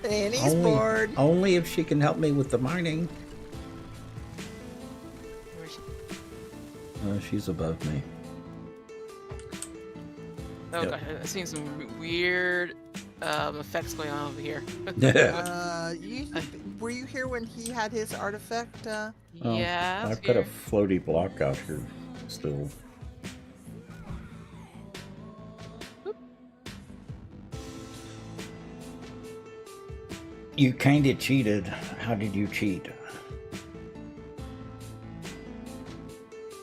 [SPEAKER 1] Annie's bored.
[SPEAKER 2] Only if she can help me with the mining.
[SPEAKER 5] Where is she?
[SPEAKER 2] She's above me.
[SPEAKER 5] Oh
[SPEAKER 2] Yep.
[SPEAKER 5] gosh, I've seen some weird effects going on over here.
[SPEAKER 1] Were you here when he had his artifact?
[SPEAKER 2] Oh,
[SPEAKER 5] Yeah.
[SPEAKER 2] I've got a floaty block out here still. You kinda cheated. How did you cheat?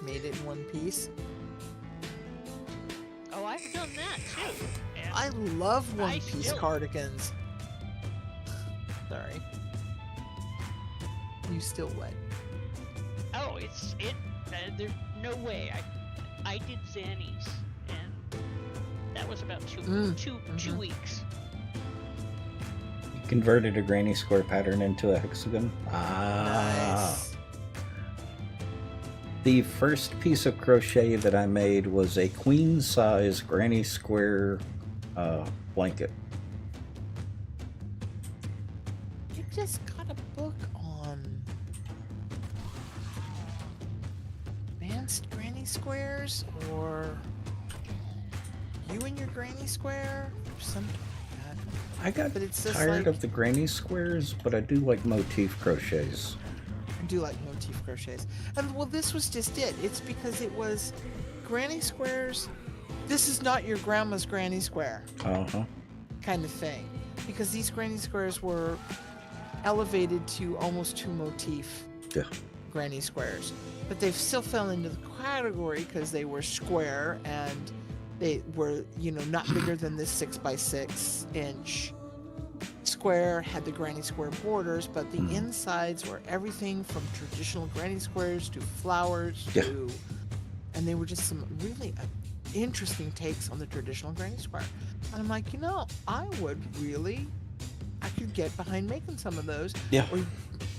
[SPEAKER 1] Made it in one piece.
[SPEAKER 3] Oh, I've done that too. And
[SPEAKER 1] I love
[SPEAKER 3] I
[SPEAKER 1] one-piece
[SPEAKER 3] still-
[SPEAKER 1] cardigans. Sorry. You still what?
[SPEAKER 3] oh, they're no way. I did Zannies, and that was about two
[SPEAKER 1] Mm-hmm.
[SPEAKER 3] weeks.
[SPEAKER 2] You converted a granny square pattern into a hexagon.
[SPEAKER 1] Nice.
[SPEAKER 2] The first piece of crochet that I made was a queen size granny square blanket.
[SPEAKER 1] You just got a book on advanced granny squares, or you and your granny square, or something like that.
[SPEAKER 2] I got
[SPEAKER 1] But it's just
[SPEAKER 2] tired
[SPEAKER 1] like-
[SPEAKER 2] of the granny squares, but I do like motif crochets.
[SPEAKER 1] I do like motif crochets. And well, this was just it. It's because it was granny squares. This is not your grandma's granny square
[SPEAKER 2] Uh-huh.
[SPEAKER 1] kind of thing. Because these granny squares were elevated to almost two motif
[SPEAKER 2] Yeah.
[SPEAKER 1] granny squares. But they still fell into the category because they were square and they were, not bigger than this 6x6 inch square, had the granny square borders, but the insides were everything from traditional granny squares to flowers
[SPEAKER 2] Yeah.
[SPEAKER 1] to, and they were just some really interesting takes on the traditional granny square. And I'm like, I could get behind making some of those.
[SPEAKER 2] Yeah.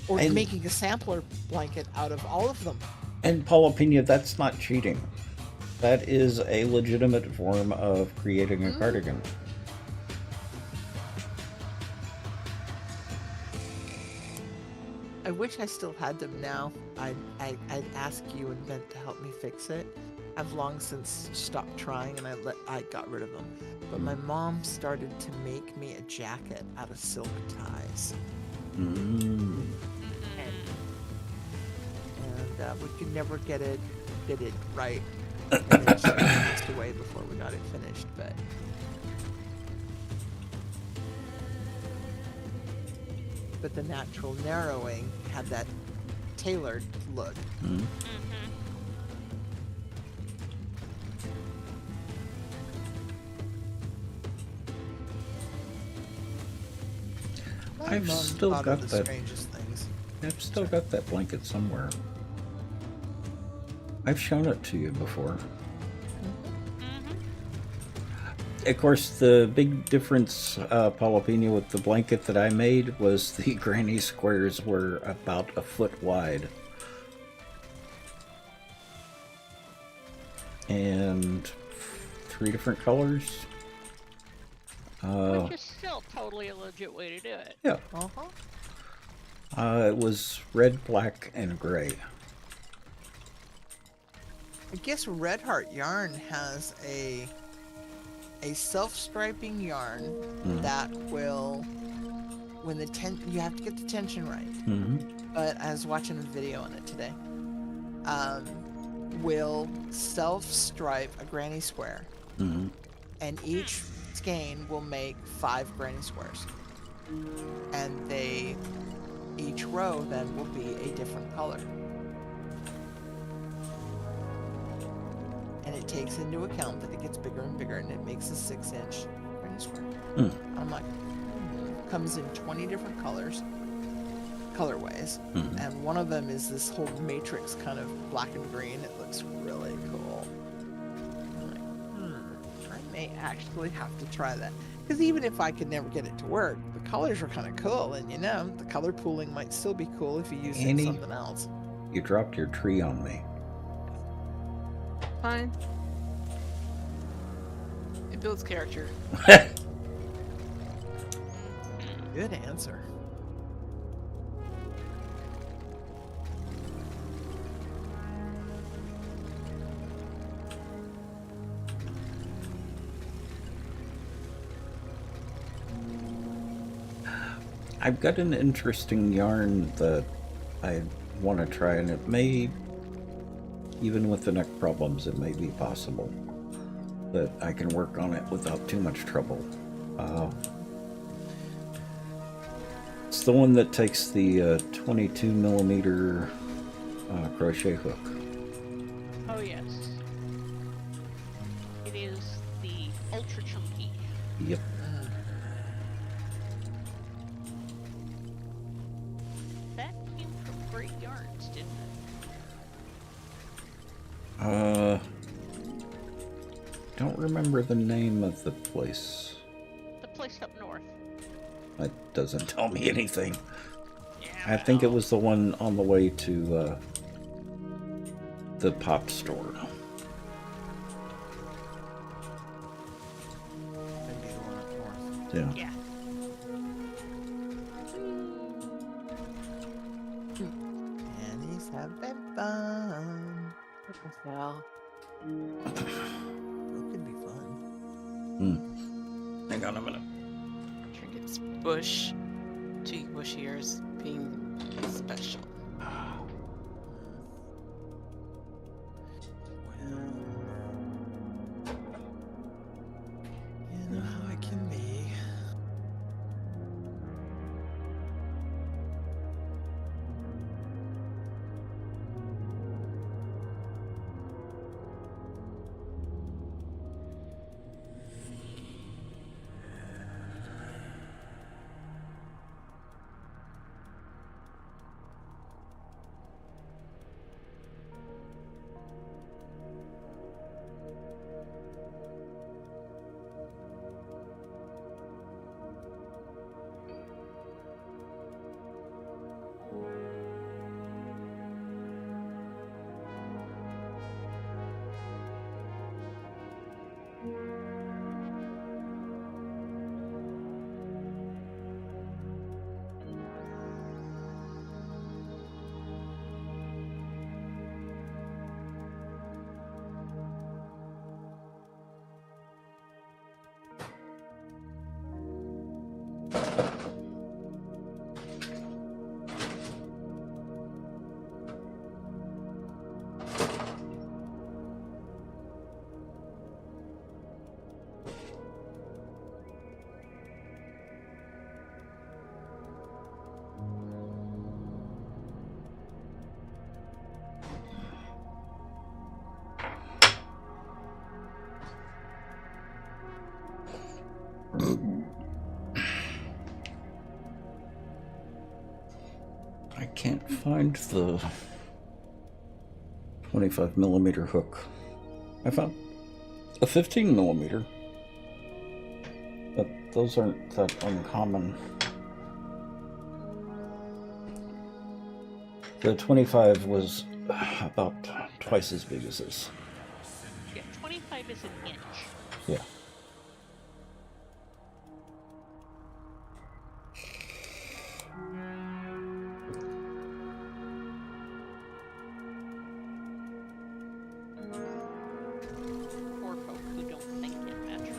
[SPEAKER 1] Or
[SPEAKER 2] And-
[SPEAKER 1] making a sampler blanket out of all of them.
[SPEAKER 2] And Paula Pena, that's not cheating. That is a legitimate form of creating a cardigan.
[SPEAKER 1] I wish I still had them now. I'd ask you and Ben to help me fix it. I've long since stopped trying and I got rid of them. But my mom started to make me a jacket out of silk ties.
[SPEAKER 2] Mm.
[SPEAKER 1] And we could never get it fitted right. And then she passed away before we got it finished, but the natural narrowing had that tailored look.
[SPEAKER 2] Mm.
[SPEAKER 1] My
[SPEAKER 2] I've
[SPEAKER 1] mom
[SPEAKER 2] still
[SPEAKER 1] thought
[SPEAKER 2] got
[SPEAKER 1] of the
[SPEAKER 2] that.
[SPEAKER 1] strangest things.
[SPEAKER 2] I've still got that blanket somewhere. I've shown it to you before. Of course, the big difference, Paula Pena, with the blanket that I made was the granny squares were about a foot wide. And 3 different colors.
[SPEAKER 3] Which is still totally a legit way to do it.
[SPEAKER 2] Yeah.
[SPEAKER 1] Uh-huh.
[SPEAKER 2] It was red, black, and gray.
[SPEAKER 1] I guess Red Heart Yarn has a self-striping yarn that will, when you have to get the tension right.
[SPEAKER 2] Mm-hmm.
[SPEAKER 1] But I was watching a video on it today. Will self-stripe a granny square,
[SPEAKER 2] Mm-hmm.
[SPEAKER 1] and each skein will make 5 granny squares, and each row then will be a different color. And it takes into account that it gets bigger and bigger, and it makes a 6-inch granny square. I'm like, comes in 20 different colorways, and one of them is this whole matrix kind of black and green. It looks really cool. I'm like, I may actually have to try that, because even if I could never get it to work, the colors are kind of cool, and the color pooling might still be cool if you use it in
[SPEAKER 2] Annie?
[SPEAKER 1] something else.
[SPEAKER 2] You dropped your tree on me.
[SPEAKER 5] Fine. It builds character.
[SPEAKER 1] Good answer.
[SPEAKER 2] I've got an interesting yarn that I want to try, and it may, even with the neck problems, it may be possible that I can work on it without too much trouble. It's the one that takes the 22 millimeter crochet hook.
[SPEAKER 3] Oh yes. It is the ultra chunky.
[SPEAKER 2] Yep.
[SPEAKER 3] That came from Great Yarns, didn't it?
[SPEAKER 2] Don't remember the name of the place.
[SPEAKER 3] The place up north.
[SPEAKER 2] That doesn't tell me anything.
[SPEAKER 3] Yeah,
[SPEAKER 2] I think it was the one on the way to the pop store.
[SPEAKER 1] Maybe the one up north.
[SPEAKER 2] Yeah.
[SPEAKER 3] Yeah.
[SPEAKER 1] And he's having fun.
[SPEAKER 5] Well,
[SPEAKER 1] That could be fun.
[SPEAKER 2] Hang on a minute.
[SPEAKER 5] Trinket's bush. Two bush ears being special.
[SPEAKER 1] Well, you know how it can be.
[SPEAKER 2] I can't find the 25 millimeter hook. I found a 15 millimeter, but those aren't that uncommon. The 25 was about twice as big as this.
[SPEAKER 3] Yeah, 25 is an inch.
[SPEAKER 2] Yeah.
[SPEAKER 3] For folk who don't think in metric.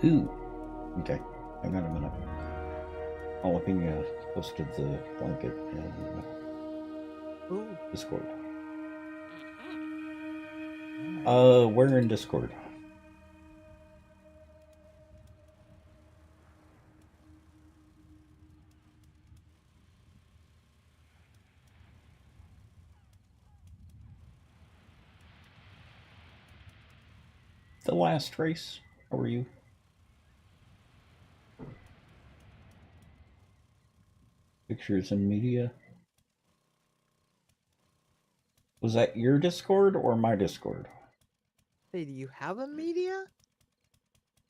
[SPEAKER 2] Ooh. Okay. Hang on a minute. Jalapeno posted the blanket in
[SPEAKER 1] Ooh.
[SPEAKER 2] Discord.
[SPEAKER 3] Mm-hmm.
[SPEAKER 2] Where in Discord? The last race. How are you? Pictures and media. Was that your Discord or my Discord?
[SPEAKER 1] Hey, do you have a media?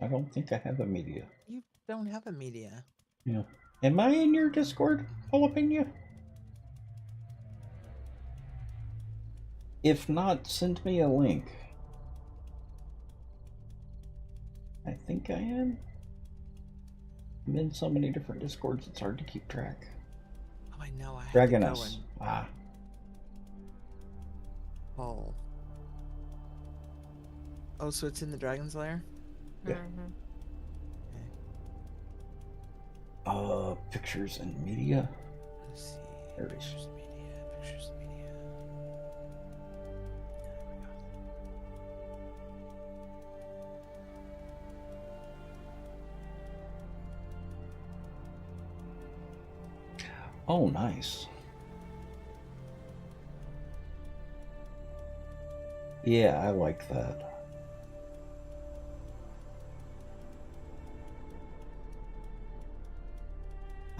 [SPEAKER 2] I don't think I have a media.
[SPEAKER 1] You don't have a media.
[SPEAKER 2] Yeah. Am I in your Discord, Jalapeno? If not, send me a link. I think I am. I'm in so many different Discords, it's hard to keep track.
[SPEAKER 1] Oh, I know. I have to go
[SPEAKER 2] Dragoness.
[SPEAKER 1] and
[SPEAKER 2] Ah.
[SPEAKER 1] call. Oh, so it's in the Dragon's Lair?
[SPEAKER 2] Yeah.
[SPEAKER 5] Mm-hmm.
[SPEAKER 2] Pictures and media.
[SPEAKER 1] Let's see.
[SPEAKER 2] There it is.
[SPEAKER 1] Pictures and media. Pictures and media.
[SPEAKER 2] Oh, nice. Yeah, I like that.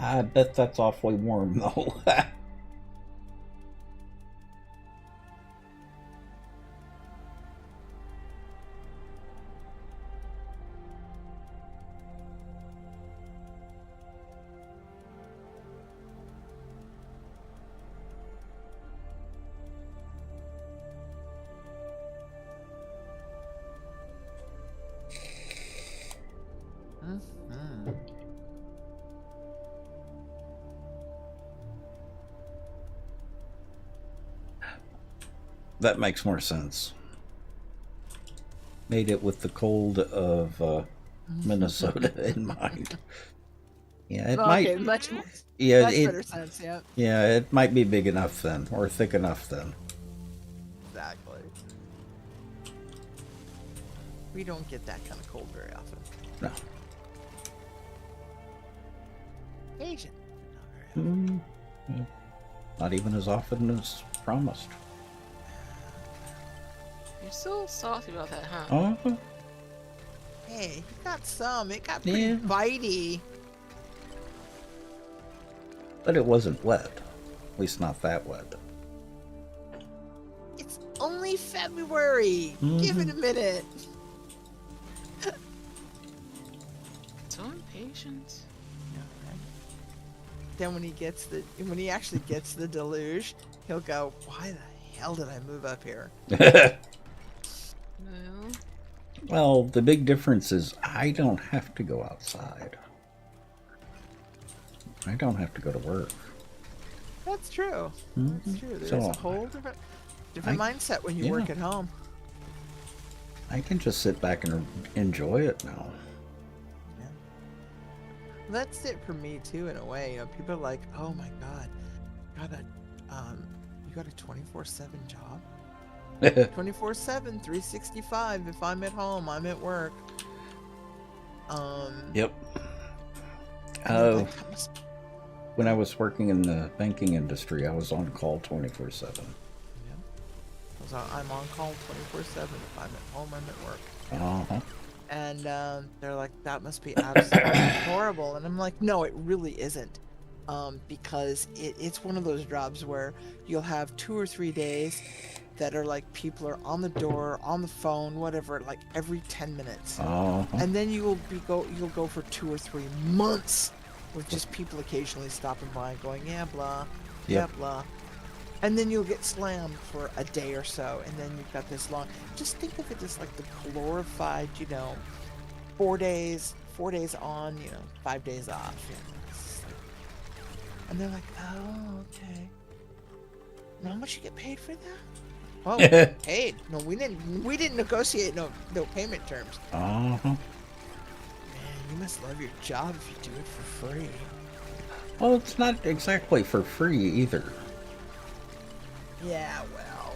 [SPEAKER 2] I bet that's awfully warm, though.
[SPEAKER 1] Mhm.
[SPEAKER 2] That makes more sense. Made it with the cold of Minnesota in mind. Yeah, it might.
[SPEAKER 1] Okay, much
[SPEAKER 2] Yeah,
[SPEAKER 1] much
[SPEAKER 2] it.
[SPEAKER 1] better sense. Yeah,
[SPEAKER 2] Yeah, it might be big enough then, or thick enough then.
[SPEAKER 1] exactly. We don't get that kind of cold very often.
[SPEAKER 2] No.
[SPEAKER 1] Asian, not very often.
[SPEAKER 2] Yeah. Not even as often as promised.
[SPEAKER 5] You're so salty about that, huh?
[SPEAKER 2] Oh,
[SPEAKER 1] Hey, you got some. It got pretty
[SPEAKER 2] Yeah.
[SPEAKER 1] bitey.
[SPEAKER 2] but it wasn't wet. At least not that wet.
[SPEAKER 1] It's only February. Give it a minute.
[SPEAKER 5] So impatient.
[SPEAKER 1] Then when he actually gets the deluge, he'll go, "Why the hell did I move up here?"
[SPEAKER 5] Well,
[SPEAKER 2] Well, the big difference is I don't have to go outside. I don't have to go to work.
[SPEAKER 1] That's true. That's true. There's
[SPEAKER 2] So,
[SPEAKER 1] a whole different mindset when you work
[SPEAKER 2] yeah.
[SPEAKER 1] at home.
[SPEAKER 2] I can just sit back and enjoy it now.
[SPEAKER 1] Yeah. That's it for me too, in a way. You know, people are like, "Oh my God, you got a 24/7 job? 24/7, 365. If I'm at home, I'm at work."
[SPEAKER 2] Yep.
[SPEAKER 1] and they're like, "That must be-"
[SPEAKER 2] When I was working in the banking industry, I was on call 24/7.
[SPEAKER 1] Yeah. 'Cause I'm on call 24/7. If I'm at home, I'm at work.
[SPEAKER 2] Uh-huh.
[SPEAKER 1] And they're like, "That must be absolutely horrible." And I'm like, "No, it really isn't." Because it's one of those jobs where you'll have 2 or 3 days that are like people are on the door, on the phone, whatever, like every 10 minutes.
[SPEAKER 2] Uh-huh.
[SPEAKER 1] And then you'll go for 2 or 3 months with just people occasionally stopping by and going, "Yeah, blah, yeah,
[SPEAKER 2] Yep.
[SPEAKER 1] blah." And then you'll get slammed for a day or so, and then you've got this long. Just think of it as like the glorified, 4 days on, 5 days off. It's like- and they're like, "Oh, okay. Now how much you get paid for that?" "Oh, paid? No, we didn't negotiate no payment terms."
[SPEAKER 2] Uh-huh.
[SPEAKER 1] Man, you must love your job if you do it for free.
[SPEAKER 2] Well, it's not exactly for free either.
[SPEAKER 1] Yeah, well,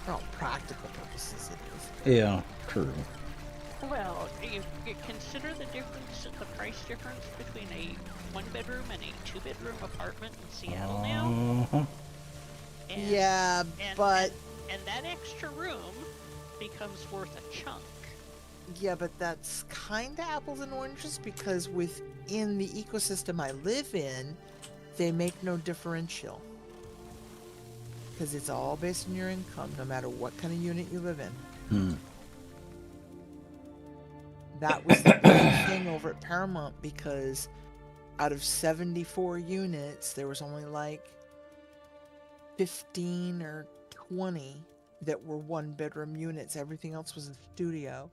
[SPEAKER 1] for all practical purposes, it is.
[SPEAKER 2] Yeah, true.
[SPEAKER 3] Well, you consider the difference, the price difference between a 1-bedroom and a 2-bedroom apartment in Seattle now.
[SPEAKER 2] Uh-huh.
[SPEAKER 3] And,
[SPEAKER 1] Yeah, but
[SPEAKER 3] and that extra room becomes worth a chunk.
[SPEAKER 1] yeah, but that's kind of apples and oranges, because within the ecosystem I live in, they make no differential. Because it's all based on your income, no matter what kind of unit you live in.
[SPEAKER 2] Hmm.
[SPEAKER 1] That was the big thing over at Paramount, because out of 74 units, there was only like 15 or 20 that were 1-bedroom units. Everything else was a studio.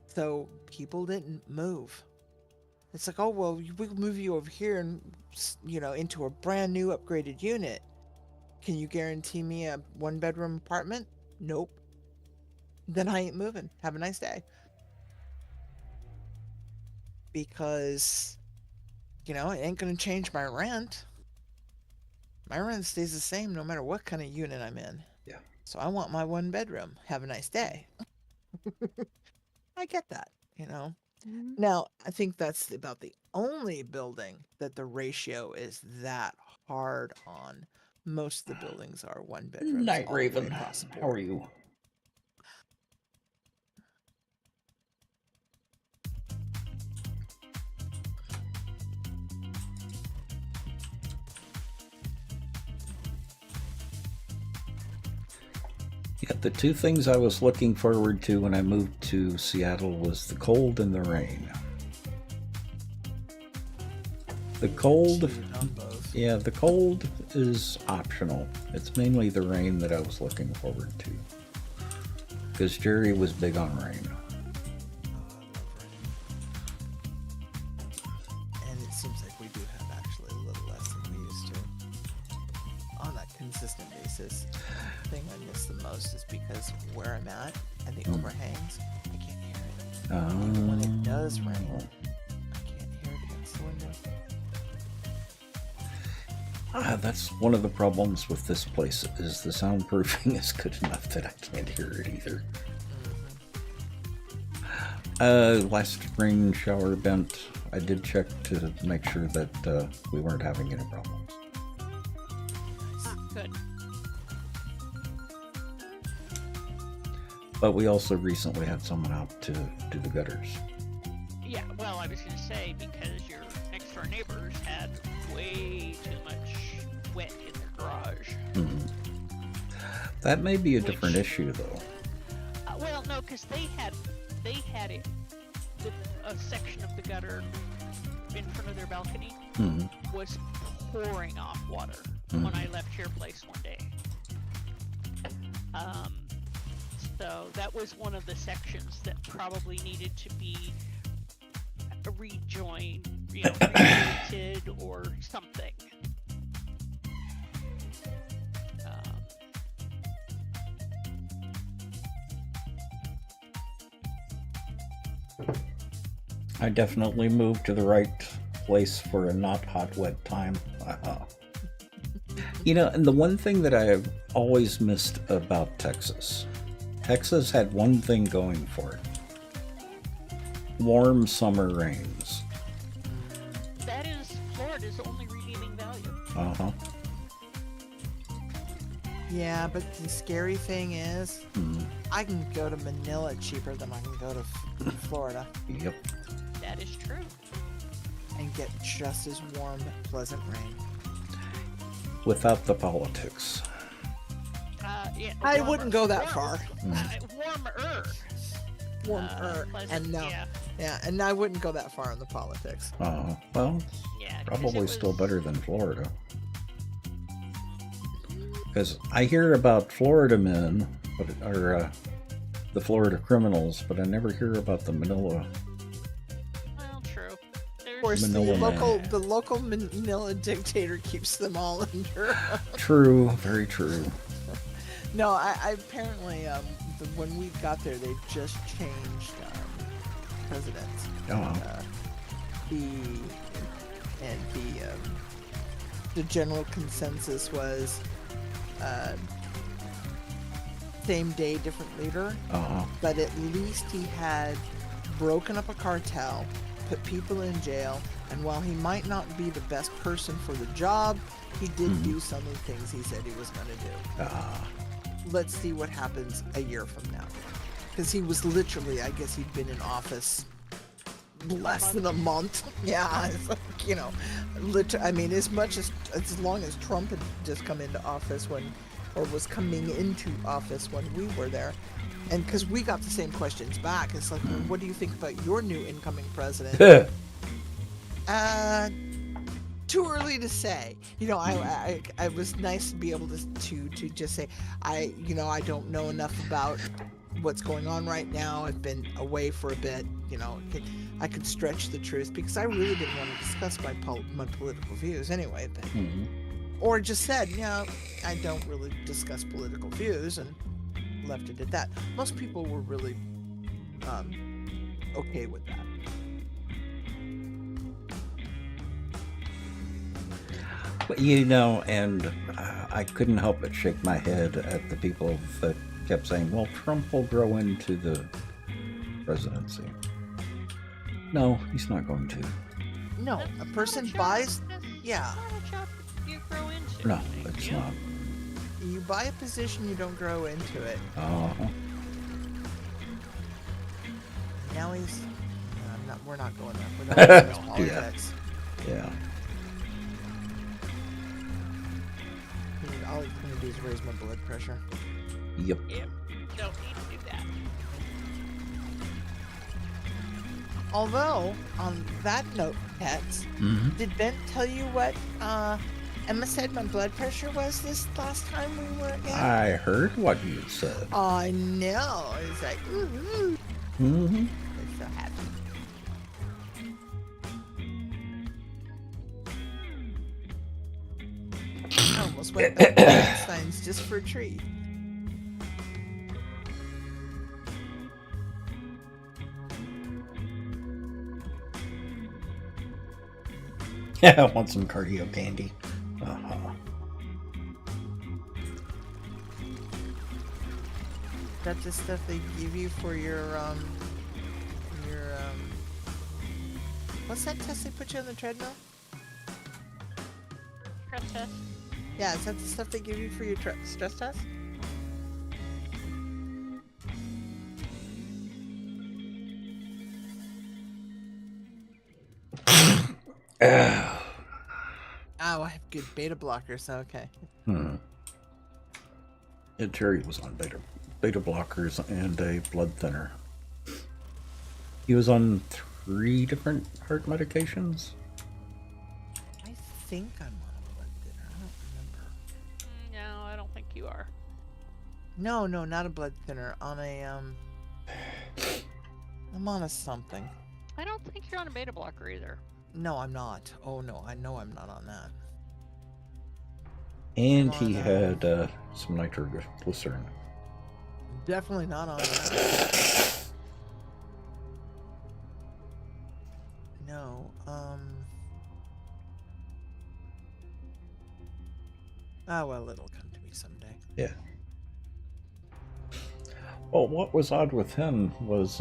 [SPEAKER 1] So people didn't move. It's like, "Oh, well, we'll move you over here and, into a brand new upgraded unit. Can you guarantee me a 1-bedroom apartment?" "Nope." "Then I ain't moving. Have a nice day." Because, it ain't going to change my rent. My rent stays the same no matter what kind of unit I'm in.
[SPEAKER 2] Yeah.
[SPEAKER 1] So I want my 1-bedroom. Have a nice day. I get that, Now, I think that's about the only building that the ratio is that hard on. Most of the buildings are 1-bedrooms
[SPEAKER 2] Night
[SPEAKER 1] all the way
[SPEAKER 2] Raven,
[SPEAKER 1] across the
[SPEAKER 2] how
[SPEAKER 1] board.
[SPEAKER 2] are you? Yeah, the two things I was looking forward to when I moved to Seattle was the cold and the rain. The cold,
[SPEAKER 1] On both.
[SPEAKER 2] yeah, the cold is optional. It's mainly the rain that I was looking forward to. Because Jerry was big on rain.
[SPEAKER 1] And it seems like we do have actually a little less than we used to. On a consistent basis. The thing I miss the most is because where I'm at and the overhangs, I can't hear it. Even when it does rain, I can't hear it against the window.
[SPEAKER 2] That's one of the problems with this place is the soundproofing is good enough that I can't hear it either. Last rain shower event, I did check to make sure that we weren't having any problems.
[SPEAKER 3] Good.
[SPEAKER 2] But we also recently had someone out to do the gutters.
[SPEAKER 3] Yeah, well, I was going to say, because your next door neighbors had way too much wet in their garage.
[SPEAKER 2] That may be a different issue, though.
[SPEAKER 3] Well, no, because they had it, a section of the gutter in front of their balcony was pouring off water when I left your place one day. So that was one of the sections that probably needed to be rejoined, repainted or something.
[SPEAKER 2] I definitely moved to the right place for a not hot, wet time. And the one thing that I have always missed about Texas had one thing going for it. Warm summer rains.
[SPEAKER 3] That is Florida's only redeeming value.
[SPEAKER 2] Uh-huh.
[SPEAKER 1] Yeah, but the scary thing is, I can go to Manila cheaper than I can go to Florida.
[SPEAKER 2] Yep.
[SPEAKER 3] That is true.
[SPEAKER 1] And get just as warm, pleasant rain.
[SPEAKER 2] Without the politics.
[SPEAKER 3] Yeah,
[SPEAKER 1] I wouldn't go that
[SPEAKER 3] warmer.
[SPEAKER 1] far.
[SPEAKER 3] Warmer.
[SPEAKER 1] Warmer.
[SPEAKER 3] Pleasant,
[SPEAKER 1] And no. Yeah, and I wouldn't go that far in the politics.
[SPEAKER 2] Well,
[SPEAKER 3] Yeah, 'cause
[SPEAKER 2] probably
[SPEAKER 3] it was-
[SPEAKER 2] still better than Florida. Because I hear about Florida men, or the Florida criminals, but I never hear about the Manila.
[SPEAKER 3] Well, true.
[SPEAKER 1] Of course,
[SPEAKER 2] Manila
[SPEAKER 1] the local Manila dictator keeps them all under.
[SPEAKER 2] True, very true.
[SPEAKER 1] No, I apparently, when we got there, they just changed presidents. The general consensus was same day, different leader. But at least he had broken up a cartel, put people in jail, and while he might not be the best person for the job, he did do some of the things he said he was going to do. Let's see what happens a year from now. Because he was literally, I guess he'd been in office less than a month. Yeah, it's like, I mean, as long as Trump had just come into office was coming into office when we were there. And because we got the same questions back. It's like, well, what do you think about your new incoming president? Too early to say. I was nice to be able to just say, I don't know enough about what's going on right now. I've been away for a bit. I could stretch the truth because I really didn't want to discuss my political views anyway. But, or just said, I don't really discuss political views, and left it at that. Most people were really okay with that.
[SPEAKER 2] But, and I couldn't help but shake my head at the people that kept saying, well, Trump will grow into the presidency. No, he's not going to.
[SPEAKER 1] No, a person buys... Yeah.
[SPEAKER 3] You grow into.
[SPEAKER 2] No, it's not.
[SPEAKER 1] You buy a position, you don't grow into it. Now he's... we're not going there. We're not going to politics.
[SPEAKER 2] Yeah.
[SPEAKER 1] All he's going to do is raise my blood pressure.
[SPEAKER 2] Yep.
[SPEAKER 3] Yep. Don't need to do that.
[SPEAKER 1] Although, on that note, pets,
[SPEAKER 2] Mm-hmm.
[SPEAKER 1] did Ben tell you what Emma said my blood pressure was this last time we were in?
[SPEAKER 2] I heard what you said.
[SPEAKER 1] I know. It's like, ooh.
[SPEAKER 2] Mm-hmm.
[SPEAKER 1] I'm so happy. I almost went back to Einstein's just for a treat.
[SPEAKER 2] Yeah, I want some cardio candy. Uh-huh.
[SPEAKER 1] That's the stuff they give you for your what's that test they put you on the treadmill?
[SPEAKER 3] Stress test.
[SPEAKER 1] Yeah, is that the stuff they give you for your stress test? Oh, I have good beta blockers. Okay.
[SPEAKER 2] Yeah, Terry was on beta blockers and a blood thinner. He was on 3 different heart medications.
[SPEAKER 1] I think I'm on a blood thinner. I don't remember.
[SPEAKER 3] No, I don't think you are.
[SPEAKER 1] No, not a blood thinner. On a I'm on a something.
[SPEAKER 3] I don't think you're on a beta blocker either.
[SPEAKER 1] No, I'm not. Oh no, I know I'm not on that.
[SPEAKER 2] And
[SPEAKER 1] Come on
[SPEAKER 2] he
[SPEAKER 1] now.
[SPEAKER 2] had some nitroglycerin.
[SPEAKER 1] Definitely not on that. No, oh well, it'll come to me someday.
[SPEAKER 2] Yeah. Well, what was odd with him was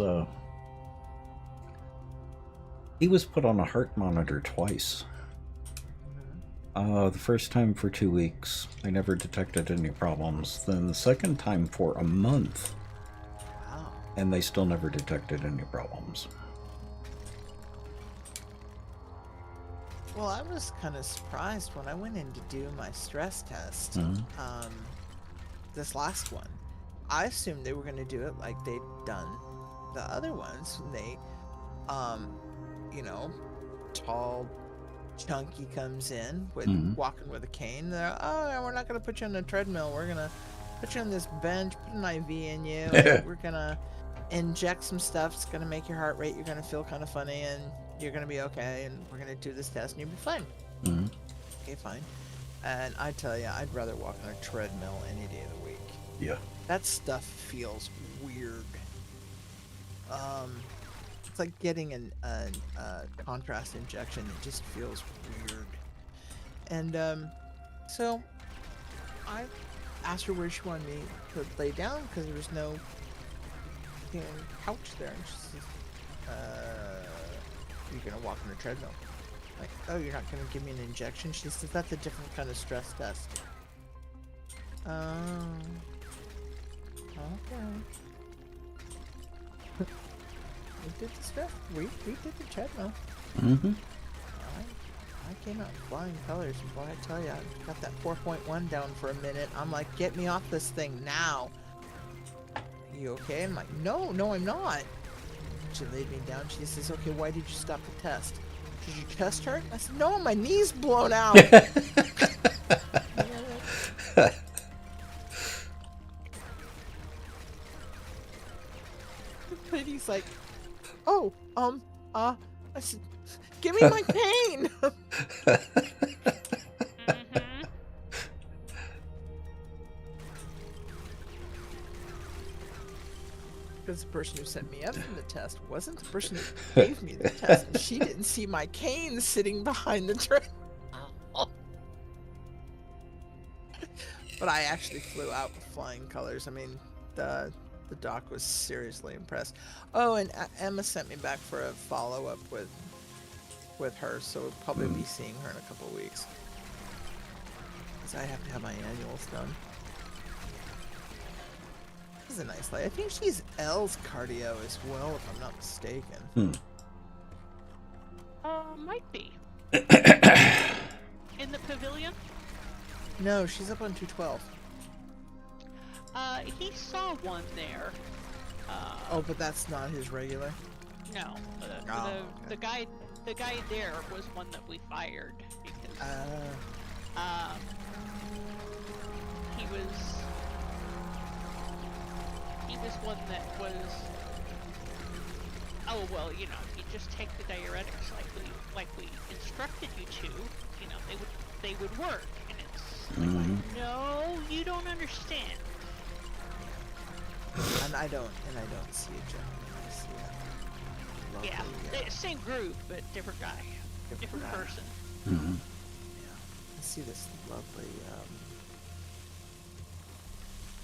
[SPEAKER 2] he was put on a heart monitor twice. The first time for 2 weeks, they never detected any problems. Then the second time for a month,
[SPEAKER 1] Wow.
[SPEAKER 2] and they still never detected any problems.
[SPEAKER 1] Well, I was kind of surprised when I went in to do my stress test.
[SPEAKER 2] Mhm.
[SPEAKER 1] This last one, I assumed they were going to do it like they'd done the other ones. They, tall, chunky comes in with walking with a cane. They're, oh, we're not going to put you on a treadmill. We're going to put you on this bench, put an IV in you. And we're going to inject some stuff. It's going to make your heart rate. You're going to feel kind of funny, and you're going to be okay. And we're going to do this test, and you'll be fine.
[SPEAKER 2] Mm-hmm.
[SPEAKER 1] Okay, fine. And I tell you, I'd rather walk on a treadmill any day of the week.
[SPEAKER 2] Yeah.
[SPEAKER 1] That stuff feels weird. It's like getting a contrast injection. It just feels weird. And so I asked her where she wanted me to lay down because there was no couch there. And she says, "You're gonna walk on a treadmill." Like, oh, you're not gonna give me an injection? She says that's a different kind of stress test. Oh. Okay. We did the stress. We did the treadmill.
[SPEAKER 2] Mm-hmm.
[SPEAKER 1] I came out in flying colors, and boy, I tell you, I got that 4.1 down for a minute. I'm like, get me off this thing now. You okay? I'm like, no, I'm not. She laid me down. She says, okay, why did you stop the test? Did your chest hurt? I said, no, my knee's blown out. The lady's like, oh, I said, give me my cane. Because the person who sent me up for the test wasn't the person who gave me the test. And she didn't see my cane sitting behind the tray. But I actually flew out with flying colors. I mean, the doc was seriously impressed. Oh, and Emma sent me back for a follow-up with her, so we'll probably be seeing her in a couple of weeks. Because I have to have my annuals done. This is a nice lady. I think she's Elle's cardio as well, if I'm not mistaken.
[SPEAKER 3] Might be. In the pavilion?
[SPEAKER 1] No, she's up on 212.
[SPEAKER 3] He saw one there.
[SPEAKER 1] Oh, but that's not his regular.
[SPEAKER 3] No,
[SPEAKER 1] Oh,
[SPEAKER 3] the guy there was one that we fired because he was one that was, oh well, you just take the diuretics like we instructed you to, they would work, and it's like, no, you don't understand.
[SPEAKER 1] And I don't see a gentleman. I see a lovely,
[SPEAKER 3] Same group, but different guy, different
[SPEAKER 1] guy.
[SPEAKER 3] person.
[SPEAKER 1] Yeah, I see this lovely.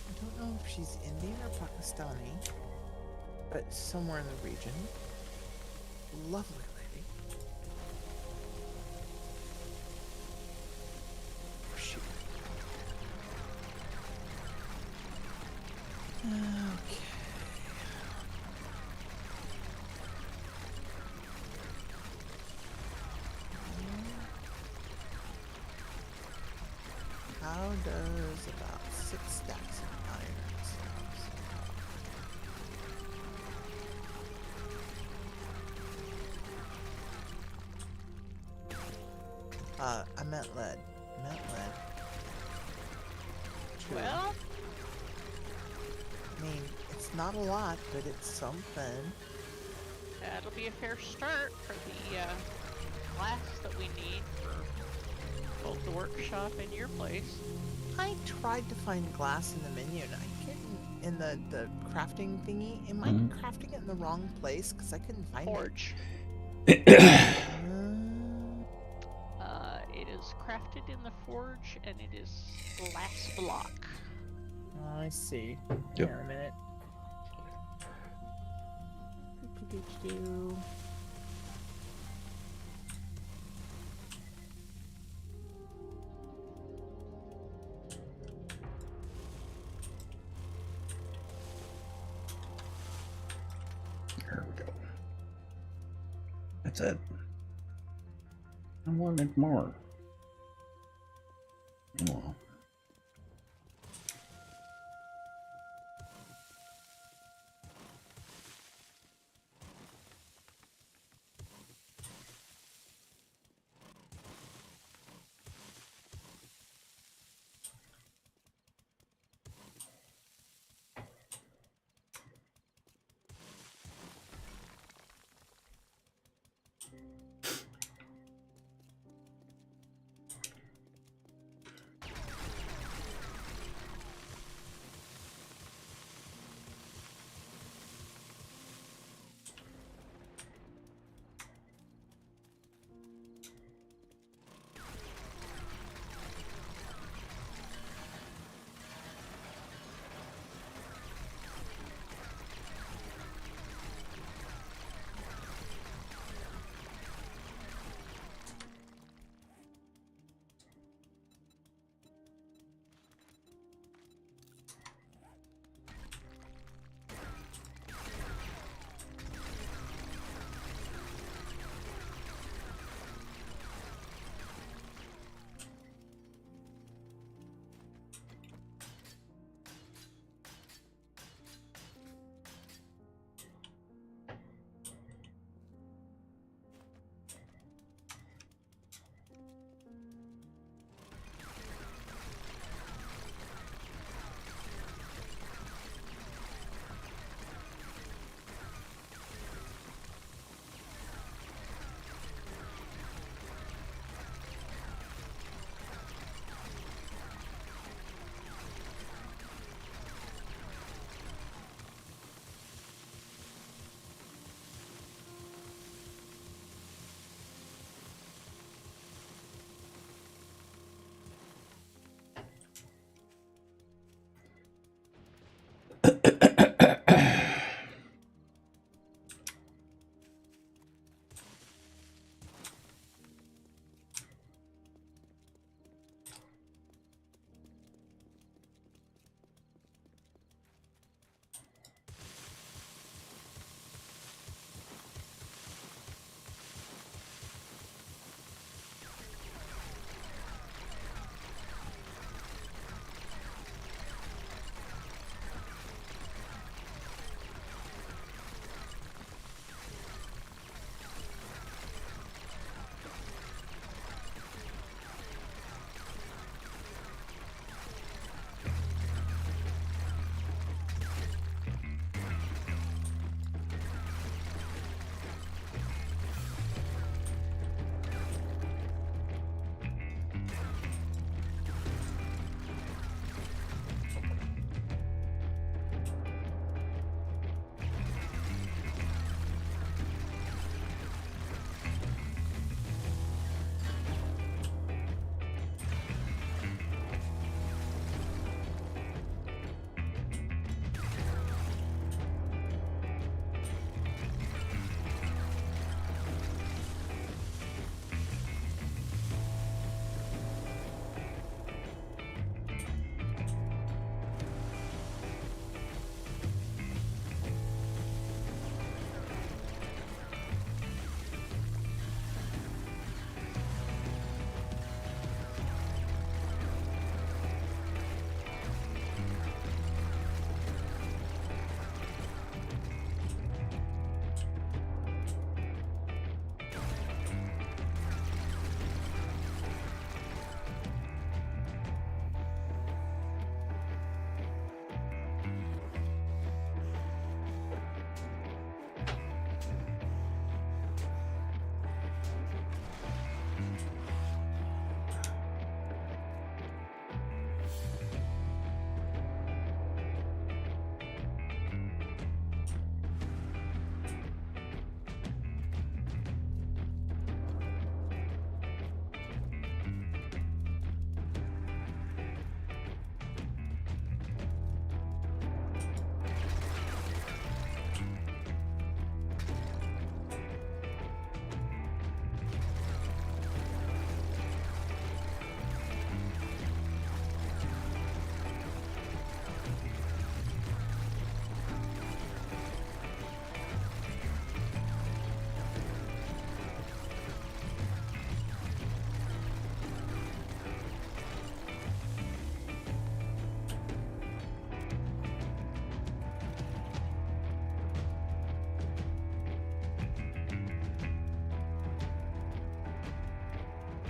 [SPEAKER 1] I don't know if she's Indian or Pakistani, but somewhere in the region. Lovely lady. Shoot. Okay. How does about 6 stacks of iron sound? I meant lead. True.
[SPEAKER 3] Well,
[SPEAKER 1] I mean, it's not a lot, but it's something.
[SPEAKER 3] that'll be a fair start for the glass that we need for both the workshop and your place.
[SPEAKER 1] I tried to find glass in the menu, and I couldn't, in the crafting thingy. Am I crafting it in the wrong place? Because I couldn't find
[SPEAKER 3] Forge.
[SPEAKER 1] it.
[SPEAKER 3] It is crafted in the forge, and it is glass block.
[SPEAKER 1] I see.
[SPEAKER 2] Yep.
[SPEAKER 1] Here, a minute. Do-do-do-do-do.
[SPEAKER 2] There we go. That's it. I wanted more. Well.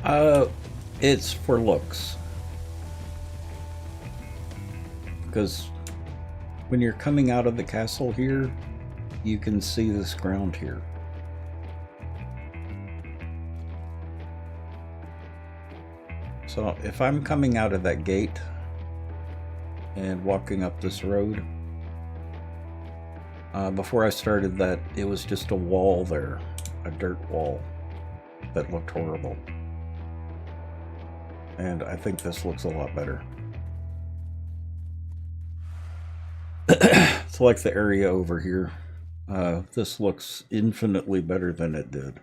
[SPEAKER 2] It's for looks. Because when you're coming out of the castle here, you can see this ground here. So if I'm coming out of that gate and walking up this road, before I started that, it was just a wall there, a dirt wall that looked horrible. And I think this looks a lot better. It's like the area over here. This looks infinitely better than it did.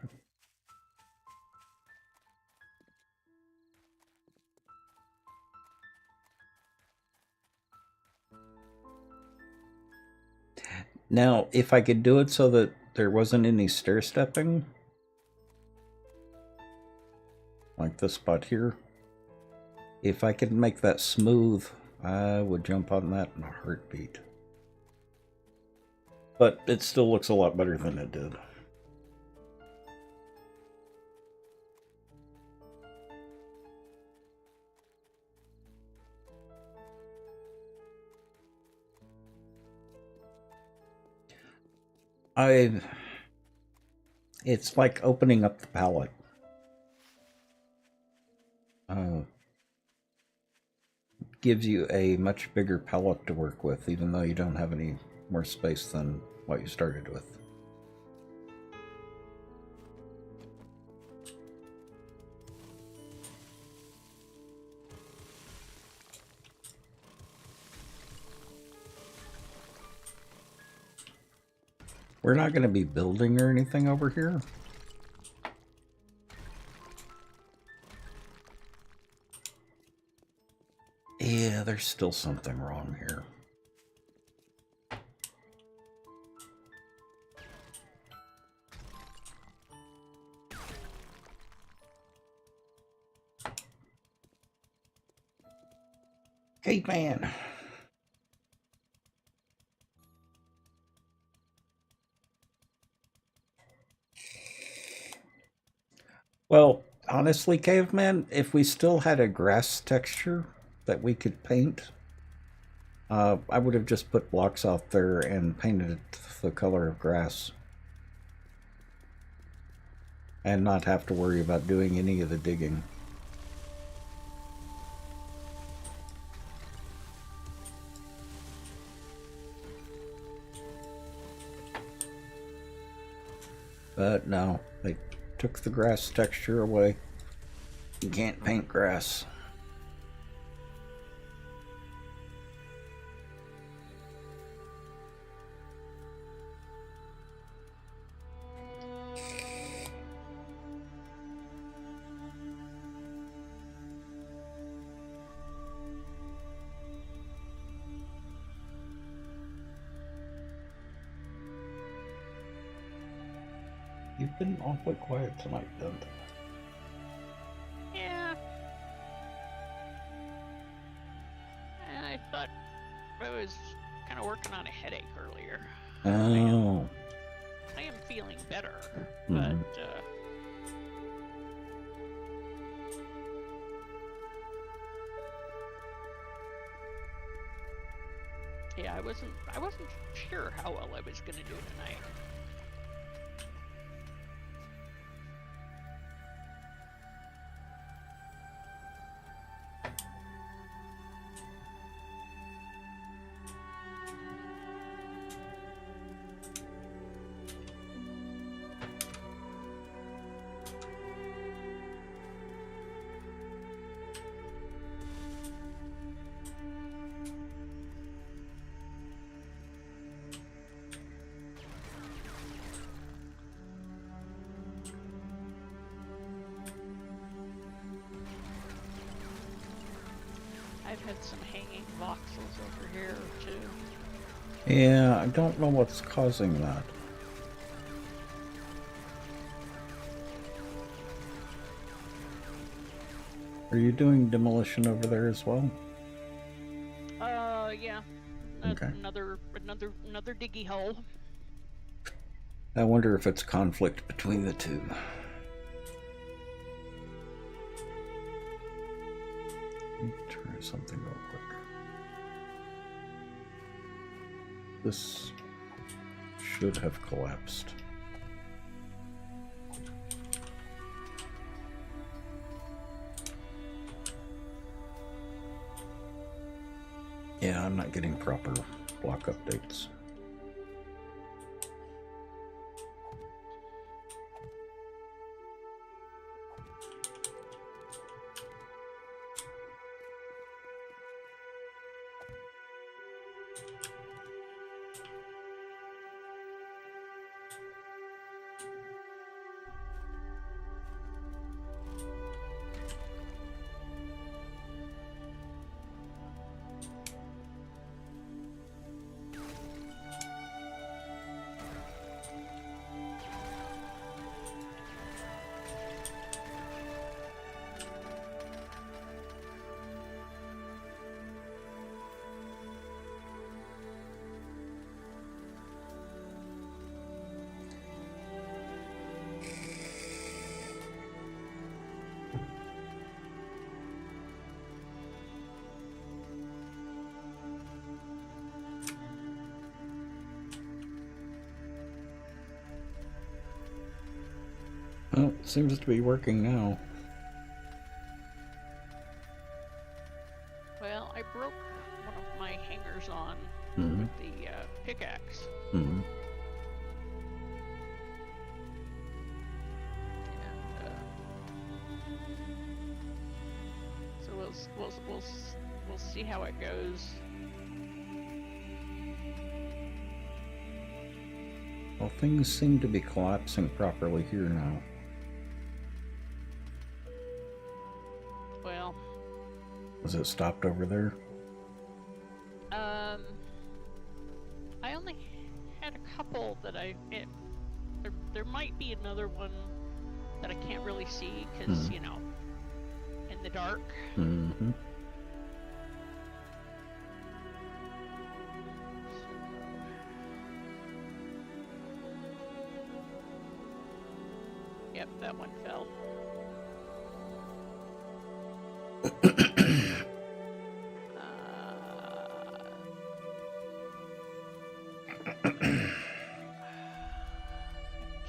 [SPEAKER 2] Now, if I could do it so that there wasn't any stair stepping, like this spot here, if I could make that smooth, I would jump on that in a heartbeat. But it still looks a lot better than it did. It's like opening up the palette. Gives you a much bigger palette to work with, even though you don't have any more space than what you started with. We're not going to be building or anything over here. Yeah, there's still something wrong here. Caveman. Well, honestly, Caveman, if we still had a grass texture that we could paint, I would have just put blocks out there and painted it the color of grass. And not have to worry about doing any of the digging. But no, they took the grass texture away. You can't paint grass. You've been awfully quiet tonight, Dent.
[SPEAKER 3] Yeah. And I thought I was kind of working on a headache earlier.
[SPEAKER 2] Oh.
[SPEAKER 3] I am feeling better,
[SPEAKER 2] Mhm.
[SPEAKER 3] but yeah, I wasn't sure how well I was gonna do tonight. I've had some hanging voxels over here too.
[SPEAKER 2] Yeah, I don't know what's causing that. Are you doing demolition over there as well?
[SPEAKER 3] Yeah.
[SPEAKER 2] Okay.
[SPEAKER 3] Another diggy hole.
[SPEAKER 2] I wonder if it's conflict between the two. Let me try something real quick. This should have collapsed. Yeah, I'm not getting proper block updates. Well, it seems to be working now.
[SPEAKER 3] Well, I broke one of my hangers on
[SPEAKER 2] Mm-hmm.
[SPEAKER 3] with the pickaxe.
[SPEAKER 2] Mm-hmm.
[SPEAKER 3] And so we'll see how it goes.
[SPEAKER 2] Well, things seem to be collapsing properly here now.
[SPEAKER 3] Well,
[SPEAKER 2] Was it stopped over there?
[SPEAKER 3] I only had a couple that there might be another one that I can't really see because you know, in the dark.
[SPEAKER 2] Mm-hmm.
[SPEAKER 3] Yep, that one fell.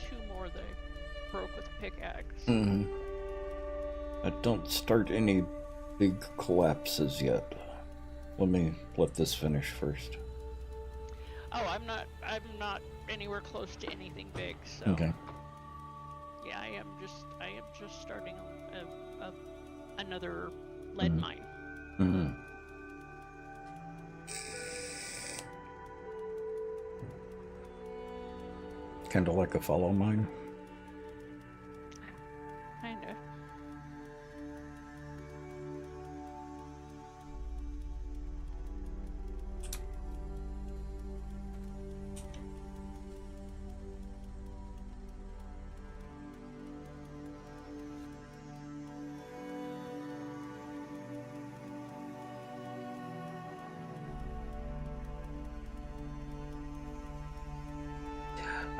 [SPEAKER 3] Two more that I broke with a pickaxe.
[SPEAKER 2] Mm-hmm. I don't start any big collapses yet. Let me let this finish first.
[SPEAKER 3] Oh, I'm not anywhere close to anything big. So
[SPEAKER 2] Okay.
[SPEAKER 3] yeah, I am just starting another lead mine.
[SPEAKER 2] Mm-hmm. Kind of like a follow mine.
[SPEAKER 3] Kinda.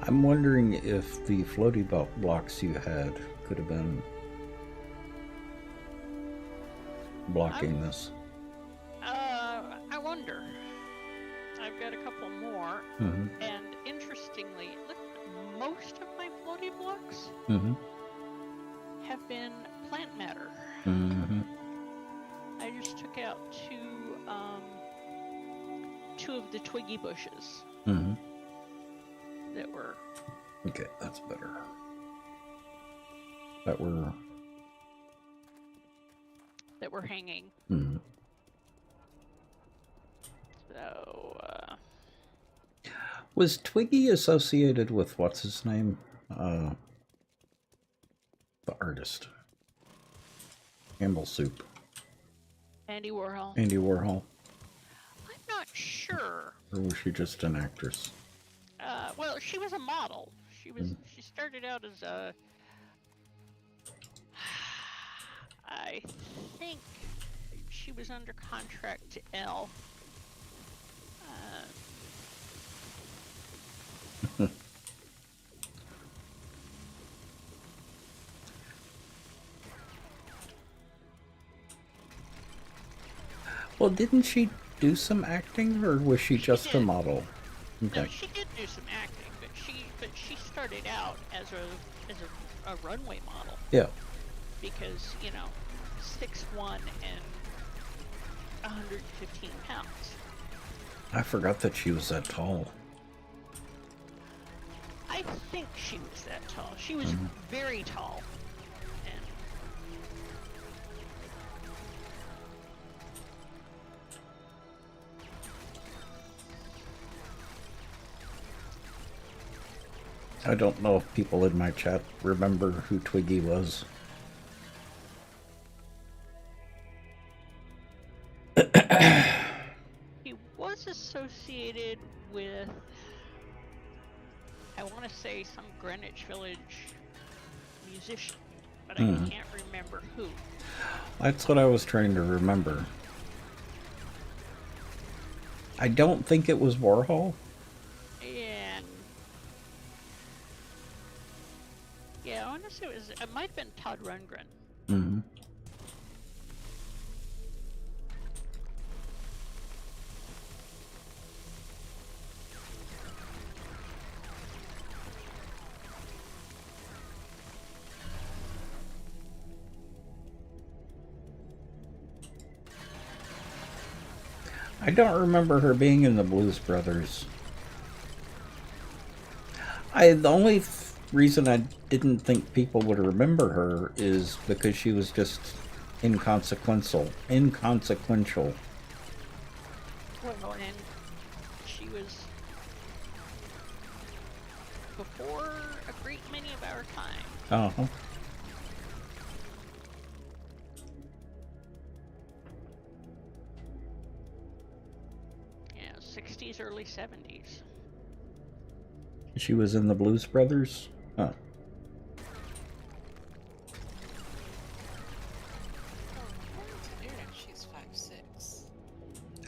[SPEAKER 2] I'm wondering if the floaty blocks you had could have been blocking this.
[SPEAKER 3] I wonder. I've got a couple more,
[SPEAKER 2] Mm-hmm.
[SPEAKER 3] and interestingly, look, most of my floaty blocks
[SPEAKER 2] Mm-hmm.
[SPEAKER 3] have been plant matter.
[SPEAKER 2] Mm-hmm.
[SPEAKER 3] I just took out two of the twiggy bushes
[SPEAKER 2] Mm-hmm.
[SPEAKER 3] that were
[SPEAKER 2] Okay, that's better. That were.
[SPEAKER 3] hanging.
[SPEAKER 2] Mm-hmm.
[SPEAKER 3] So
[SPEAKER 2] Was Twiggy associated with what's his name? The artist. Campbell Soup.
[SPEAKER 3] Andy Warhol.
[SPEAKER 2] Andy Warhol.
[SPEAKER 3] I'm not sure.
[SPEAKER 2] Or was she just an actress?
[SPEAKER 3] Well, she was a model. She started out as a. I think she was under contract to Elle.
[SPEAKER 2] Well, didn't she do some acting, or was she just a
[SPEAKER 3] did.
[SPEAKER 2] model?
[SPEAKER 3] No,
[SPEAKER 2] Okay.
[SPEAKER 3] she did do some acting, but she started out as a runway model
[SPEAKER 2] Yeah.
[SPEAKER 3] because 6'1" and 115 pounds.
[SPEAKER 2] I forgot that she was that tall.
[SPEAKER 3] I think she was that tall. She was very tall. And
[SPEAKER 2] I don't know if people in my chat remember who Twiggy was.
[SPEAKER 3] he was associated with, I want to say, some Greenwich Village musician, but I can't remember who.
[SPEAKER 2] That's what I was trying to remember. I don't think it was Warhol.
[SPEAKER 3] And yeah, I want to say it might have been Todd Rundgren.
[SPEAKER 2] Mm-hmm. I don't remember her being in the Blues Brothers. The only reason I didn't think people would remember her is because she was just inconsequential.
[SPEAKER 3] Well, and she was before a great many of our time.
[SPEAKER 2] Uh-huh.
[SPEAKER 3] Yeah, 60s, early 70s.
[SPEAKER 2] She was in the Blues Brothers? Huh.
[SPEAKER 5] Here, she's 5'6".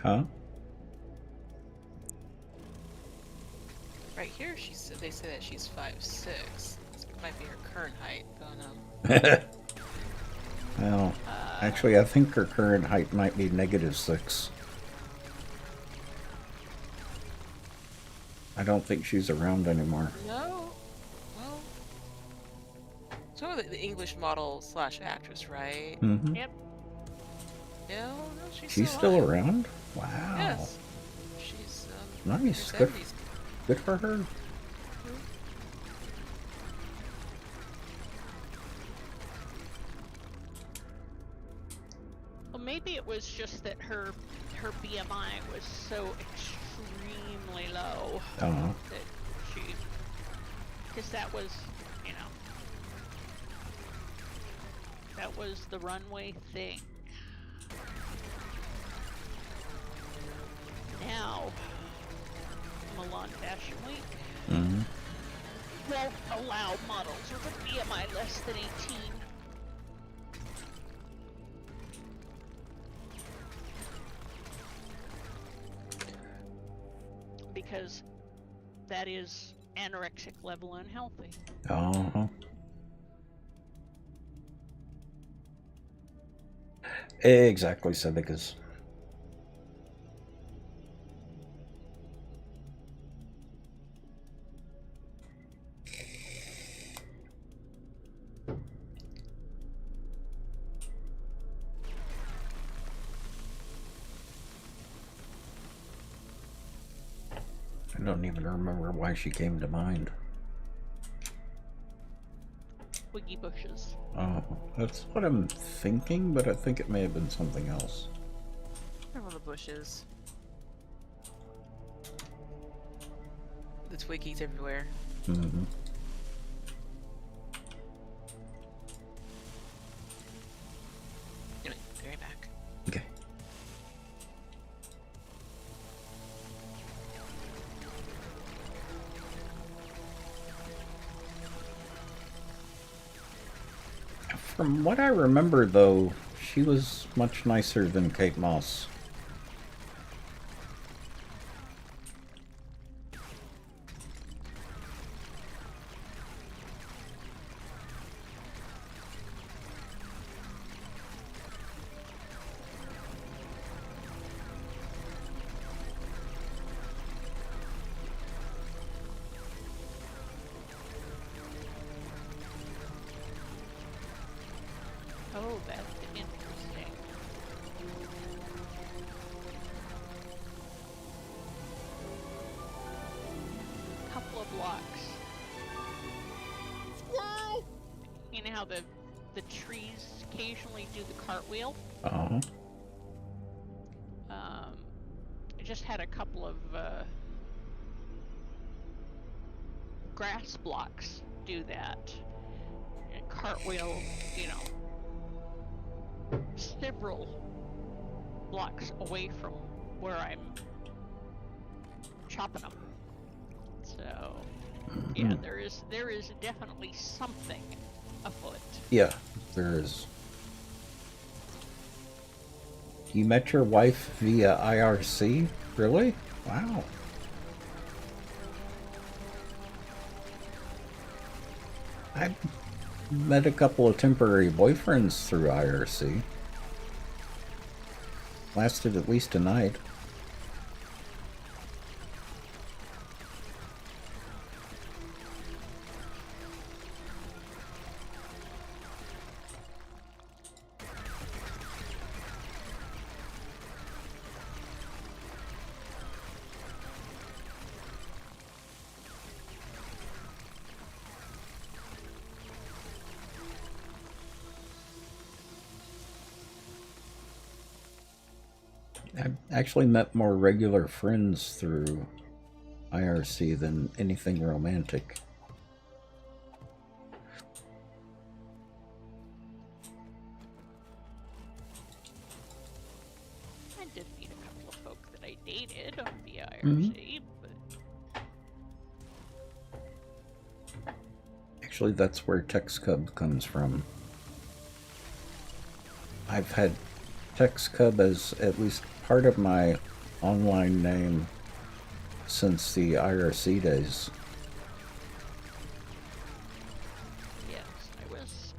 [SPEAKER 2] Huh?
[SPEAKER 5] Right here, they say that she's 5'6". This might be her current height. Don't know.
[SPEAKER 2] Well, actually, I think her current height might be -6. I don't think she's around anymore.
[SPEAKER 5] No. Well, so the English model / actress, right?
[SPEAKER 2] Mm-hmm.
[SPEAKER 3] Yep.
[SPEAKER 5] No,
[SPEAKER 2] She's still around? Wow.
[SPEAKER 5] Yes. She's
[SPEAKER 2] Nice.
[SPEAKER 5] in her 70s.
[SPEAKER 2] Good for her.
[SPEAKER 3] Well, maybe it was just that her BMI was so extremely low
[SPEAKER 2] Oh.
[SPEAKER 3] that because that was, that was the runway thing. Now, Milan Fashion Week
[SPEAKER 2] Mm-hmm.
[SPEAKER 3] won't allow models with a BMI less than 18. Because that is anorexic level unhealthy.
[SPEAKER 2] Uh-huh. Exactly, Sebicus. I don't even remember why she came to mind.
[SPEAKER 3] Wiggy bushes.
[SPEAKER 2] Oh, that's what I'm thinking, but I think it may have been something else.
[SPEAKER 5] From the bushes. The Twiggies everywhere.
[SPEAKER 2] Mm-hmm.
[SPEAKER 5] Anyway, be right back.
[SPEAKER 2] Okay. From what I remember, though, she was much nicer than Kate Moss.
[SPEAKER 3] Oh, that's interesting. Couple of blocks.
[SPEAKER 4] Squirrel!
[SPEAKER 3] You know how the trees occasionally do the cartwheel?
[SPEAKER 2] Uh-huh.
[SPEAKER 3] I just had a couple of grass blocks do that. And cartwheel, you know, several blocks away from where I'm chopping them. So, yeah, there is definitely something afoot.
[SPEAKER 2] Yeah, there is. You met your wife via IRC? Really? Wow. I've met a couple of temporary boyfriends through IRC. Lasted at least a night. I've actually met more regular friends through IRC than anything romantic.
[SPEAKER 3] I did meet a couple of folk that I dated on the IRC, but
[SPEAKER 2] Actually, that's where TextCub comes from. I've had TextCub as at least part of my online name since the IRC days.
[SPEAKER 3] yes,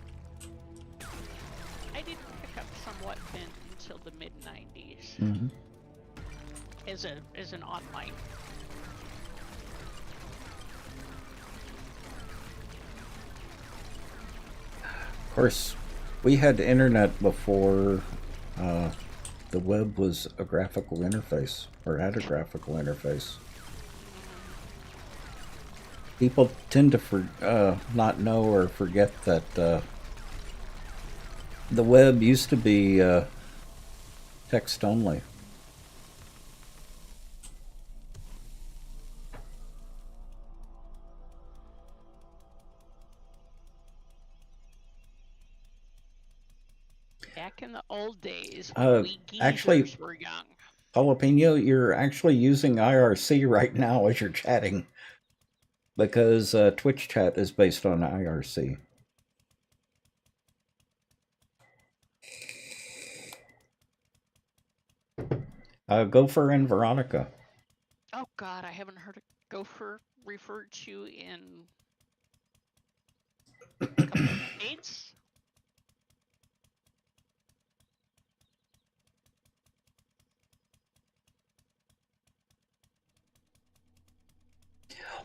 [SPEAKER 3] I did pick up somewhat then until the mid-90s
[SPEAKER 2] Mm-hmm.
[SPEAKER 3] as an online.
[SPEAKER 2] Of course, we had internet before the web was a graphical interface, or had a graphical interface. People tend to not know or forget that the web used to be text only.
[SPEAKER 3] Back in the old days when we
[SPEAKER 2] actually-
[SPEAKER 3] geezers were young.
[SPEAKER 2] Jalapeno, you're actually using IRC right now as you're chatting, because Twitch chat is based on IRC. Gopher and Veronica.
[SPEAKER 3] Oh God, I haven't heard a gopher referred to in a couple of decades.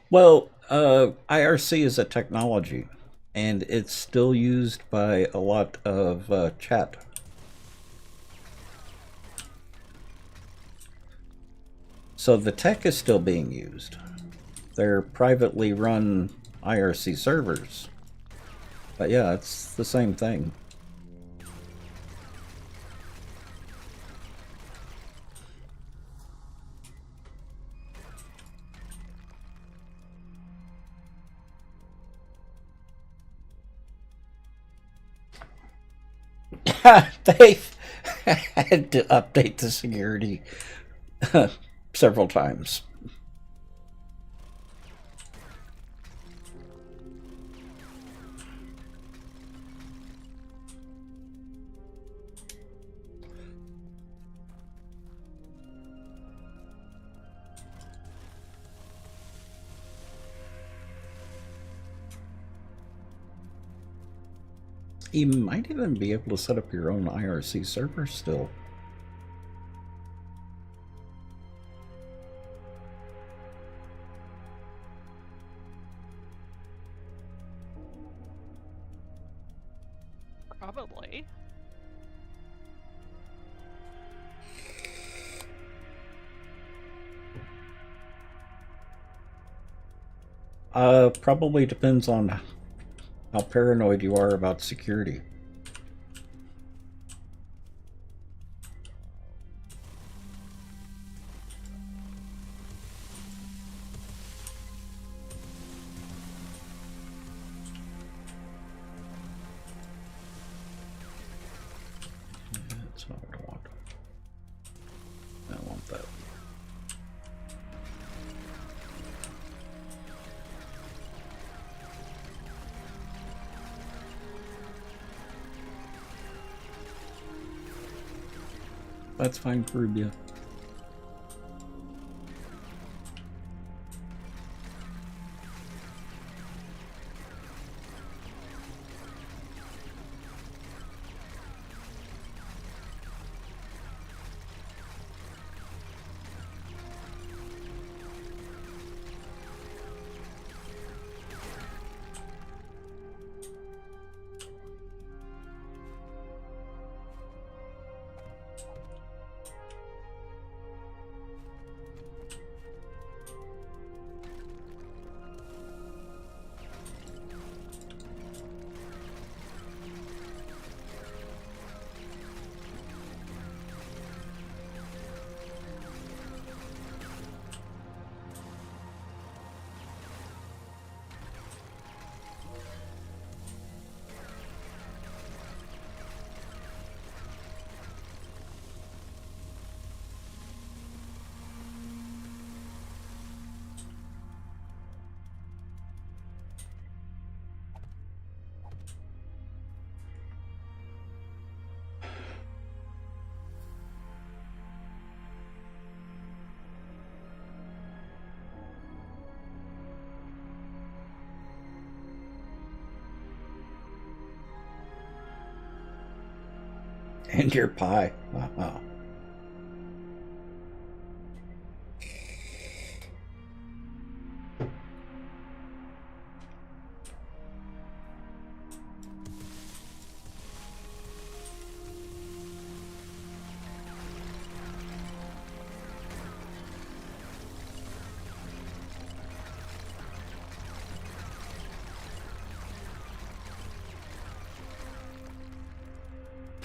[SPEAKER 2] Well, IRC is a technology, and it's still used by a lot of chat. So the tech is still being used. They're privately run IRC servers. But yeah, it's the same thing. They've had to update the security several times. You might even be able to set up your own IRC server still.
[SPEAKER 3] Probably.
[SPEAKER 2] Probably depends on how paranoid you are about security. That's not what I want. I want that. That's fine, Caribbean. And your pie. Uh-huh.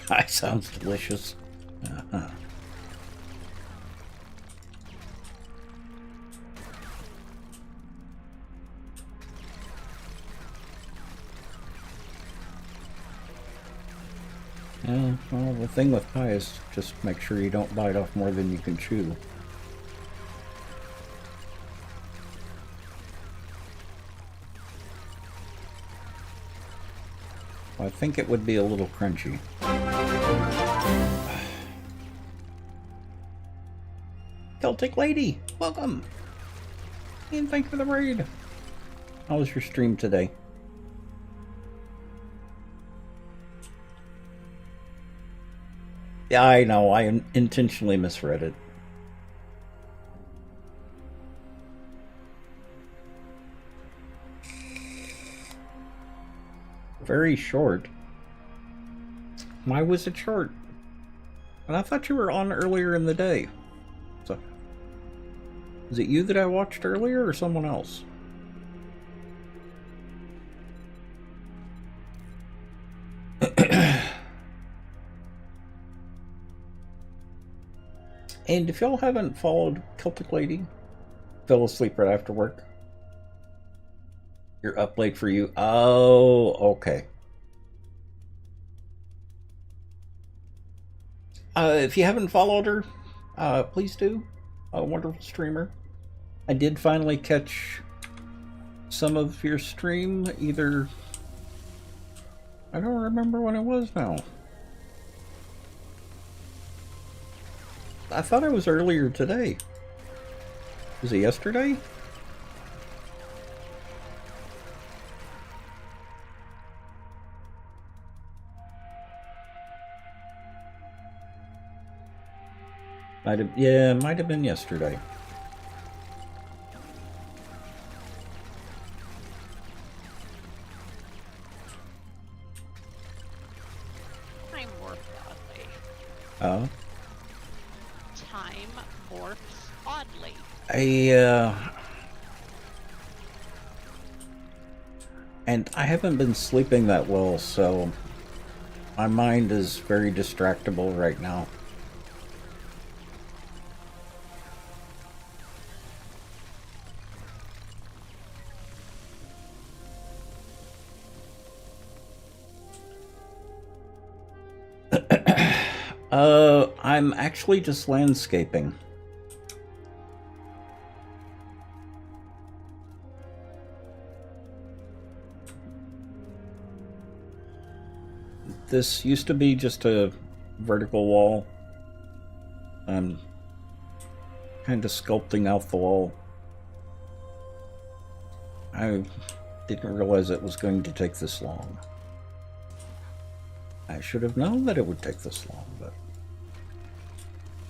[SPEAKER 2] Pie sounds delicious. Uh-huh. Yeah, well, the thing with pie is just make sure you don't bite off more than you can chew. I think it would be a little crunchy. Celtic Lady, welcome! And thank you for the raid. How was your stream today? Yeah, I know, I intentionally misread it. Very short. Why was it short? And I thought you were on earlier in the day. So, is it you that I watched earlier or someone else? And if y'all haven't followed Celtic Lady, fell asleep right after work. You're up late for you. Oh, okay. If you haven't followed her, please do. A wonderful streamer. I did finally catch some of your stream, either... I don't remember when it was now. I thought it was earlier today. Was it yesterday? Yeah, it might have been yesterday.
[SPEAKER 3] Time morphs oddly.
[SPEAKER 2] Oh?
[SPEAKER 3] Time morphs oddly.
[SPEAKER 2] And I haven't been sleeping that well, so my mind is very distractible right now. I'm actually just landscaping. This used to be just a vertical wall. I'm kind of sculpting out the wall. I didn't realize it was going to take this long. I should have known that it would take this long, but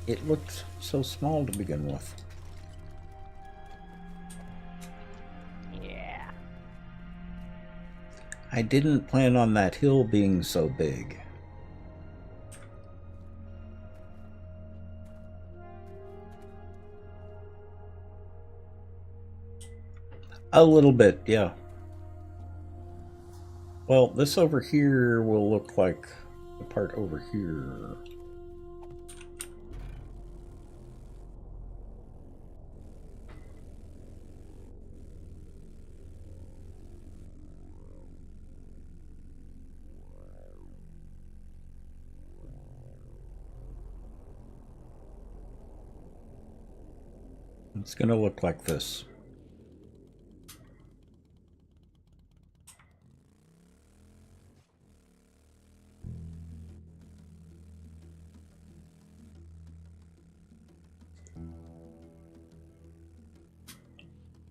[SPEAKER 2] it looked so small to begin with.
[SPEAKER 3] Yeah.
[SPEAKER 2] I didn't plan on that hill being so big. A little bit, yeah. Well, this over here will look like the part over here. It's going to look like this.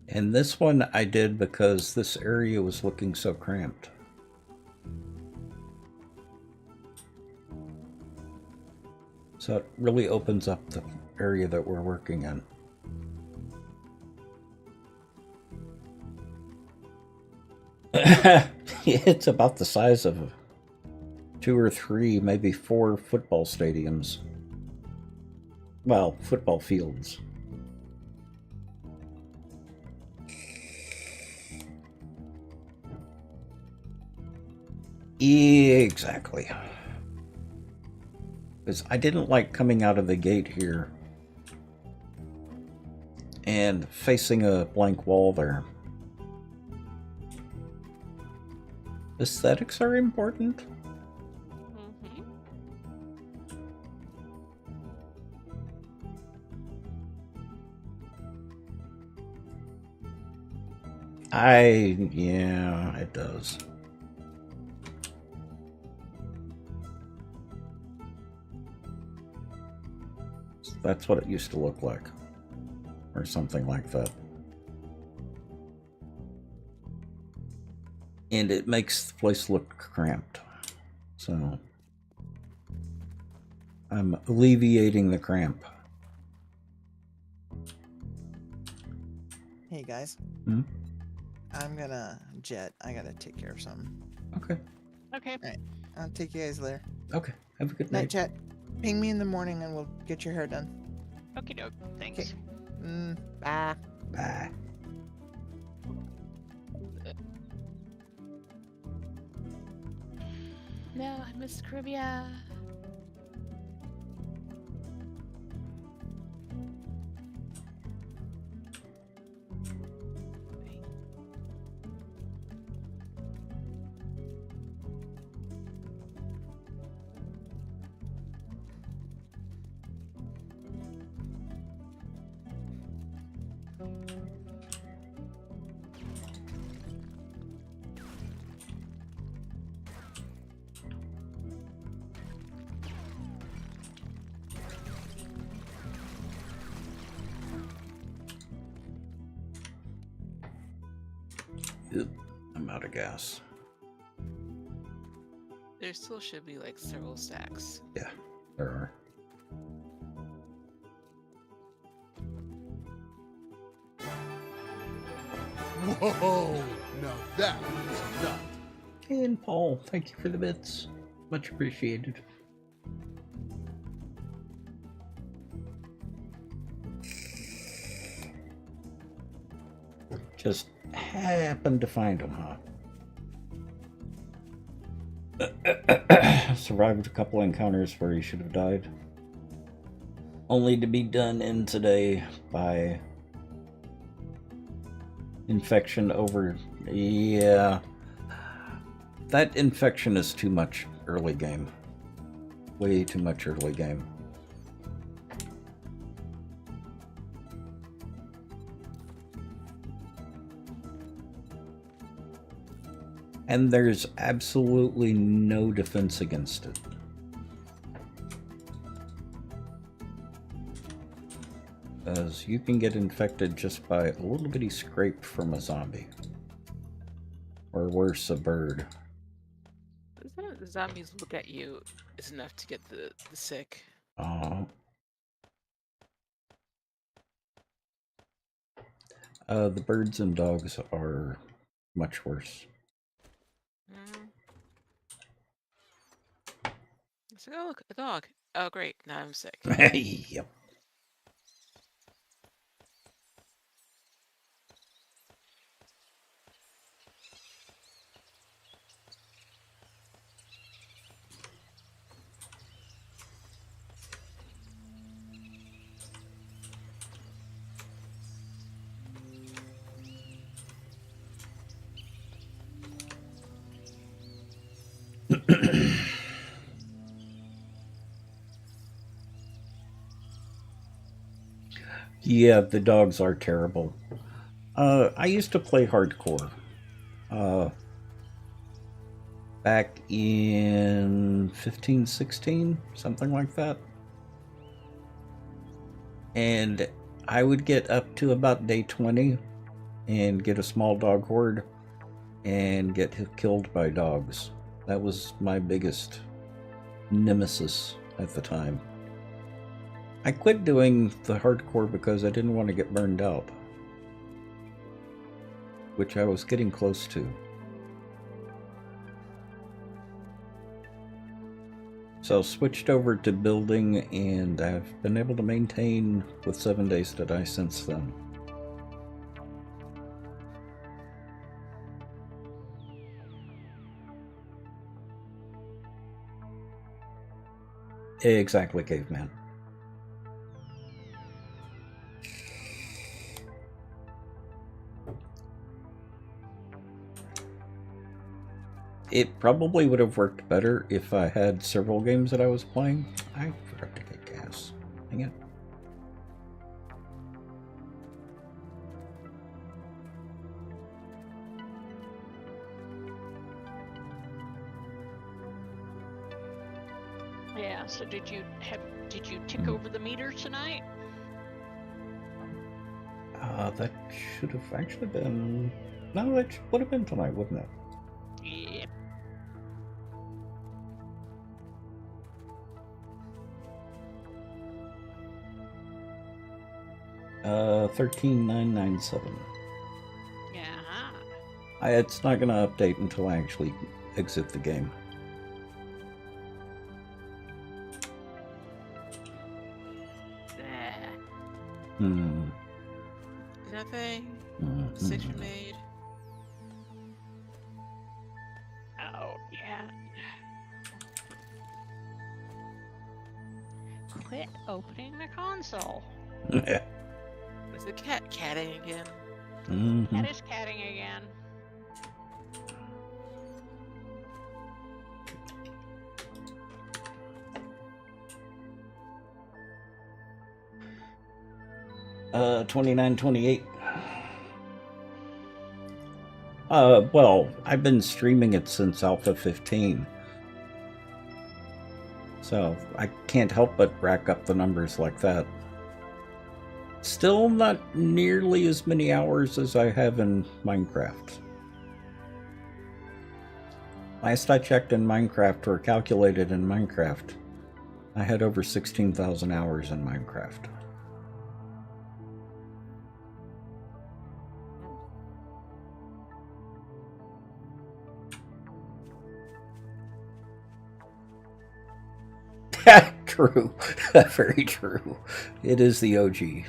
[SPEAKER 2] And this one I did because this area was looking so cramped. So it really opens up the area that we're working in. It's about the size of 2 or 3, maybe 4 football stadiums. Well, football fields. Exactly. Because I didn't like coming out of the gate here and facing a blank wall there. Aesthetics are important.
[SPEAKER 3] Mm-hmm.
[SPEAKER 2] Yeah, it does. That's what it used to look like. Or something like that. And it makes the place look cramped. So I'm alleviating the cramp.
[SPEAKER 1] Hey guys.
[SPEAKER 2] Hmm?
[SPEAKER 1] I'm gonna jet. I gotta take care of something.
[SPEAKER 2] Okay.
[SPEAKER 3] Okay.
[SPEAKER 1] I'll take you guys later.
[SPEAKER 2] Okay. Have a good
[SPEAKER 1] Night,
[SPEAKER 2] night.
[SPEAKER 1] chat. Ping me in the morning and we'll get your hair done.
[SPEAKER 3] Okie doke. Thanks.
[SPEAKER 1] Okay. Bye.
[SPEAKER 2] Bye.
[SPEAKER 6] No, I miss Caribbean.
[SPEAKER 2] Oop, I'm out of gas.
[SPEAKER 5] There still should be like several stacks.
[SPEAKER 2] Yeah, there are.
[SPEAKER 4] Whoa! Now that is nuts.
[SPEAKER 2] And Paul, thank you for the bits. Much appreciated. Just happened to find them, huh? Survived a couple encounters where he should have died. Only to be done in today by infection over... Yeah. That infection is too much early game. Way too much early game. And there's absolutely no defense against it. Because you can get infected just by a little bitty scrape from a zombie. Or worse, a bird.
[SPEAKER 5] The zombies look at you is enough to get the sick.
[SPEAKER 2] The birds and dogs are much worse.
[SPEAKER 5] It's like, oh, look, a dog. Oh, great. Now I'm sick.
[SPEAKER 2] Yep. Yeah, the dogs are terrible. I used to play hardcore. Back in 15, 16, something like that. And I would get up to about day 20 and get a small dog horde and get killed by dogs. That was my biggest nemesis at the time. I quit doing the hardcore because I didn't want to get burned out, which I was getting close to. So I switched over to building, and I've been able to maintain with 7 days to die since then. Exactly, caveman. It probably would have worked better if I had several games that I was playing. I forgot to get gas. Dang it.
[SPEAKER 3] Yeah, so did you tick over the meter tonight?
[SPEAKER 2] That should have actually been... No, that would have been tonight, wouldn't it?
[SPEAKER 3] Yep.
[SPEAKER 2] 13997.
[SPEAKER 3] Yeah.
[SPEAKER 2] It's not going to update until I actually exit the game.
[SPEAKER 5] Nothing.
[SPEAKER 2] Mm-hmm.
[SPEAKER 5] Decision made.
[SPEAKER 3] Oh, yeah. Quit opening the console.
[SPEAKER 5] Is the cat catting again?
[SPEAKER 2] Mm-hmm.
[SPEAKER 3] Cat is catting again.
[SPEAKER 2] Uh, 2928. Well, I've been streaming it since Alpha 15. So I can't help but rack up the numbers like that. Still not nearly as many hours as I have in Minecraft. Last I checked in Minecraft, or calculated in Minecraft, I had over 16,000 hours in Minecraft. True. Very true. It is the OG.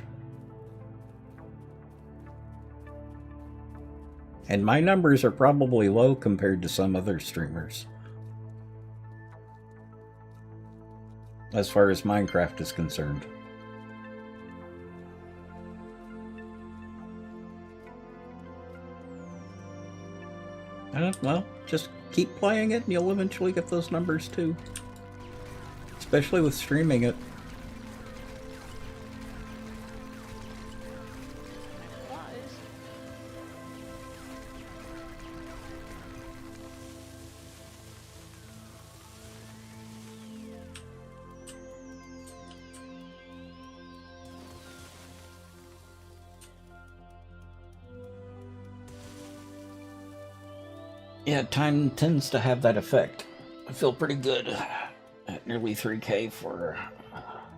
[SPEAKER 2] And my numbers are probably low compared to some other streamers. as far as Minecraft is concerned. Well, just keep playing it and you'll eventually get those numbers too. Especially with streaming it.
[SPEAKER 3] Wise.
[SPEAKER 2] Yeah, time tends to have that effect. I feel pretty good at nearly 3K for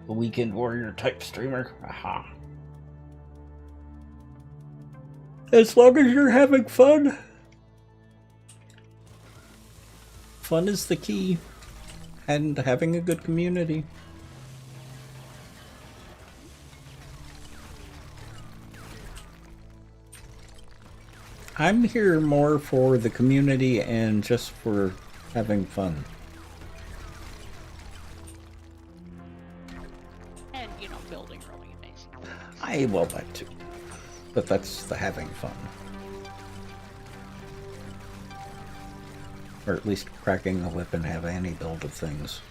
[SPEAKER 2] a weekend warrior type streamer. Aha. As long as you're having fun. Fun is the key. And having a good community. I'm here more for the community and just for having fun.
[SPEAKER 3] And, building really amazing things.
[SPEAKER 2] I will that too. But that's the having fun. Or at least cracking the whip and have any build of things.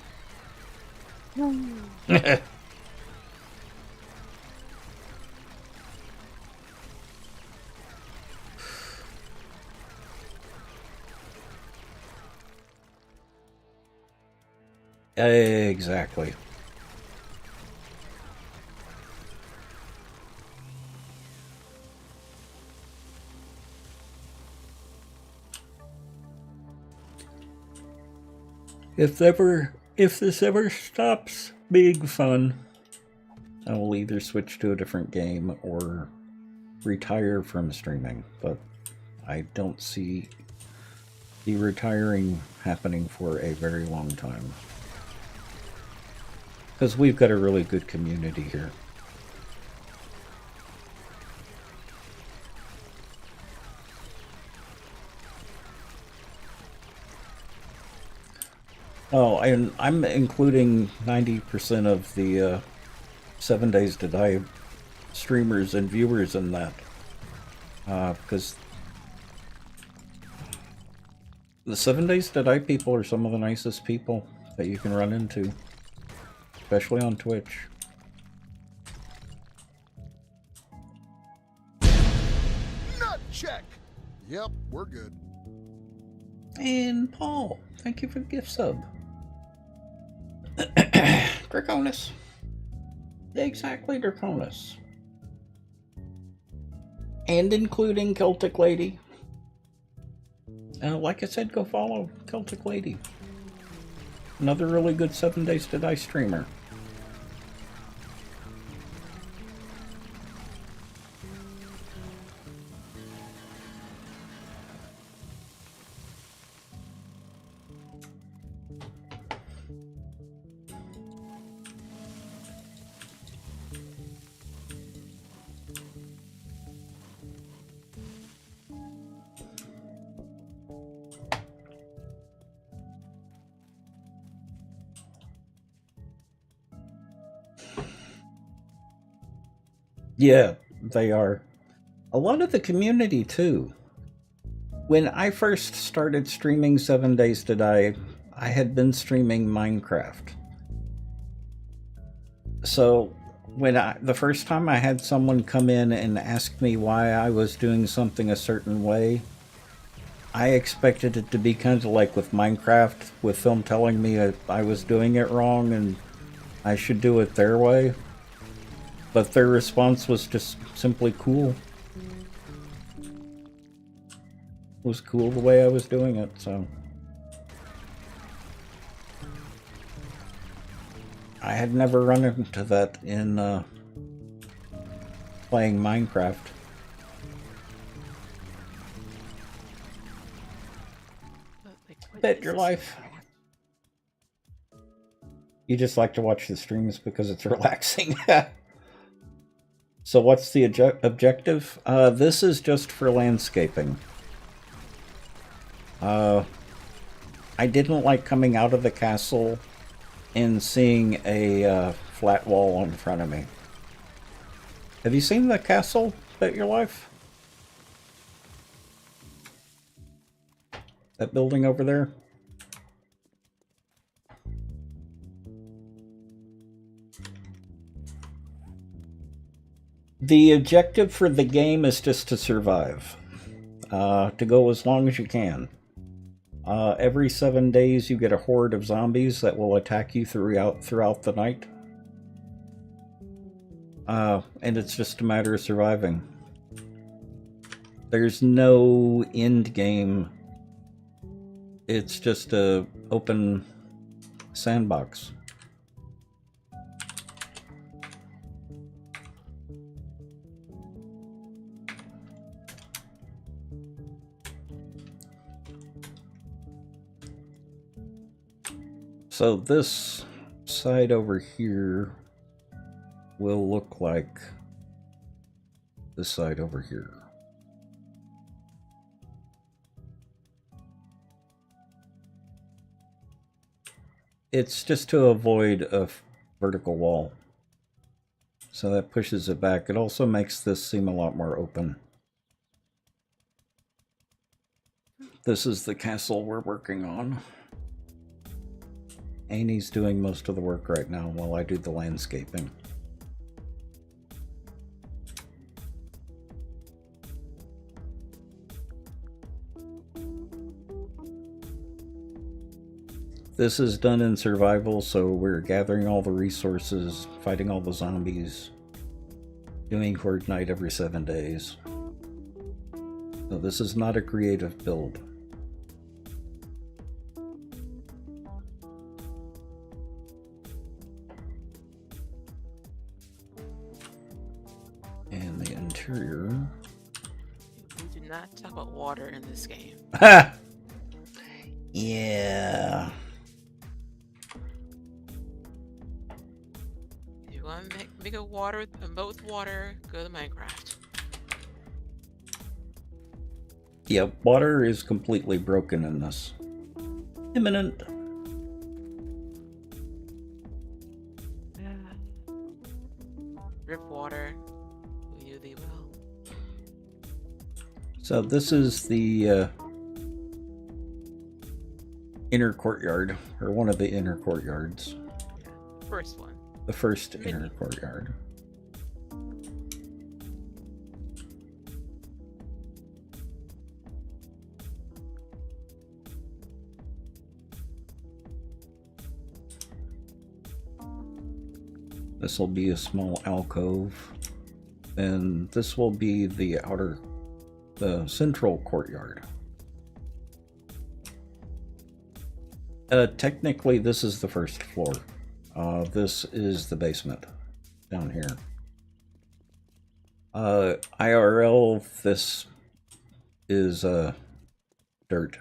[SPEAKER 2] Exactly. If this ever stops being fun, I will either switch to a different game or retire from streaming, but I don't see the retiring happening for a very long time. Because we've got a really good community here. Oh, and I'm including 90% of the 7 Days to Die streamers and viewers in that. Because the 7 Days to Die people are some of the nicest people that you can run into. Especially on Twitch.
[SPEAKER 4] Nut check! Yep, we're good.
[SPEAKER 2] And Paul, thank you for the gift sub. Draconis. Exactly, Draconis. And including Celtic Lady. Like I said, go follow Celtic Lady. Another really good 7 Days to Die streamer. Yeah, they are. A lot of the community, too. When I first started streaming 7 Days to Die, I had been streaming Minecraft. So, the first time I had someone come in and ask me why I was doing something a certain way, I expected it to be kind of like with Minecraft, with them telling me I was doing it wrong and I should do it their way. But their response was just simply cool. It was cool the way I was doing it, so. I had never run into that in playing Minecraft. Bet your life. You just like to watch the streams because it's relaxing. So what's the objective? This is just for landscaping. I didn't like coming out of the castle and seeing a flat wall in front of me. Have you seen the castle, Bet Your Life? That building over there? The objective for the game is just to survive. To go as long as you can. Every 7 days you get a horde of zombies that will attack you throughout the night. And it's just a matter of surviving. There's no end game. It's just a open sandbox. So this side over here will look like this side over here. It's just to avoid a vertical wall. So that pushes it back. It also makes this seem a lot more open. This is the castle we're working on. Annie's doing most of the work right now while I do the landscaping. This is done in survival, so we're gathering all the resources, fighting all the zombies, doing Horde Night every 7 days. So this is not a creative build. And the interior...
[SPEAKER 5] We do not talk about water in this game.
[SPEAKER 2] Ha! Yeah...
[SPEAKER 5] If you want to make a boat with water, go to Minecraft.
[SPEAKER 2] Yep, water is completely broken in this. Imminent.
[SPEAKER 5] Rip water. We knew thee well.
[SPEAKER 2] So this is the inner courtyard, or one of the inner courtyards.
[SPEAKER 5] Yeah, first one.
[SPEAKER 2] The first inner courtyard. This will be a small alcove, and this will be the central courtyard. Technically, this is the first floor. This is the basement down here. IRL, this is dirt.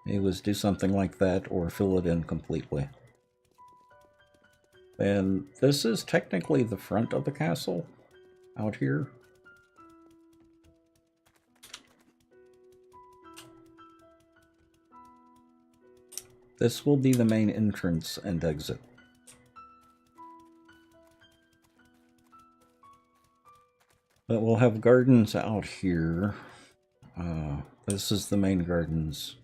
[SPEAKER 2] It was do something like that or fill it in completely. And this is technically the front of the castle out here. This will be the main entrance and exit. But we'll have gardens out here. This is the main gardens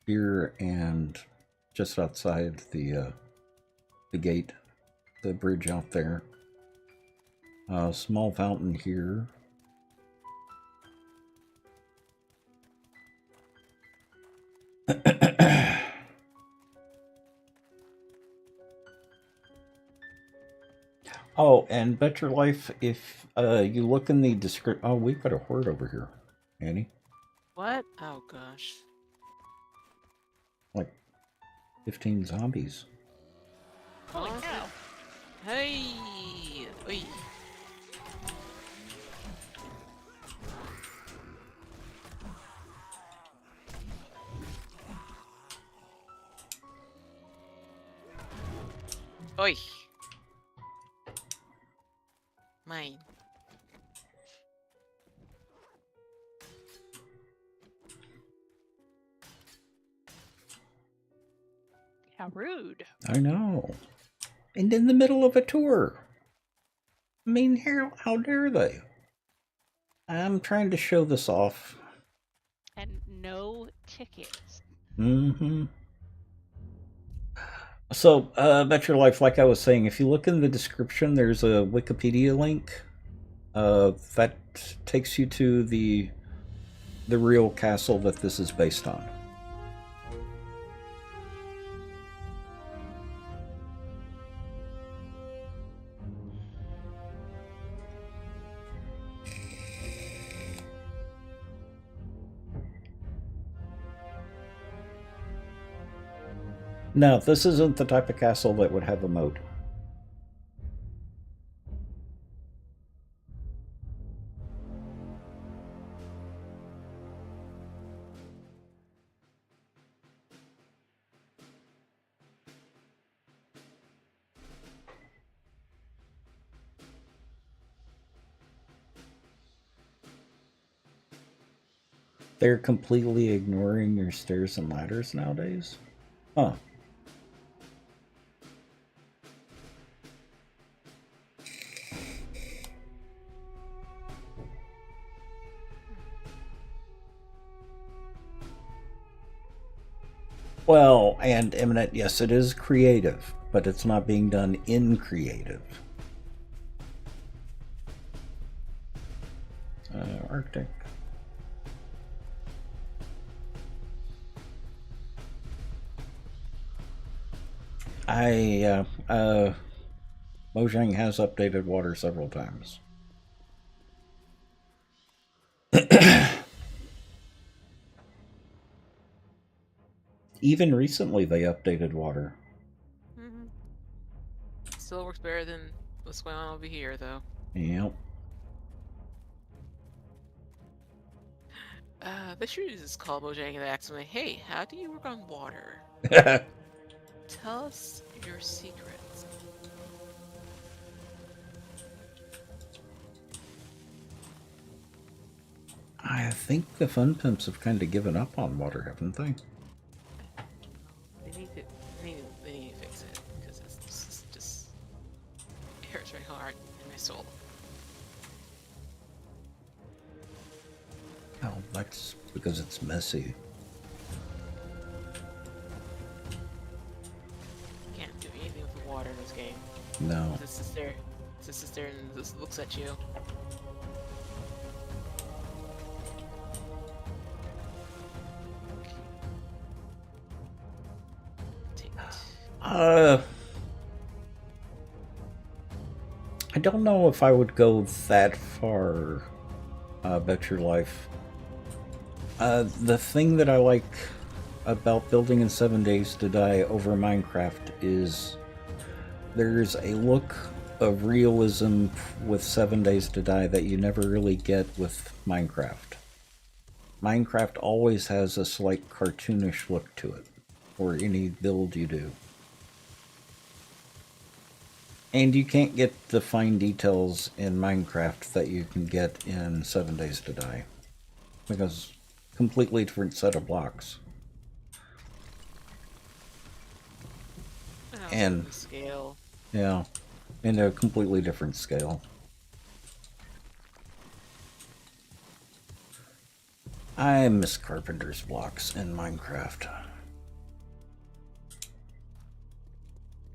[SPEAKER 2] here and just outside the gate, the bridge out there. Small fountain here. Oh, and Bet Your Life, if you look in the description... Oh, we've got a horde over here, Annie.
[SPEAKER 5] What? Oh gosh.
[SPEAKER 2] Like 15 zombies.
[SPEAKER 3] Holy cow.
[SPEAKER 5] Hey! Oi. Oi! Mine.
[SPEAKER 3] How rude.
[SPEAKER 2] I know. And in the middle of a tour. I mean, how dare they? I'm trying to show this off.
[SPEAKER 3] And no tickets.
[SPEAKER 2] Mm-hmm. So, about your life, like I was saying, if you look in the description, there's a Wikipedia link. That takes you to the real castle that this is based on. No, this isn't the type of castle that would have a moat. They're completely ignoring your stairs and ladders nowadays? Huh. Well, and Eminent, yes, it is creative, but it's not being done in creative. Arctic. Mojang has updated water several times. Even recently, they updated water.
[SPEAKER 5] Mm-hmm. Still works better than what's going on over here, though.
[SPEAKER 2] Yep.
[SPEAKER 5] They should just call Mojang and ask them, hey, how do you work on water? Tell us your secrets.
[SPEAKER 2] I think the Fun Pimps have kind of given up on water, haven't they?
[SPEAKER 5] They need to fix it, because it's just it hurts very hard in my soul.
[SPEAKER 2] Oh, that's because it's messy.
[SPEAKER 5] Can't do anything with the water in this game.
[SPEAKER 2] No.
[SPEAKER 5] This sits there and just looks at you.
[SPEAKER 2] I don't know if I would go that far, Bet Your Life. The thing that I like about building in 7 Days to Die over Minecraft is there's a look of realism with 7 Days to Die that you never really get with Minecraft. Minecraft always has a slight cartoonish look to it, or any build you do. And you can't get the fine details in Minecraft that you can get in 7 Days to Die. Because completely different set of blocks. And
[SPEAKER 5] the scale.
[SPEAKER 2] Yeah. And a completely different scale. I miss Carpenter's blocks in Minecraft.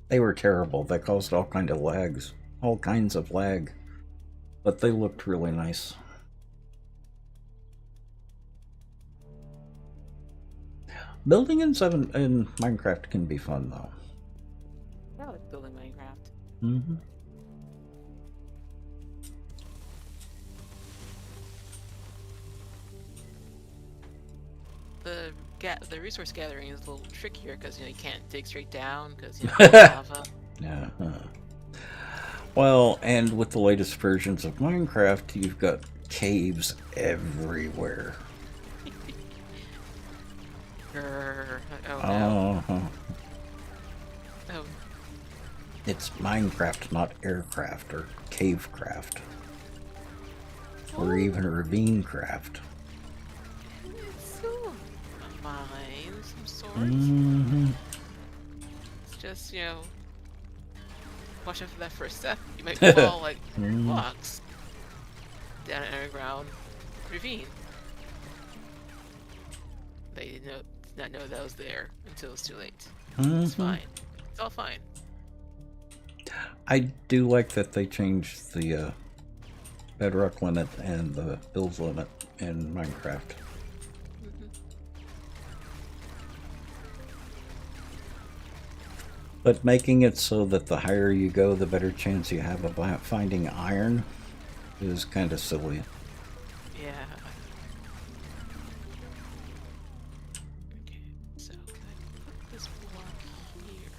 [SPEAKER 2] They were terrible. They caused all kinds of lag. But they looked really nice. Building in Minecraft can be fun though.
[SPEAKER 5] I like building Minecraft.
[SPEAKER 2] Mm-hmm.
[SPEAKER 5] The resource gathering is a little trickier because you can't dig straight down because lava.
[SPEAKER 2] Yeah. Well, and with the latest versions of Minecraft, you've got caves everywhere.
[SPEAKER 5] Oh no. Oh.
[SPEAKER 2] It's Minecraft, not aircraft or cavecraft. Or even Ravinecraft.
[SPEAKER 5] So mines, some sorts.
[SPEAKER 2] Mm-hmm.
[SPEAKER 5] just, watch out for that first step. You might fall like blocks down an underground ravine. They did not know that was there until it was too late. It's fine. It's all fine.
[SPEAKER 2] I do like that they changed the bedrock limit and the build limit in Minecraft. But making it so that the higher you go, the better chance you have of finding iron is kind of silly.
[SPEAKER 5] Yeah. Okay, so can I put this block here?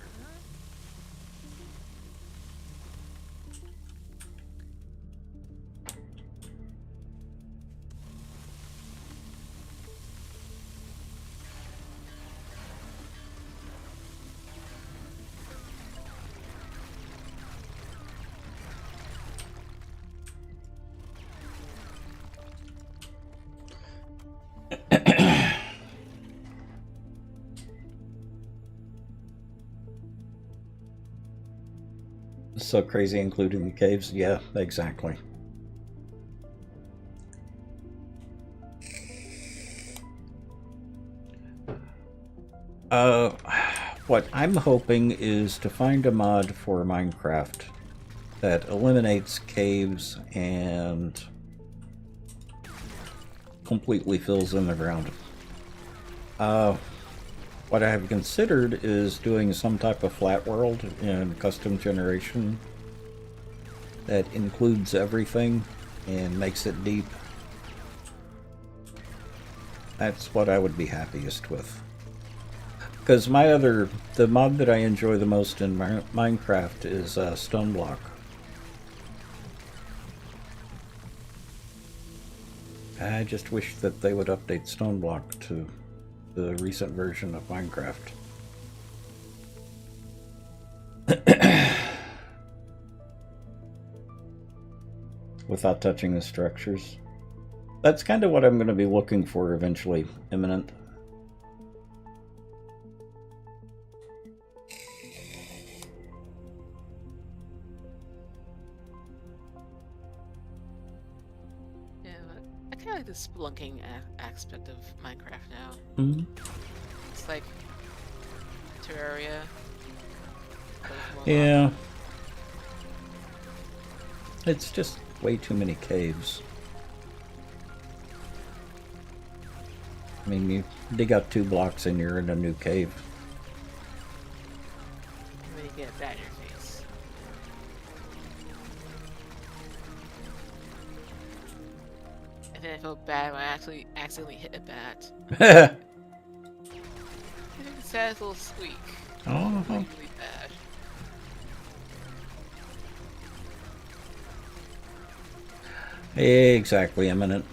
[SPEAKER 2] So crazy, including the caves? Yeah, exactly. What I'm hoping is to find a mod for Minecraft that eliminates caves and completely fills in the ground. What I have considered is doing some type of flat world in custom generation that includes everything and makes it deep. That's what I would be happiest with. Because the mod that I enjoy the most in Minecraft is Stone Block. I just wish that they would update Stone Block to the recent version of Minecraft. Without touching the structures. That's kind of what I'm going to be looking for eventually, imminent.
[SPEAKER 5] Yeah, but I kind of like the spelunking aspect of Minecraft now.
[SPEAKER 2] Mm-hmm.
[SPEAKER 5] It's like Terraria.
[SPEAKER 2] Yeah. It's just way too many caves. I mean, you dig out 2 blocks and you're in a new cave.
[SPEAKER 5] When you get that in your face. And then I felt bad when I actually accidentally hit a bat. It says a little squeak.
[SPEAKER 2] Oh.
[SPEAKER 5] Really, really bad.
[SPEAKER 2] Exactly, imminent.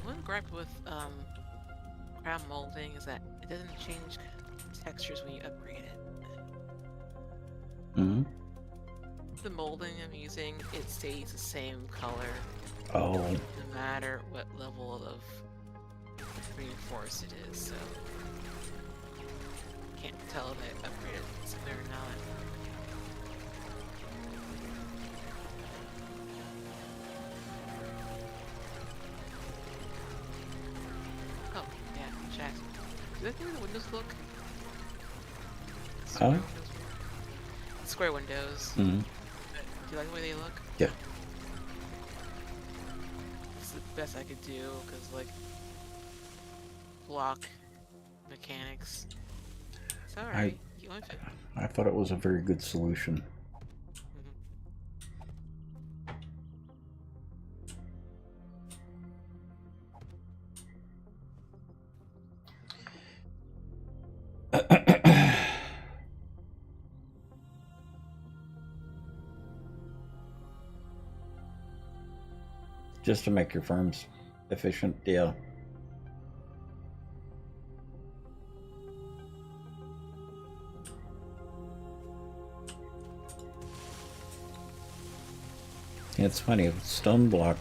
[SPEAKER 5] One gripe with crown molding is that it doesn't change textures when you upgrade it.
[SPEAKER 2] Mm-hmm.
[SPEAKER 5] The molding I'm using, it stays the same color
[SPEAKER 2] Oh.
[SPEAKER 5] no matter what level of reinforced it is, so can't tell if I upgraded something or not. Oh, yeah, check. Do they think the windows look? Square
[SPEAKER 2] Huh?
[SPEAKER 5] windows. Square windows.
[SPEAKER 2] Mm-hmm.
[SPEAKER 5] Do you like the way they look?
[SPEAKER 2] Yeah.
[SPEAKER 5] It's the best I could do, because, like, block mechanics. It's alright. You want it.
[SPEAKER 2] I thought it was a very good solution. Just to make your farms efficient, yeah. It's funny, with stone block,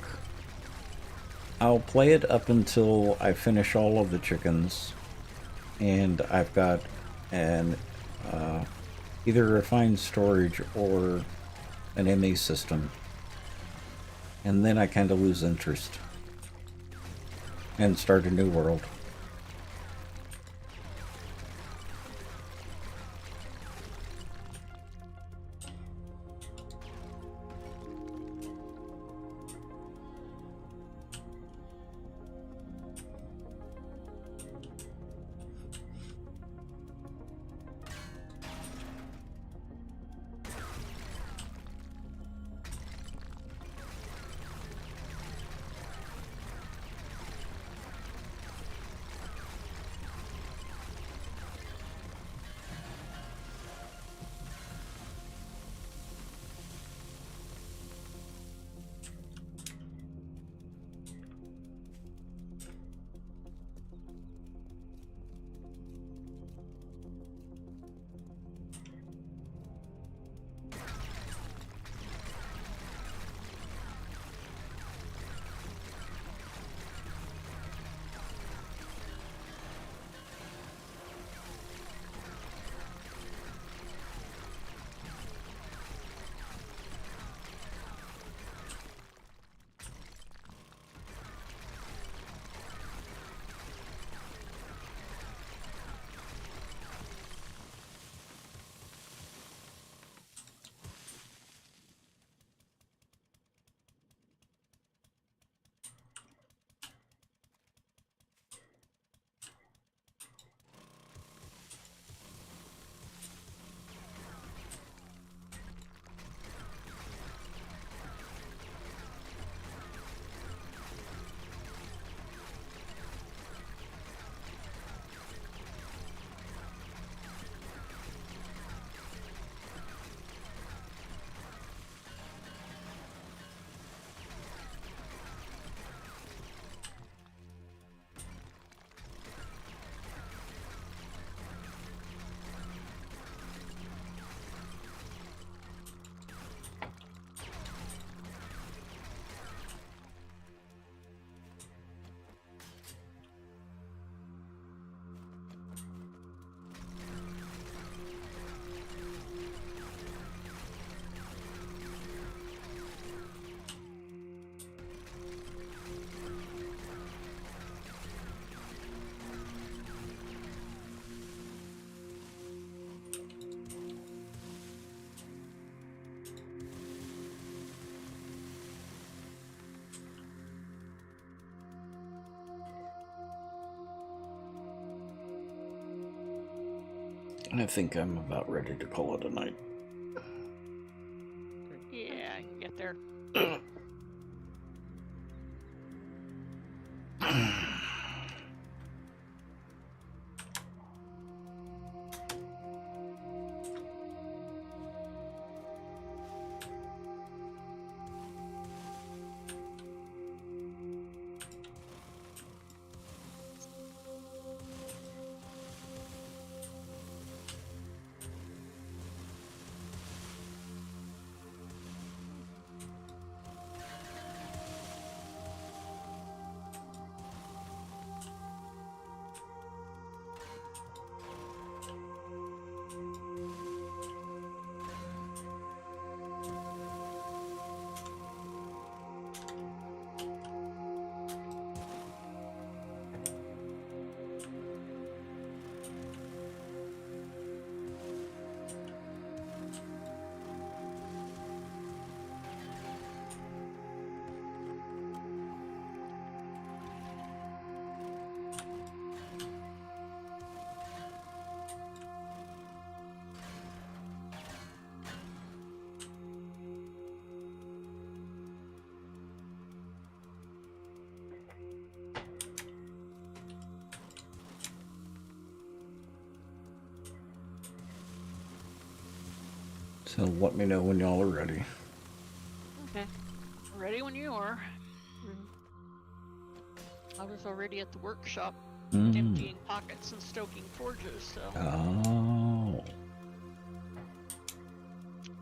[SPEAKER 2] I'll play it up until I finish all of the chickens, and I've got an either refined storage or an ME system, and then I kind of lose interest and start a new world. I think I'm about ready to call it a night.
[SPEAKER 3] Yeah, you get there.
[SPEAKER 2] So let me know when y'all are ready.
[SPEAKER 3] Okay. Ready when you are. I was already at the workshop
[SPEAKER 2] Mm.
[SPEAKER 3] emptying pockets and stoking forges, so
[SPEAKER 2] Oh.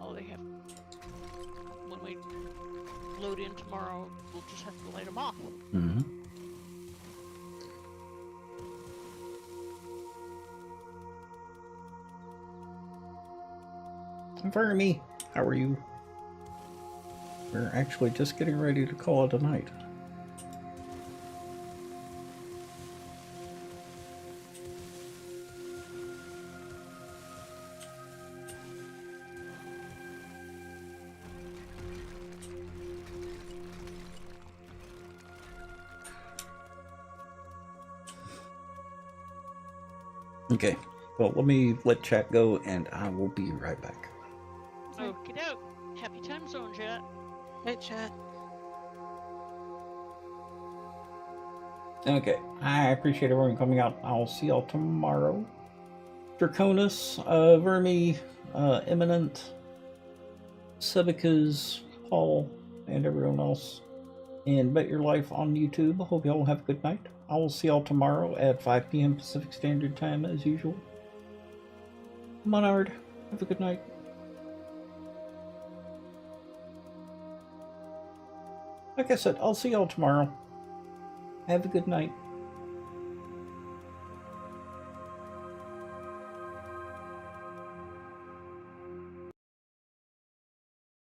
[SPEAKER 3] all they have when we load in tomorrow, we'll just have to light them off.
[SPEAKER 2] Mm-hmm. Vermy, how are you? We're actually just getting ready to call it a night. Okay, well, let me let chat go, and I will be right back.
[SPEAKER 3] Okie doke. Happy time zone, chat.
[SPEAKER 5] Hey, chat.
[SPEAKER 2] Okay, I appreciate everyone coming out. I'll see y'all tomorrow. Draconis, Vermy, Imminent, Sebicas, Paul, and everyone else. And Bet Your Life on YouTube. Hope y'all have a good night. I will see y'all tomorrow at 5 p.m. Pacific Standard Time as usual. Monard, have a good night. Like I said, I'll see y'all tomorrow. Have a good night.